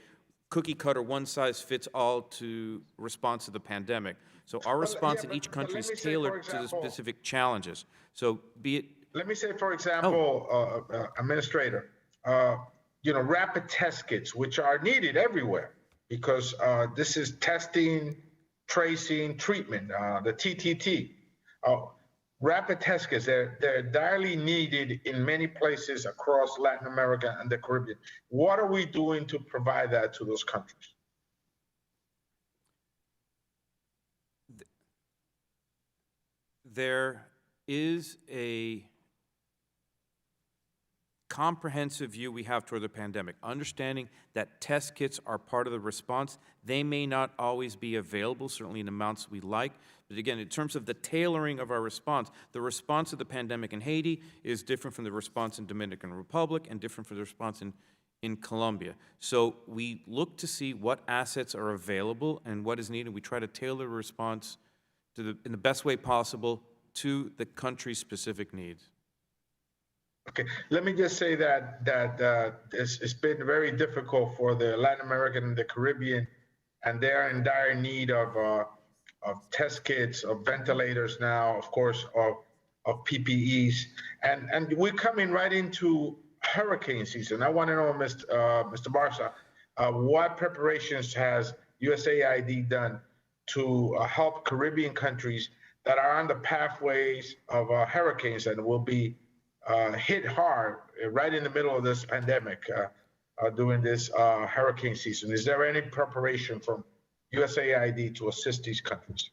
cookie-cutter, one-size-fits-all to response to the pandemic. So our response in each country is tailored to the specific challenges. So be it... Let me say, for example, Administrator, rapid test kits, which are needed everywhere, because this is testing, tracing, treatment, the TTT. Rapid test kits, they're direly needed in many places across Latin America and the Caribbean. What are we doing to provide that to those countries? There is a comprehensive view we have toward the pandemic, understanding that test kits are part of the response. They may not always be available, certainly in amounts we like, but again, in terms of the tailoring of our response, the response to the pandemic in Haiti is different from the response in Dominican Republic and different from the response in Colombia. So we look to see what assets are available and what is needed. We try to tailor a response in the best way possible to the country's specific needs. Okay, let me just say that it's been very difficult for the Latin American and the Caribbean, and they're in dire need of test kits, of ventilators now, of course, of PPEs, and we're coming right into hurricane season. I want to know, Mr. Barsa, what preparations has USAID done to help Caribbean countries that are on the pathways of hurricanes and will be hit hard right in the middle of this pandemic during this hurricane season? Is there any preparation from USAID to assist these countries?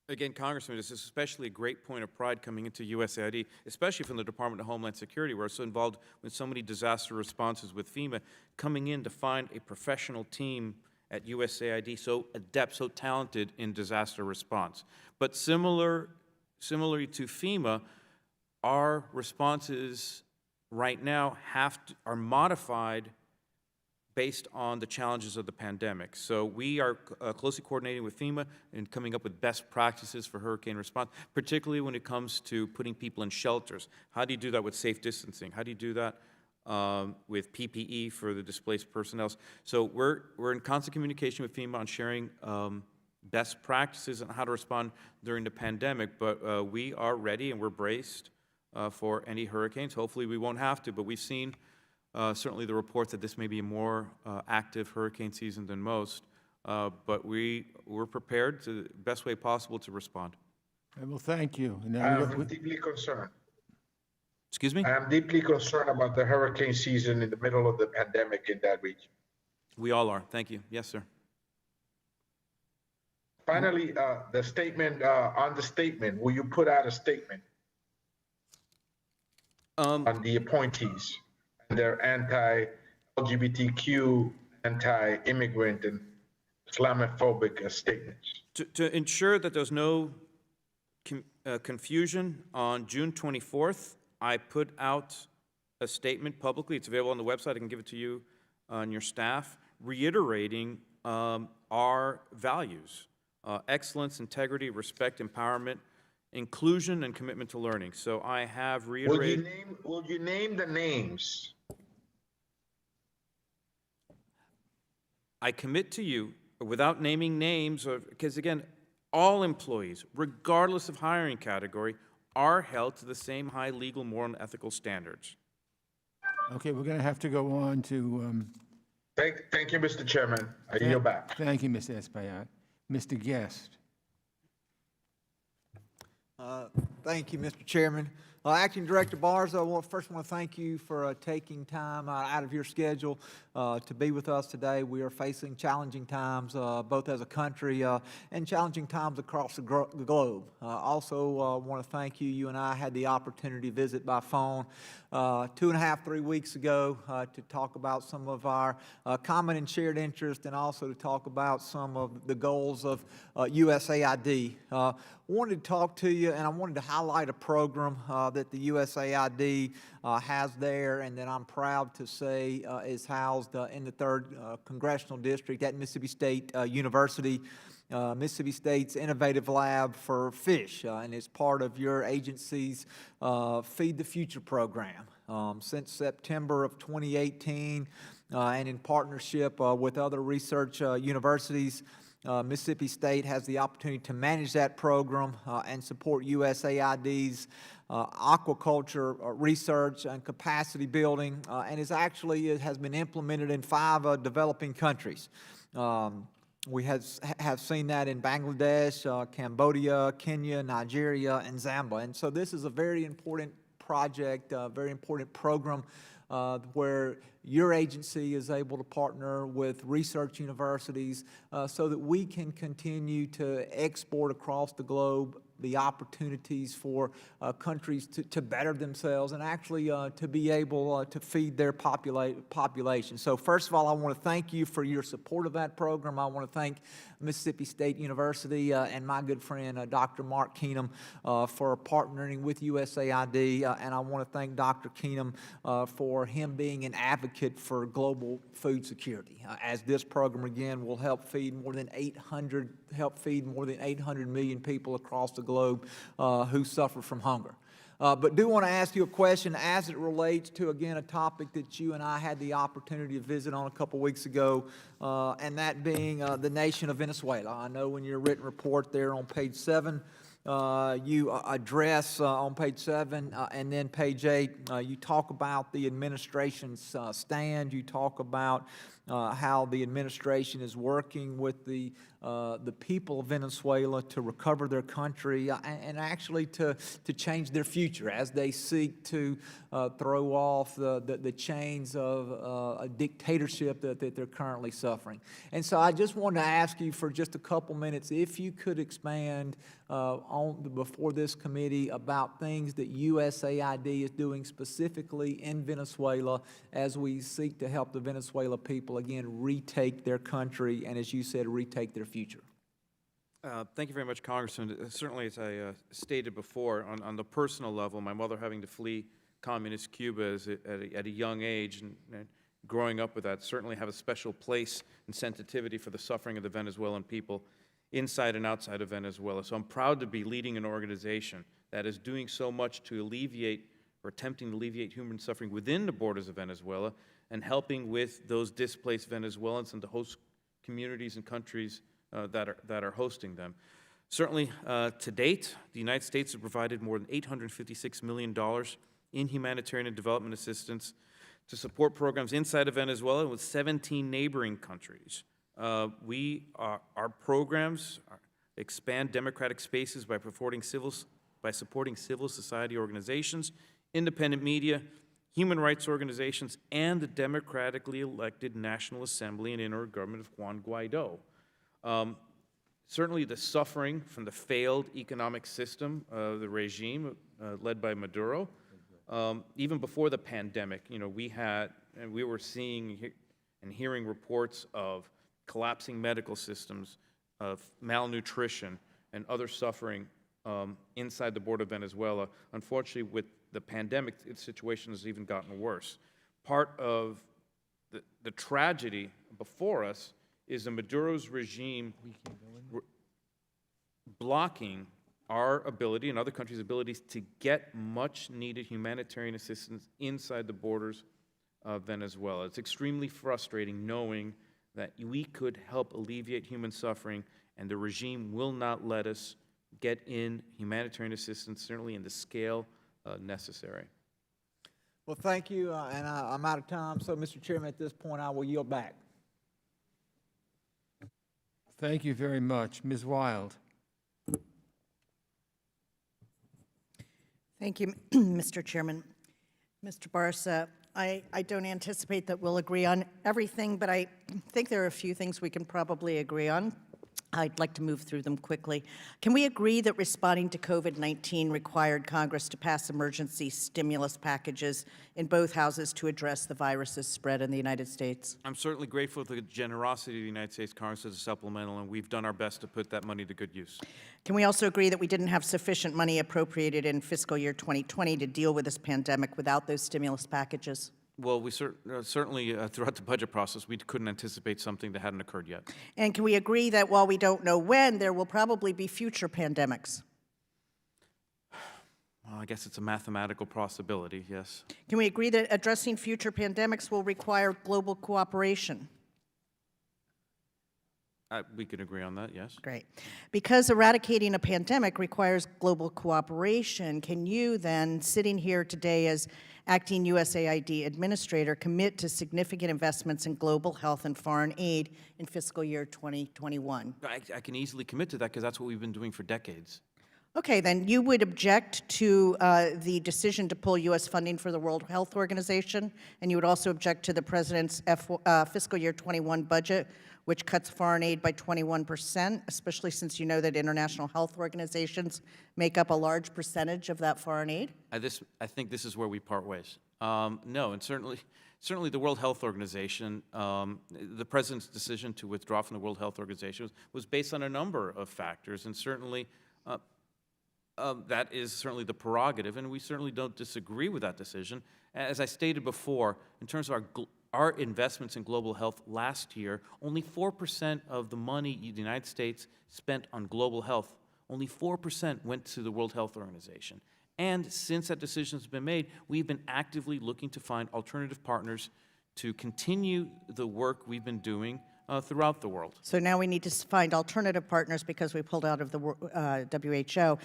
Again, Congressman, this is especially a great point of pride coming into USAID, especially from the Department of Homeland Security, where it's so involved with so many disaster responses with FEMA, coming in to find a professional team at USAID so adept, so talented in disaster response. But similarly to FEMA, our responses right now are modified based on the challenges of the pandemic. So we are closely coordinating with FEMA and coming up with best practices for hurricane response, particularly when it comes to putting people in shelters. How do you do that with safe distancing? How do you do that with PPE for the displaced personnel? So we're in constant communication with FEMA on sharing best practices on how to respond during the pandemic, but we are ready and we're braced for any hurricanes. Hopefully we won't have to, but we've seen certainly the reports that this may be a more active hurricane season than most, but we're prepared to the best way possible to respond. Well, thank you. I am deeply concerned. Excuse me? I am deeply concerned about the hurricane season in the middle of the pandemic in that region. We all are. Thank you. Yes, sir. Finally, the statement, on the statement, will you put out a statement on the appointees and their anti-LGBTQ, anti-immigrant, and Islamophobic statements? To ensure that there's no confusion, on June 24th, I put out a statement publicly. It's available on the website. I can give it to you and your staff, reiterating our values: excellence, integrity, respect, empowerment, inclusion, and commitment to learning. So I have reiterated. Will you name the names? I commit to you, without naming names, because again, all employees, regardless of hiring category, are held to the same high legal, moral, and ethical standards. Okay, we're going to have to go on to... Thank you, Mr. Chairman. I yield back. Thank you, Mr. Espaillat. Mr. Guest. Thank you, Mr. Chairman. Acting Director Barsa, I first want to thank you for taking time out of your schedule to be with us today. We are facing challenging times, both as a country and challenging times across the globe. Also, want to thank you. You and I had the opportunity to visit by phone 2.5, 3 weeks ago to talk about some of our common and shared interest, and also to talk about some of the goals of USAID. Wanted to talk to you, and I wanted to highlight a program that the USAID has there, and that I'm proud to say is housed in the 3rd Congressional District at Mississippi State University. Mississippi State's Innovative Lab for Fish, and it's part of your agency's Feed the Future program. Since September of 2018, and in partnership with other research universities, Mississippi State has the opportunity to manage that program and support USAID's aquaculture research and capacity building, and it has been implemented in 5 developing countries. We have seen that in Bangladesh, Cambodia, Kenya, Nigeria, and Zambia. And so this is a very important project, a very important program where your agency is able to partner with research universities so that we can continue to export across the globe the opportunities for countries to better themselves and actually to be able to feed their population. So first of all, I want to thank you for your support of that program. I want to thank Mississippi State University and my good friend Dr. Mark Keenum for partnering with USAID, and I want to thank Dr. Keenum for him being an advocate for global food security, as this program again will help feed more than 800 million people across the globe who suffer from hunger. But do want to ask you a question as it relates to, again, a topic that you and I had the opportunity to visit on a couple weeks ago, and that being the nation of Venezuela. I know in your written report there on page 7, you address on page 7 and then page 8, you talk about the administration's stand. You talk about how the administration is working with the people of Venezuela to recover their country and actually to change their future as they seek to throw off the chains of a dictatorship that they're currently suffering. And so I just wanted to ask you for just a couple minutes if you could expand before this committee about things that USAID is doing specifically in Venezuela as we seek to help the Venezuela people again retake their country and, as you said, retake their future. Thank you very much, Congressman. Certainly, as I stated before, on the personal level, my mother having to flee communist Cuba at a young age and growing up with that certainly have a special place and sensitivity for the suffering of the Venezuelan people inside and outside of Venezuela. So I'm proud to be leading an organization that is doing so much to alleviate or attempting to alleviate human suffering within the borders of Venezuela and helping with those displaced Venezuelans and the host communities and countries that are hosting them. Certainly, to date, the United States has provided more than $856 million in humanitarian and development assistance to support programs inside of Venezuela with 17 neighboring countries. Our programs expand democratic spaces by supporting civil society organizations, independent media, human rights organizations, and the democratically elected National Assembly and intergovernment of Juan Guaido. Certainly the suffering from the failed economic system of the regime led by Maduro, even before the pandemic, we were seeing and hearing reports of collapsing medical systems, of malnutrition, and other suffering inside the border of Venezuela. Unfortunately, with the pandemic, the situation has even gotten worse. Part of the tragedy before us is the Maduro's regime blocking our ability and other countries' abilities to get much-needed humanitarian assistance inside the borders of Venezuela. It's extremely frustrating knowing that we could help alleviate human suffering, and the regime will not let us get in humanitarian assistance, certainly in the scale necessary. Well, thank you, and I'm out of time, so Mr. Chairman, at this point, I will yield back. Thank you very much. Ms. Wild. Thank you, Mr. Chairman. Mr. Barsa, I don't anticipate that we'll agree on everything, but I think there are a few things we can probably agree on. I'd like to move through them quickly. Can we agree that responding to COVID-19 required Congress to pass emergency stimulus packages in both houses to address the virus's spread in the United States? I'm certainly grateful for the generosity of the United States Congress as a supplemental, and we've done our best to put that money to good use. Can we also agree that we didn't have sufficient money appropriated in fiscal year 2020 to deal with this pandemic without those stimulus packages? Well, we certainly, throughout the budget process, we couldn't anticipate something that hadn't occurred yet. And can we agree that while we don't know when, there will probably be future pandemics? Well, I guess it's a mathematical possibility, yes. Can we agree that addressing future pandemics will require global cooperation? We could agree on that, yes. Great. Because eradicating a pandemic requires global cooperation, can you then, sitting here today as acting USAID administrator, commit to significant investments in global health and foreign aid in fiscal year 2021? I can easily commit to that because that's what we've been doing for decades. Okay, then you would object to the decision to pull U.S. funding for the World Health Organization, and you would also object to the President's fiscal year 21 budget, which cuts foreign aid by 21%, especially since you know that international health organizations make up a large percentage of that foreign aid? I think this is where we part ways. No, and certainly the World Health Organization, the President's decision to withdraw from the World Health Organization was based on a number of factors, and certainly that is certainly the prerogative, and we certainly don't disagree with that decision. As I stated before, in terms of our investments in global health last year, only 4% of the money the United States spent on global health, only 4% went to the World Health Organization. And since that decision has been made, we've been actively looking to find alternative partners to continue the work we've been doing throughout the world. So now we need to find alternative partners because we pulled out of the WHO.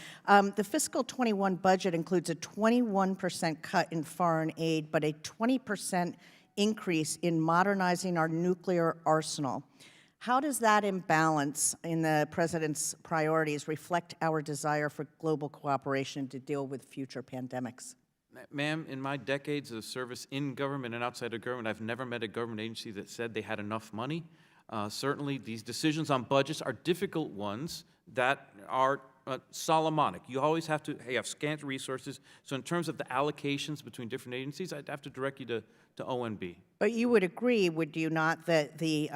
The fiscal 21 budget includes a 21% cut in foreign aid, but a 20% increase in modernizing our nuclear arsenal. How does that imbalance in the President's priorities reflect our desire for global cooperation to deal with future pandemics? Ma'am, in my decades of service in government and outside of government, I've never met a government agency that said they had enough money. Certainly, these decisions on budgets are difficult ones that are Solomonic. You always have to have scant resources. So in terms of the allocations between different agencies, I'd have to direct you to ONB. But you would agree, would you not, that the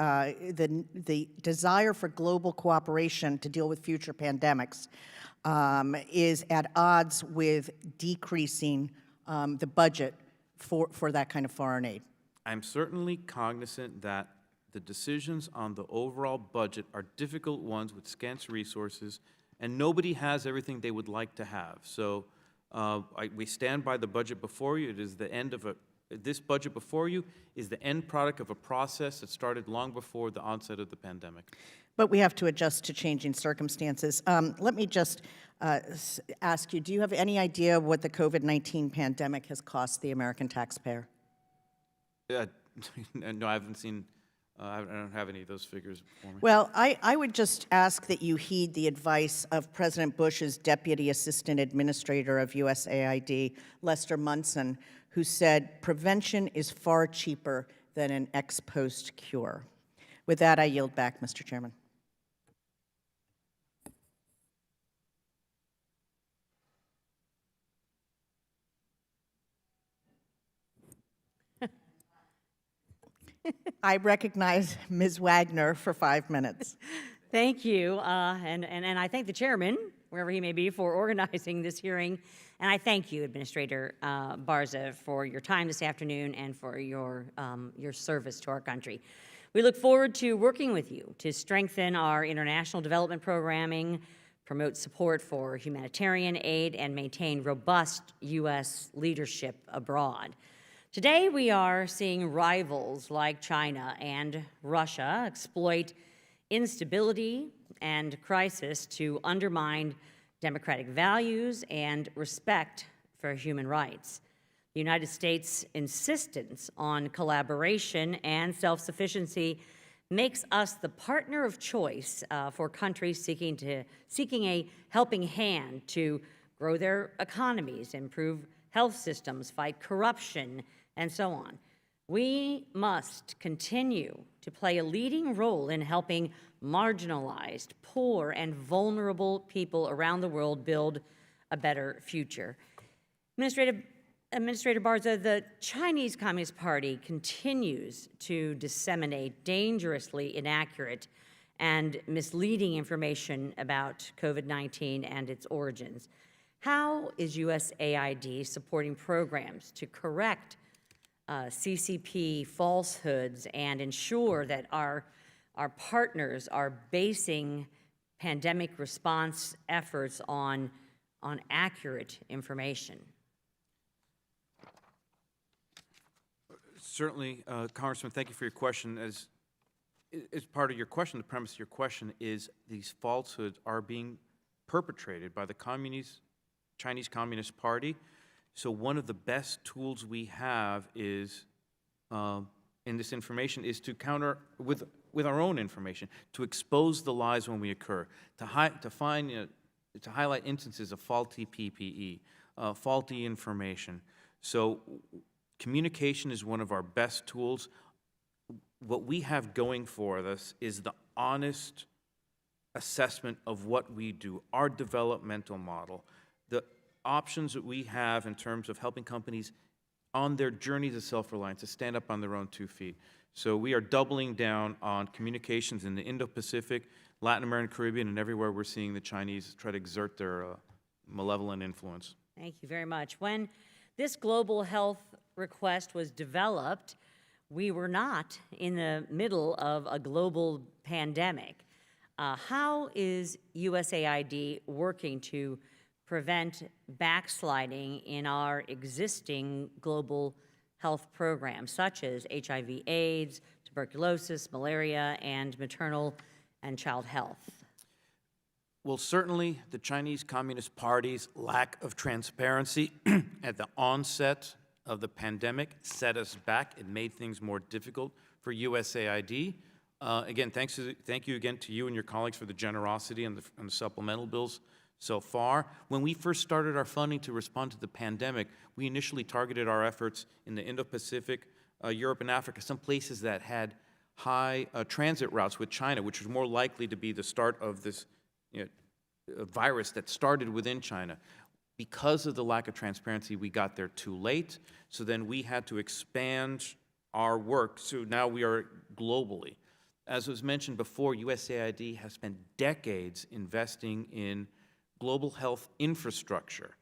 desire for global cooperation to deal with future pandemics is at odds with decreasing the budget for that kind of foreign aid? I'm certainly cognizant that the decisions on the overall budget are difficult ones with scant resources, and nobody has everything they would like to have. So we stand by the budget before you. It is the end of this budget before you is the end product of a process that started long before the onset of the pandemic. But we have to adjust to changing circumstances. Let me just ask you, do you have any idea what the COVID-19 pandemic has cost the American taxpayer? No, I haven't seen. I don't have any of those figures for me. Well, I would just ask that you heed the advice of President Bush's Deputy Assistant Administrator of USAID, Lester Munson, who said, "Prevention is far cheaper than an ex post cure." With that, I yield back, Mr. Chairman. I recognize Ms. Wagner for 5 minutes. Thank you, and I thank the chairman, wherever he may be, for organizing this hearing, and I thank you, Administrator Barsa, for your time this afternoon and for your service to our country. We look forward to working with you to strengthen our international development programming, promote support for humanitarian aid, and maintain robust U.S. leadership abroad. Today, we are seeing rivals like China and Russia exploit instability and crisis to undermine democratic values and respect for human rights. The United States' insistence on collaboration and self-sufficiency makes us the partner of choice for countries seeking a helping hand to grow their economies, improve health systems, fight corruption, and so on. We must continue to play a leading role in helping marginalized, poor, and vulnerable people around the world build a better future. Administrator Barsa, the Chinese Communist Party continues to disseminate dangerously inaccurate and misleading information about COVID-19 and its origins. How is USAID supporting programs to correct CCP falsehoods and ensure that our partners are basing pandemic response efforts on accurate information? Certainly, Congressman, thank you for your question. As part of your question, the premise of your question is these falsehoods are being perpetrated by the Chinese Communist Party. So one of the best tools we have is, in this information, is to counter with our own information, to expose the lies when we occur, to highlight instances of faulty PPE, faulty information. So communication is one of our best tools. What we have going for us is the honest assessment of what we do, our developmental model, the options that we have in terms of helping companies on their journey to self-reliance, to stand up on their own 2 feet. So we are doubling down on communications in the Indo-Pacific, Latin American, Caribbean, and everywhere we're seeing the Chinese try to exert their malevolent influence. Thank you very much. When this global health request was developed, we were not in the middle of a global pandemic. How is USAID working to prevent backsliding in our existing global health programs, such as HIV, AIDS, tuberculosis, malaria, and maternal and child health? Well, certainly the Chinese Communist Party's lack of transparency at the onset of the pandemic set us back. It made things more difficult for USAID. Again, thank you again to you and your colleagues for the generosity and the supplemental bills so far. When we first started our funding to respond to the pandemic, we initially targeted our efforts in the Indo-Pacific, Europe, and Africa, some places that had high transit routes with China, which was more likely to be the start of this virus that started within China. Because of the lack of transparency, we got there too late, so then we had to expand our work, so now we are globally. As was mentioned before, USAID has spent decades investing in global health infrastructure,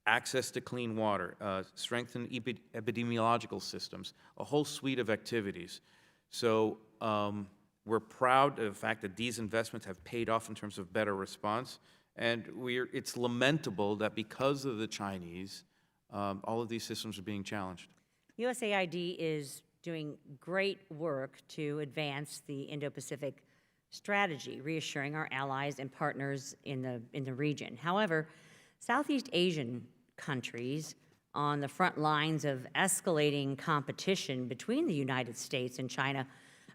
access to clean water, strengthen epidemiological systems, a whole suite of activities. So we're proud of the fact that these investments have paid off in terms of better response, and it's lamentable that because of the Chinese, all of these systems are being challenged. USAID is doing great work to advance the Indo-Pacific strategy, reassuring our allies and partners in the region. However, Southeast Asian countries on the front lines of escalating competition between the United States and China,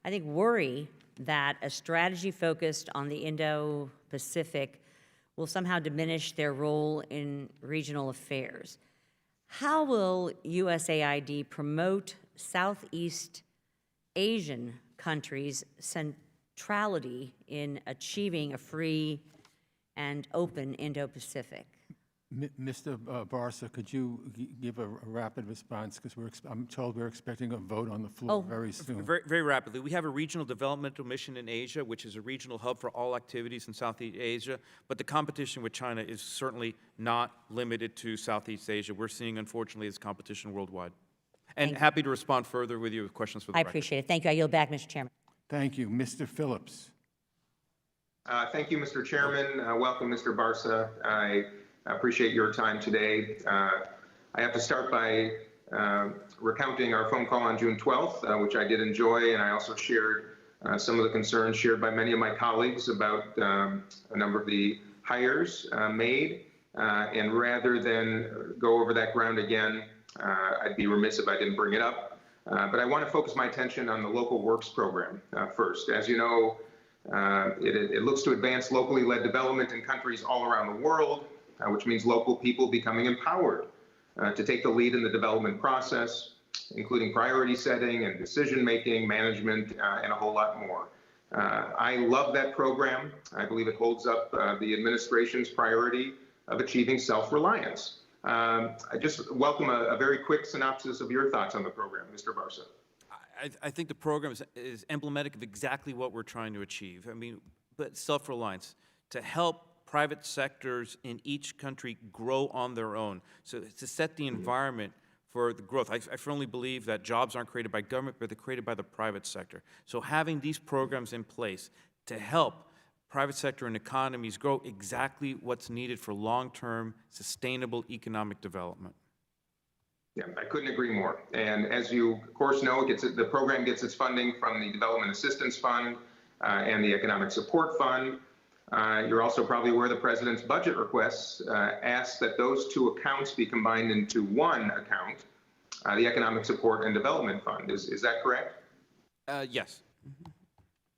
I think, worry that a strategy focused on the Indo-Pacific will somehow diminish their role in regional affairs. How will USAID promote Southeast Asian countries' centrality in achieving a free and open Indo-Pacific? Mr. Barsa, could you give a rapid response? Because I'm told we're expecting a vote on the floor very soon. Very, very rapidly. We have a regional developmental mission in Asia, which is a regional hub for all activities in Southeast Asia. But the competition with China is certainly not limited to Southeast Asia. We're seeing, unfortunately, this competition worldwide. And happy to respond further with you with questions for the I record. appreciate it. Thank you. I yield back, Mr. Chairman. Thank you. Mr. Phillips. Thank you, Mr. Chairman. Welcome, Mr. Barsa. I appreciate your time today. I have to start by recounting our phone call on June 12th, which I did enjoy, and I also shared some of the concerns shared by many of my colleagues about a number of the hires made. And rather than go over that ground again, I'd be remiss if I didn't bring it up. But I want to focus my attention on the Local Works program first. As you know, it looks to advance locally led development in countries all around the world. which means local people becoming empowered to take the lead in the development process, including priority setting and decision-making, management, and a whole lot more. I love that program. I believe it holds up the administration's priority of achieving self-reliance. I just welcome a very quick synopsis of your thoughts on the program, Mr. Barsa. I think the program is emblematic of exactly what we're trying to achieve. I mean, but self-reliance, to help private sectors in each country grow on their own. So to set the environment for the growth. I firmly believe that jobs aren't created by government, but they're created by the private sector. So having these programs in place to help private sector and economies grow exactly what's needed for long-term sustainable economic development. Yeah, I couldn't agree more. And as you, of course, know, the program gets its funding from the Development Assistance Fund and the Economic Support Fund. You're also probably aware the President's budget requests ask that those two accounts be combined into one account, the Economic Support and Development Fund. Is that correct? Yes.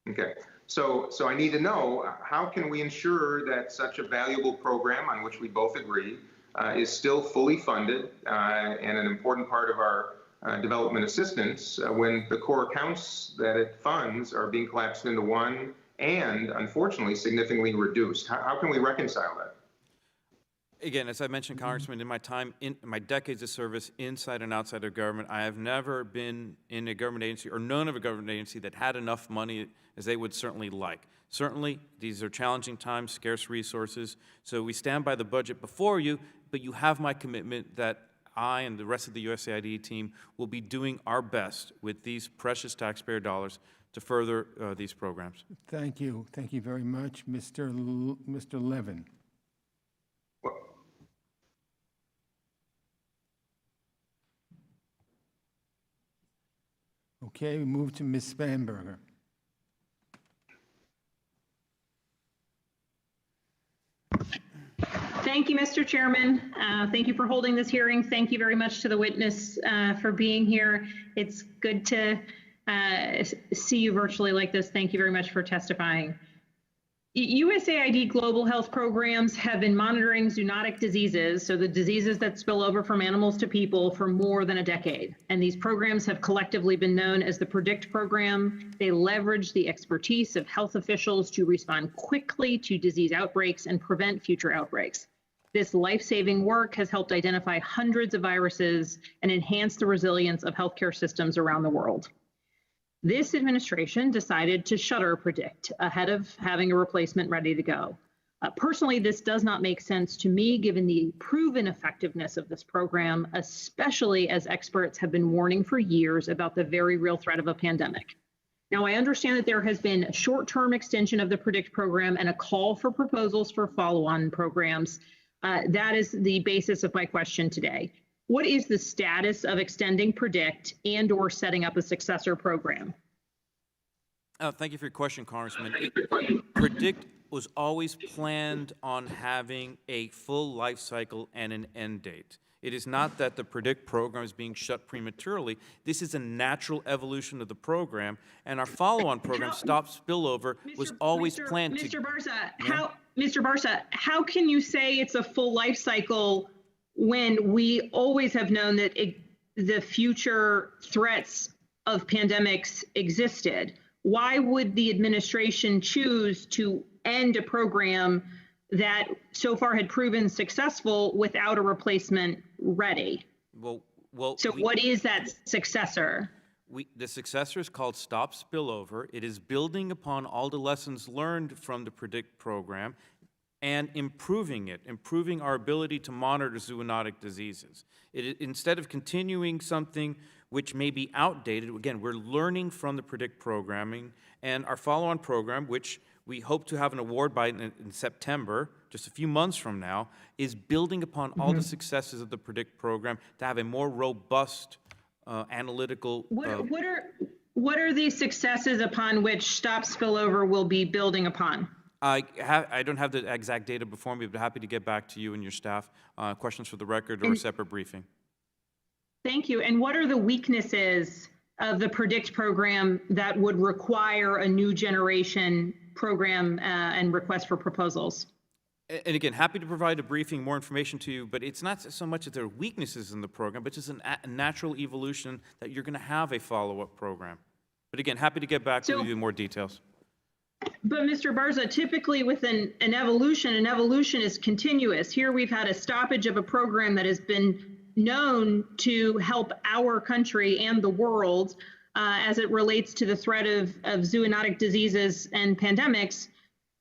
Okay. So I need to know, how can we ensure that such a valuable program on which we both agree is still fully funded and an important part of our development assistance when the core accounts that it funds are being collapsed into one and, unfortunately, significantly reduced? How can we reconcile that? Again, as I mentioned, Congressman, in my decades of service inside and outside of government, I have never been in a government agency or known of a government agency that had enough money as they would certainly like. Certainly, these are challenging times, scarce resources, so we stand by the budget before you, but you have my commitment that I and the rest of the USAID team will be doing our best with these precious taxpayer dollars to further these programs. Thank you. Thank you very much. Mr. Levin. Okay, we move to Ms. Spanberger. Thank you, Mr. Chairman. Thank you for holding this hearing. Thank you very much to the witness for being here. It's good to see you virtually like this. Thank you very much for testifying. USAID global health programs have been monitoring zoonotic diseases, so the diseases that spill over from animals to people, for more than a decade. And these programs have collectively been known as the PREDICT program. They leverage the expertise of health officials to respond quickly to disease outbreaks and prevent future outbreaks. This life-saving work has helped identify hundreds of viruses and enhance the resilience of healthcare systems around the world. This administration decided to shutter PREDICT ahead of having a replacement ready to go. Personally, this does not make sense to me given the proven effectiveness of this program, especially as experts have been warning for years about the very real threat of a pandemic. Now, I understand that there has been a short-term extension of the PREDICT program and a call for proposals for follow-on programs. That is the basis of my question today. What is the status of extending PREDICT and/or setting up a successor program? Thank you for your question, Congressman. PREDICT was always planned on having a full life cycle and an end date. It is not that the PREDICT program is being shut prematurely. This is a natural evolution of the program, and our follow-on program, Stop Spillover, was always planned to— Mr. Barsa, how can you say it's a full life cycle when we always have known that the future threats of pandemics existed? Why would the administration choose to end a program that so far had proven successful without a replacement ready? What is that successor? The successor is called Stop Spillover. It is building upon all the lessons learned from the PREDICT program and improving our ability to monitor zoonotic diseases. Instead of continuing something which may be outdated, again, we're learning from the PREDICT programming, and our follow-on program, which we hope to have an award by in September, just a few months from now, is building upon all the successes of the PREDICT program to have a more robust analytical— What are the successes upon which Stop Spillover will be building upon? I don't have the exact data before me, but happy to get back to you and your staff. Questions for the record or a separate briefing. Thank you. And what are the weaknesses of the PREDICT program that would require a new generation program and request for proposals? And again, happy to provide a briefing, more information to you, but it's not so much that there are weaknesses in the program, but just a natural evolution that you're going to have a follow-up program. But again, happy to get back to you with more details. But Mr. Barsa, typically with an evolution is continuous. Here we've had a stoppage of a program that has been known to help our country and the world as it relates to the threat of zoonotic diseases and pandemics.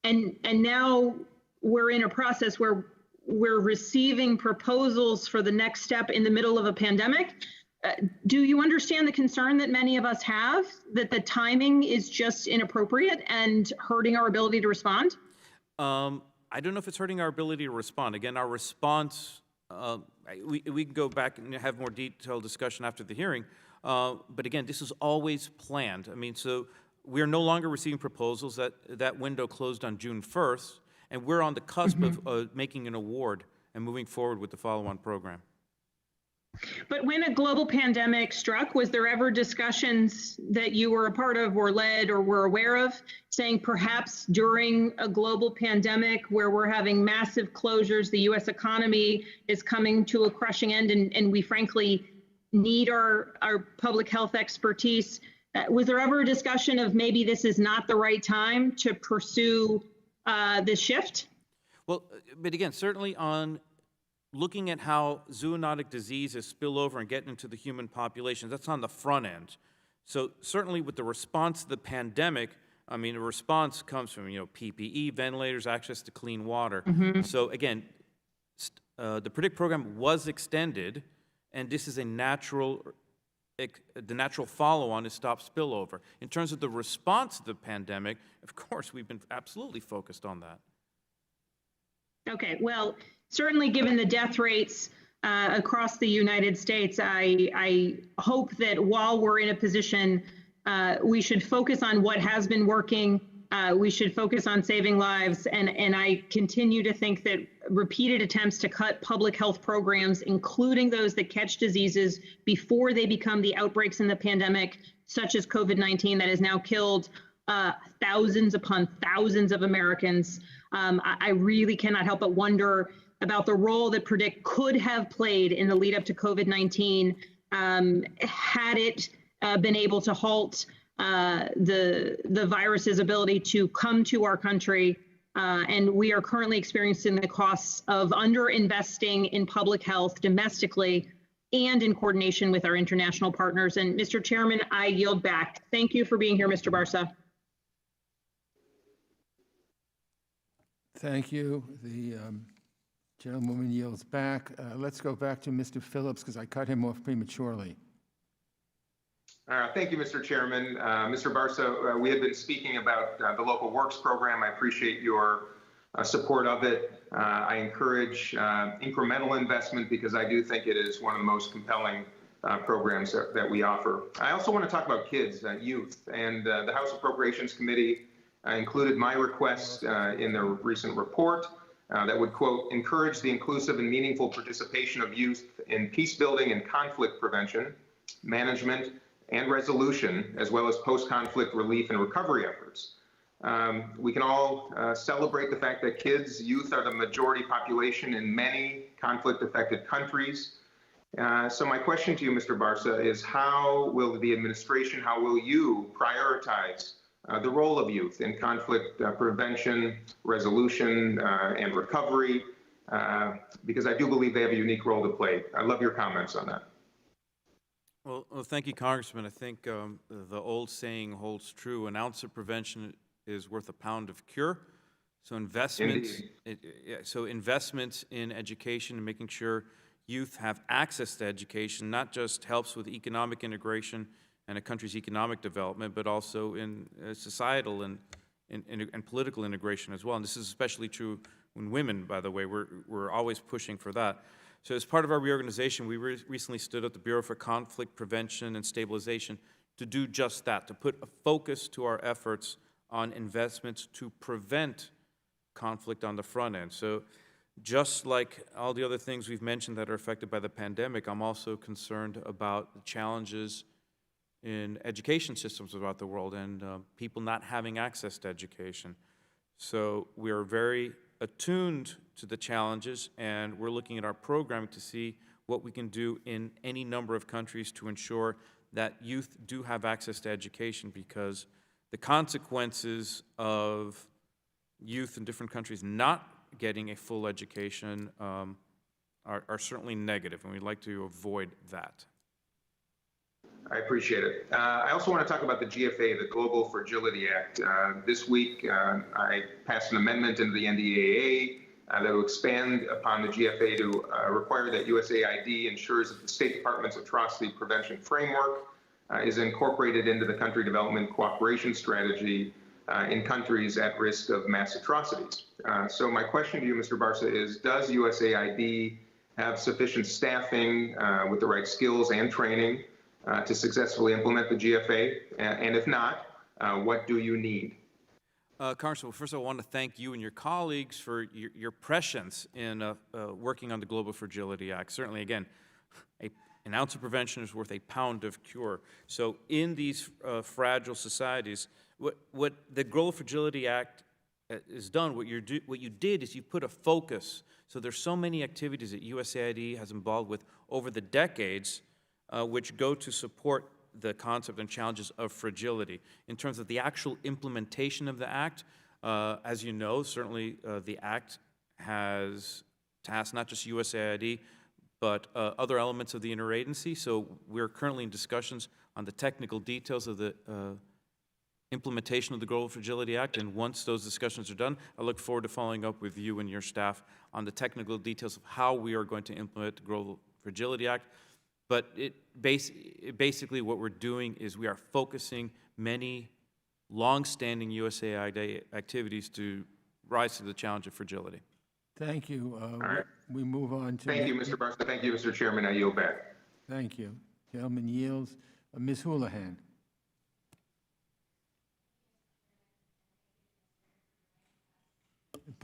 And now we're in a process where we're receiving proposals for the next step in the middle of a pandemic. Do you understand the concern that many of us have, that the timing is just inappropriate and hurting our ability to respond? I don't know if it's hurting our ability to respond. Again, our response, we can go back and have more detailed discussion after the hearing. But again, this is always planned. I mean, so we're no longer receiving proposals. That window closed on June 1st, and we're on the cusp of making an award and moving forward with the follow-on program. But when a global pandemic struck, was there ever discussions that you were a part of or led or were aware of, saying perhaps during a global pandemic where we're having massive closures, the U.S. economy is coming to a crushing end, and we frankly need our public health expertise? Was there ever a discussion of maybe this is not the right time to pursue this shift? Well, but again, certainly on looking at how zoonotic diseases spill over and get into the human population, that's on the front end. So certainly with the response to the pandemic, I mean, the response comes from, PPE, ventilators, access to clean water. So again, the PREDICT program was extended, and this is the natural follow-on to stop spillover. In terms of the response to the pandemic, of course, we've been absolutely focused on that. Okay, well, certainly given the death rates across the United States, I hope that while we're in a position, we should focus on what has been working. We should focus on saving lives. And I continue to think that repeated attempts to cut public health programs, including those that catch diseases before they become the outbreaks in the pandemic, such as COVID-19, that has now killed thousands upon thousands of Americans. I really cannot help but wonder about the role that PREDICT could have played in the lead up to COVID-19 had it been able to halt the virus's ability to come to our country. And we are currently experiencing the costs of underinvesting in public health domestically and in coordination with our international partners. And Mr. Chairman, I yield back. Thank you for being here, Mr. Barsa. Thank you. The gentlewoman yields back. Let's go back to Mr. Phillips because I cut him off prematurely. Thank you, Mr. Chairman. Mr. Barsa, we have been speaking about the Local Works program. I appreciate your support of it. I encourage incremental investment because I do think it is one of the most compelling programs that we offer. I also want to talk about kids, youth, and the House Appropriations Committee included my request in their recent report that would, quote, encourage the inclusive and meaningful participation of youth in peace building and conflict prevention, management, and resolution, as well as post-conflict relief and recovery efforts. We can all celebrate the fact that kids, youth are the majority population in many conflict-affected countries. So my question to you, Mr. Barsa, is how will the administration, how will you prioritize the role of youth in conflict prevention, resolution, and recovery? Because I do believe they have a unique role to play. I love your comments on that. Well, thank you, Congressman. I think the old saying holds true: an ounce of prevention is worth a pound of cure. So investments in education and making sure youth have access to education not just helps with economic integration and a country's economic development, but also in societal and political integration as well. And this is especially true when women, by the way, we're always pushing for that. So as part of our reorganization, we recently stood up the Bureau for Conflict Prevention and Stabilization to do just that, to put a focus to our efforts on investments to prevent conflict on the front end. So just like all the other things we've mentioned that are affected by the pandemic, I'm also concerned about the challenges in education systems throughout the world and people not having access to education. So we are very attuned to the challenges, and we're looking at our programming to see what we can do in any number of countries to ensure that youth do have access to education, because the consequences of youth in different countries not getting a full education are certainly negative, and we'd like to avoid that. I appreciate it. I also want to talk about the GFA, the Global Fragility Act. This week, I passed an amendment into the NDAA that will expand upon the GFA to require that USAID ensures that the State Department's atrocity prevention framework is incorporated into the country development cooperation strategy in countries at risk of mass atrocities. So my question to you, Mr. Barsa, is does USAID have sufficient staffing with the right skills and training to successfully implement the GFA? And if not, what do you need? Congressman, first of all, I want to thank you and your colleagues for your prescience in working on the Global Fragility Act. Certainly, again, an ounce of prevention is worth a pound of cure. So in these fragile societies, what the Global Fragility Act is done, what you did is you put a focus. So there's so many activities that USAID has involved with over the decades which go to support the concept and challenges of fragility. In terms of the actual implementation of the Act, as you know, certainly the Act has tasked not just USAID, but other elements of the interagency. So we're currently in discussions on the technical details of the implementation of the Global Fragility Act, and once those discussions are done, I look forward to following up with you and your staff on the technical details of how we are going to implement the Global Fragility Act. But basically what we're doing is we are focusing many long-standing USAID activities to rise to the challenge of fragility. Thank you. All right. We move on to... Thank you, Mr. Barsa. Thank you, Mr. Chairman. I yield back. Thank you. Gentleman yields. Ms. Houlihan.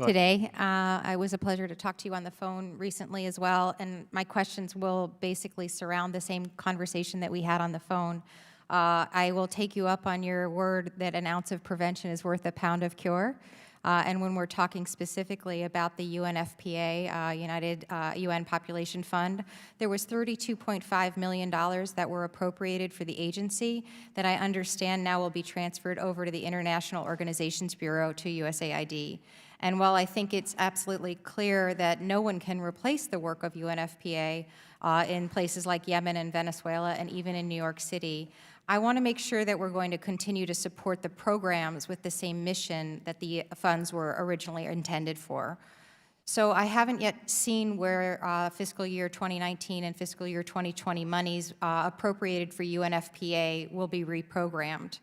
Today. It was a pleasure to talk to you on the phone recently as well, and my questions will basically surround the same conversation that we had on the phone. I will take you up on your word that an ounce of prevention is worth a pound of cure. And when we're talking specifically about the UNFPA, United UN Population Fund, there was $32.5 million that were appropriated for the agency that I understand now will be transferred over to the International Organizations Bureau to USAID. And while I think it's absolutely clear that no one can replace the work of UNFPA in places like Yemen and Venezuela and even in New York City, I want to make sure that we're going to continue to support the programs with the same mission that the funds were originally intended for. So I haven't yet seen where fiscal year 2019 and fiscal year 2020 monies appropriated for UNFPA will be reprogrammed.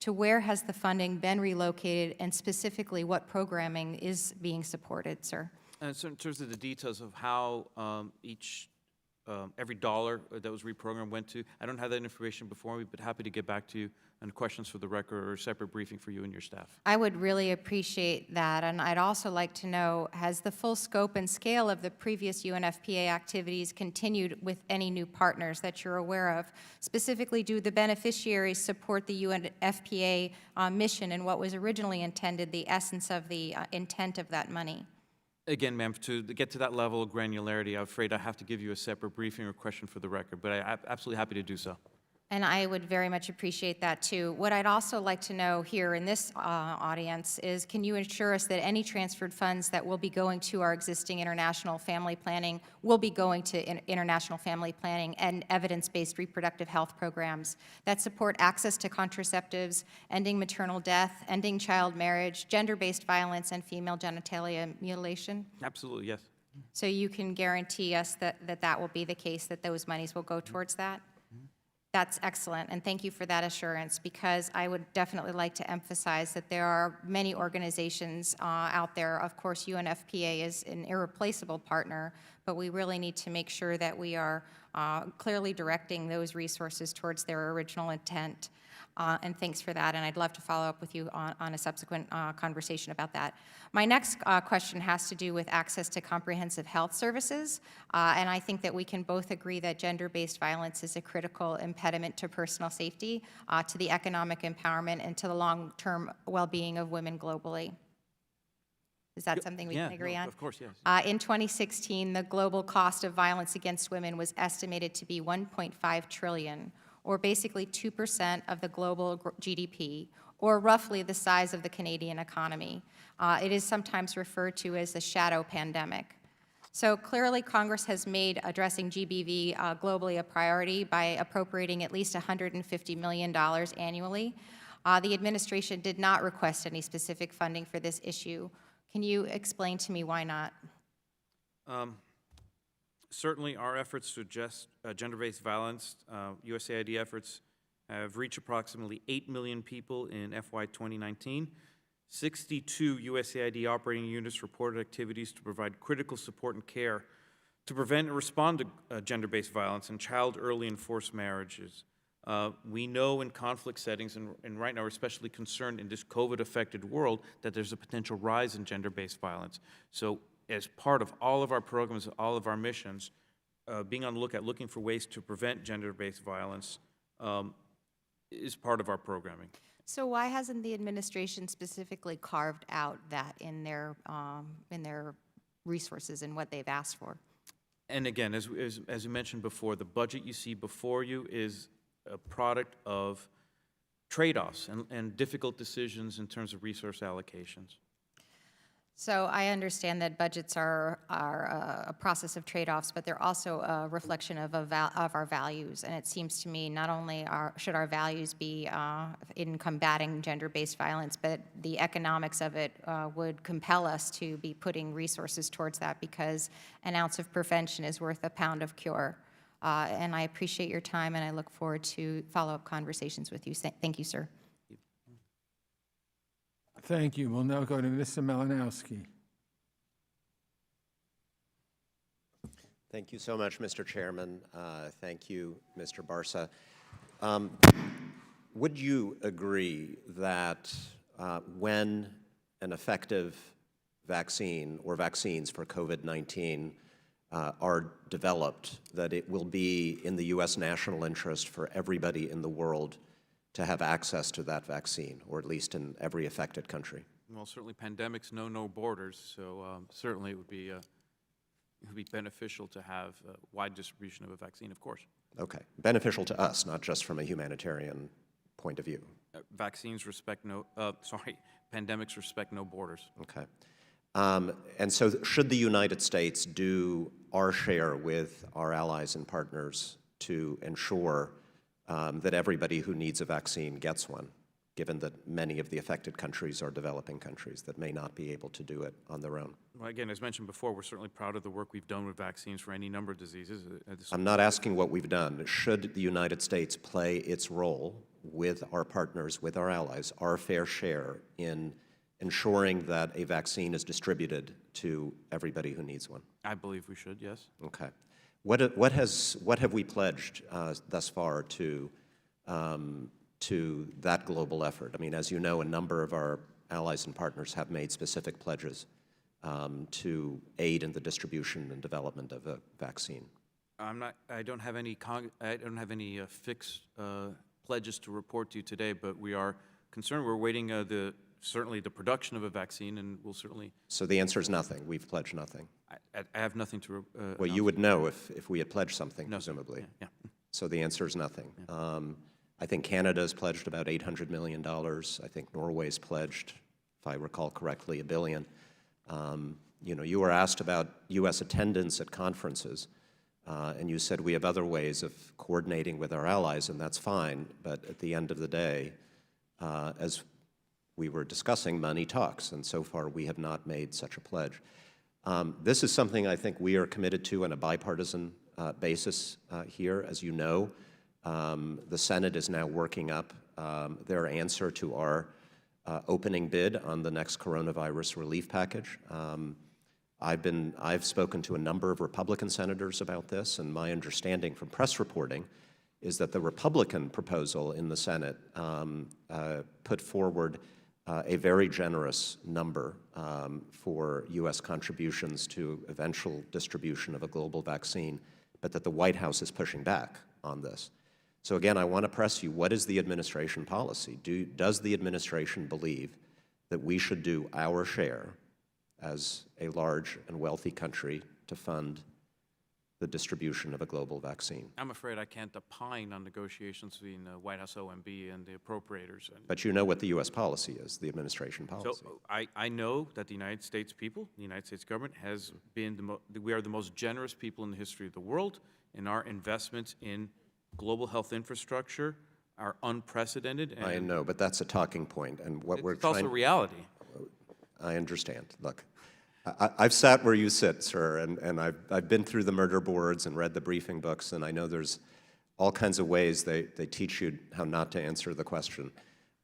To where has the funding been relocated, and specifically what programming is being supported, sir? So in terms of the details of how every dollar that was reprogrammed went to, I don't have that information before me, but happy to get back to you on questions for the record or a separate briefing for you and your staff. I would really appreciate that, and I'd also like to know, has the full scope and scale of the previous UNFPA activities continued with any new partners that you're aware of? Specifically, do the beneficiaries support the UNFPA mission and what was originally intended, the essence of the intent of that money? Again, ma'am, to get to that level of granularity, I'm afraid I have to give you a separate briefing or question for the record, but I'm absolutely happy to do so. And I would very much appreciate that, too. What I'd also like to know here in this audience is, can you assure us that any transferred funds that will be going to our existing international family planning will be going to international family planning and evidence-based reproductive health programs that support access to contraceptives, ending maternal death, ending child marriage, gender-based violence, and female genitalia mutilation? Absolutely, yes. So you can guarantee us that will be the case, that those monies will go towards that? That's excellent, and thank you for that assurance, because I would definitely like to emphasize that there are many organizations out there. Of course, UNFPA is an irreplaceable partner, but we really need to make sure that we are clearly directing those resources towards their original intent. And thanks for that, and I'd love to follow up with you on a subsequent conversation about that. My next question has to do with access to comprehensive health services, and I think that we can both agree that gender-based violence is a critical impediment to personal safety, to the economic empowerment, and to the long-term well-being of women globally. Is that something we can agree on? Of course, yes. In 2016, the global cost of violence against women was estimated to be $1.5 trillion, or basically 2% of the global GDP, or roughly the size of the Canadian economy. It is sometimes referred to as the shadow pandemic. So clearly, Congress has made addressing GBV globally a priority by appropriating at least $150 million annually. The administration did not request any specific funding for this issue. Can you explain to me why not? Certainly, our efforts to address gender-based violence, USAID efforts, have reached approximately 8 million people in FY 2019. 62 USAID operating units reported activities to provide critical support and care to prevent and respond to gender-based violence and child early and forced marriages. We know in conflict settings, and right now we're especially concerned in this COVID-affected world, that there's a potential rise in gender-based violence. So as part of all of our programs, all of our missions, being on the lookout, looking for ways to prevent gender-based violence is part of our programming. So why hasn't the administration specifically carved out that in their resources and what they've asked for? And again, as you mentioned before, the budget you see before you is a product of trade-offs and difficult decisions in terms of resource allocations. So I understand that budgets are a process of trade-offs, but they're also a reflection of our values. And it seems to me not only should our values be in combating gender-based violence, but the economics of it would compel us to be putting resources towards that, because an ounce of prevention is worth a pound of cure. And I appreciate your time, and I look forward to follow-up conversations with you. Thank you, sir. Thank you. We'll now go to Mr. Malinowski. Thank you so much, Mr. Chairman. Thank you, Mr. Barsa. Would you agree that when an effective vaccine or vaccines for COVID-19 are developed, that it will be in the U.S. national interest for everybody in the world to have access to that vaccine, or at least in every affected country? Well, certainly pandemics know no borders, so certainly it would be beneficial to have a wide distribution of a vaccine, of course. Okay. Beneficial to us, not just from a humanitarian point of view. Vaccines respect pandemics respect no borders. Okay. And so should the United States do our share with our allies and partners to ensure that everybody who needs a vaccine gets one, given that many of the affected countries are developing countries that may not be able to do it on their own? Well, again, as mentioned before, we're certainly proud of the work we've done with vaccines for any number of diseases. I'm not asking what we've done. Should the United States play its role with our partners, with our allies, our fair share in ensuring that a vaccine is distributed to everybody who needs one? I believe we should, yes. Okay. What have we pledged thus far to that global effort? I mean, as you know, a number of our allies and partners have made specific pledges to aid in the distribution and development of a vaccine. I don't have any fixed pledges to report to you today, but we are concerned. We're waiting certainly the production of a vaccine, and we'll certainly. So the answer is nothing. We've pledged nothing. I have nothing to. Well, you would know if we had pledged something, no, presumably. Yeah. So the answer is nothing. Yeah. I think Canada's pledged about $800 million. I think Norway's pledged, if I recall correctly, $1 billion. You know, you were asked about U.S. attendance at conferences, and you said we have other ways of coordinating with our allies, and that's fine. But at the end of the day, as we were discussing, money talks, and so far we have not made such a pledge. This is something I think we are committed to on a bipartisan basis here. As you know, the Senate is now working up their answer to our opening bid on the next coronavirus relief package. I've spoken to a number of Republican senators about this, and my understanding from press reporting is that the Republican proposal in the Senate put forward a very generous number for U.S. contributions to eventual distribution of a global vaccine, but that the White House is pushing back on this. So again, I want to press you, what is the administration policy? Does the administration believe that we should do our share as a large and wealthy country to fund the distribution of a global vaccine. I'm afraid I can't opine on negotiations between the White House OMB and the appropriators. But you know what the U.S. policy is, the administration policy. So I know that the United States people, the United States government has been, we are the most generous people in the history of the world, and our investments in global health infrastructure are unprecedented. And I know, but that's a talking point, and what we're it's trying... also reality. I understand. Look, I've sat where you sit, sir, and I've been through the murder boards and read the briefing books, and I know there's all kinds of ways they teach you how not to answer the question.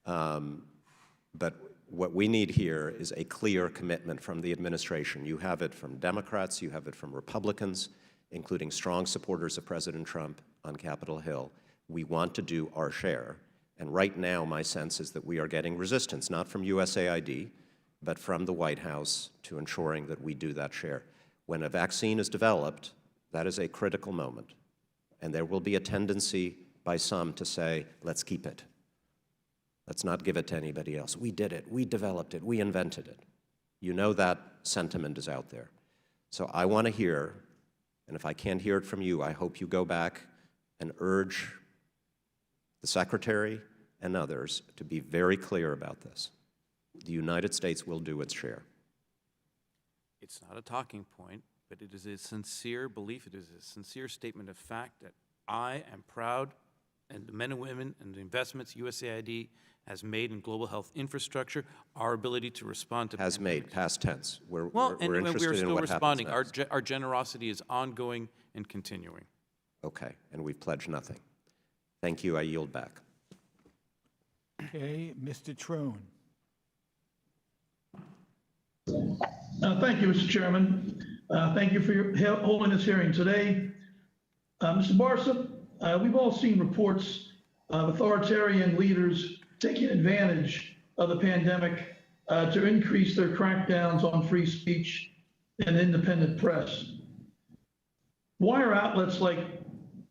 But what we need here is a clear commitment from the administration. You have it from Democrats, you have it from Republicans, including strong supporters of President Trump on Capitol Hill. We want to do our share. And right now, my sense is that we are getting resistance, not from USAID, but from the White House to ensuring that we do that share. When a vaccine is developed, that is a critical moment. And there will be a tendency by some to say, let's keep it. Let's not give it to anybody else. We did it, we developed it, we invented it. You know that sentiment is out there. So I want to hear, and if I can't hear it from you, I hope you go back and urge the Secretary and others to be very clear about this. The United States will do its share. It's not a talking point, but it is a sincere belief, it is a sincere statement of fact that I am proud, and the men and women and the investments USAID has made in global health infrastructure, our ability to respond to Has made, past tense. We're and interested we're in still what responding. happens next. Our generosity is ongoing and continuing. Okay, and we've pledged nothing. Thank you. I yield back. Okay, Mr. Trone. Thank you, Mr. Chairman. Thank you for holding this hearing today. Mr. Barsa, we've all seen reports of authoritarian leaders taking advantage of the pandemic to increase their crackdowns on free speech and independent press.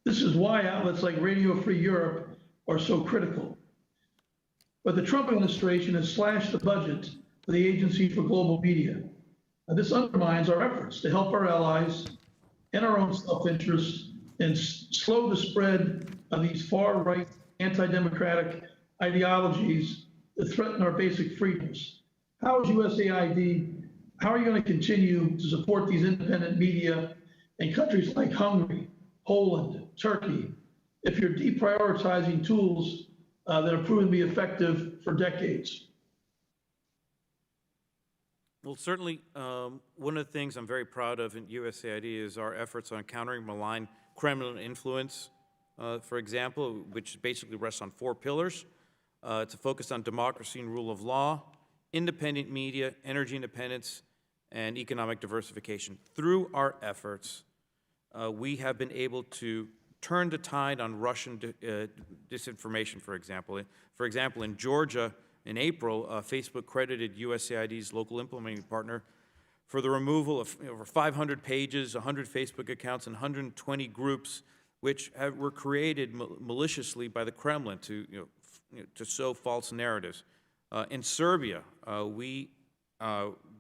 This is why outlets like Radio Free Europe are so critical. But the Trump administration has slashed the budget for the Agency for Global Media. This undermines our efforts to help our allies and our own self-interest and slow the spread of these far-right anti-democratic ideologies that threaten our basic freedoms. How is USAID, how are you going to continue to support these independent media in countries like Hungary, Poland, Turkey, if you're deprioritizing tools that have proven to be effective for decades? Well, certainly, one of the things I'm very proud of in USAID is our efforts on countering malign Kremlin influence, for example, which basically rests on 4 pillars. It's a focus on democracy and rule of law, independent media, energy independence, and economic diversification. Through our efforts, we have been able to turn the tide on Russian disinformation, for example. For example, in Georgia, in April, Facebook credited USAID's local implementing partner for the removal of over 500 pages, 100 Facebook accounts, and 120 groups which were created maliciously by the Kremlin to sow false narratives. In Serbia, we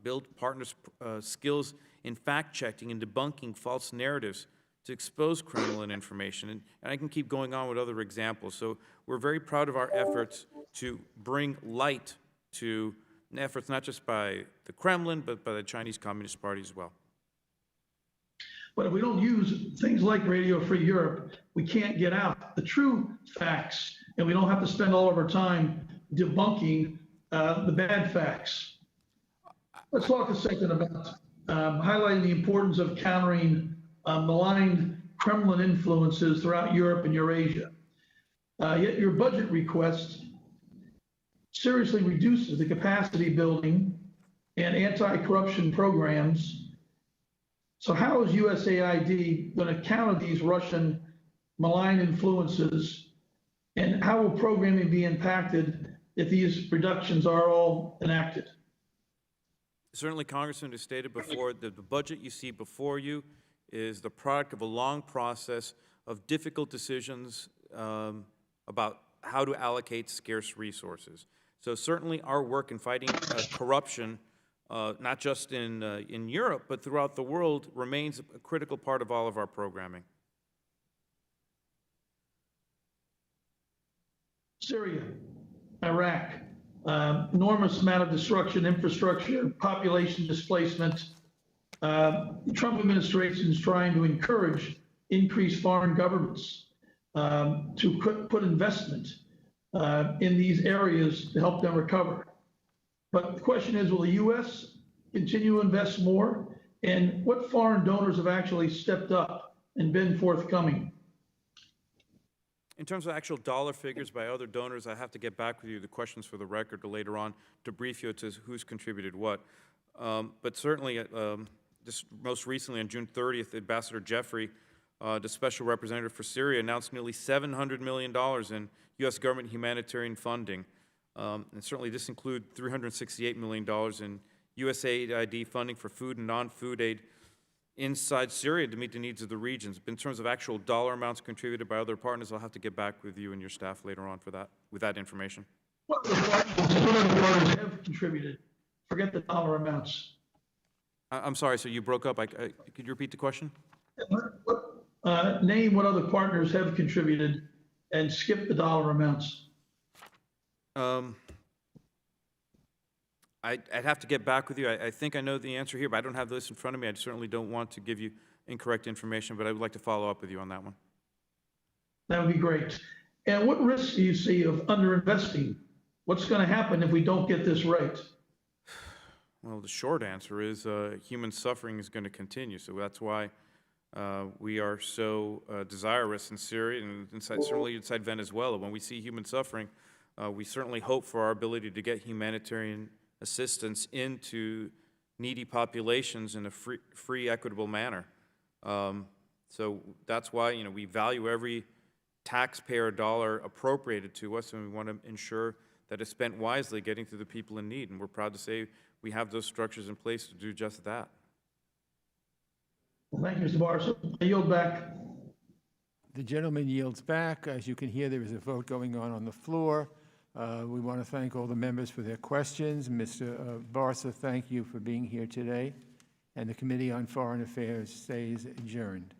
built partners' skills in fact-checking and debunking false narratives to expose Kremlin information. And I can keep going on with other examples. So we're very proud of our efforts to bring light to efforts not just by the Kremlin, but by the Chinese Communist Party as well. But if we don't use things like Radio Free Europe, we can't get out the true facts, and we don't have to spend all of our time debunking the bad facts. Let's talk a second about highlighting the importance of countering malign Kremlin influences throughout Europe and Eurasia. Yet your budget request seriously reduces the capacity building and anti-corruption programs. So how is USAID going to counter these Russian malign influences, and how will programming be impacted if these reductions are all enacted? Certainly, Congressman has stated before that the budget you see before you is the product of a long process of difficult decisions about how to allocate scarce resources. So certainly our work in fighting corruption not just in Europe, but throughout the world, remains a critical part of all of our programming. Syria, Iraq, enormous amount of destruction, infrastructure, population displacement. The Trump administration is trying to encourage increased foreign governments to put investment in these areas to help them recover. But the question is, will the U.S. continue to invest more? And what foreign donors have actually stepped up and been forthcoming? In terms of actual dollar figures by other donors, I have to get back with you, the questions for the record, or later on to brief you as to who's contributed what. But certainly, just most recently on June 30th, Ambassador Jeffrey, the Special Representative for Syria, announced nearly $700 million in U.S. government humanitarian funding. And certainly this includes $368 million in USAID funding for food and non-food aid inside Syria to meet the needs of the regions. But in terms of actual dollar amounts contributed by other partners, I'll have to get back with you and your staff later on for that, with that information. What other partners have contributed? Forget the dollar amounts. I'm sorry, so you broke up. Could you repeat the question? Name what other partners have contributed and skip the dollar amounts. I'd have to get back with you. I think I know the answer here, but I don't have this in front of me. I certainly don't want to give you incorrect information, but I would like to follow up with you on that one. That would be great. And what risks do you see of underinvesting? What's going to happen if we don't get this right? Well, the short answer is human suffering is going to continue. So that's why we are so desirous in Syria and certainly inside Venezuela. When we see human suffering, we certainly hope for our ability to get humanitarian assistance into needy populations in a free equitable manner. So that's why we value every taxpayer dollar appropriated to us, and we want to ensure that it's spent wisely, getting to the people in need. And we're proud to say we have those structures in place to do just that. Well, thank you, Mr. Barsa. I yield back. The gentleman yields back. As you can hear, there is a vote going on the floor. We want to thank all the members for their questions. Mr. Barsa, thank you for being here today. And the Committee on Foreign Affairs stays adjourned.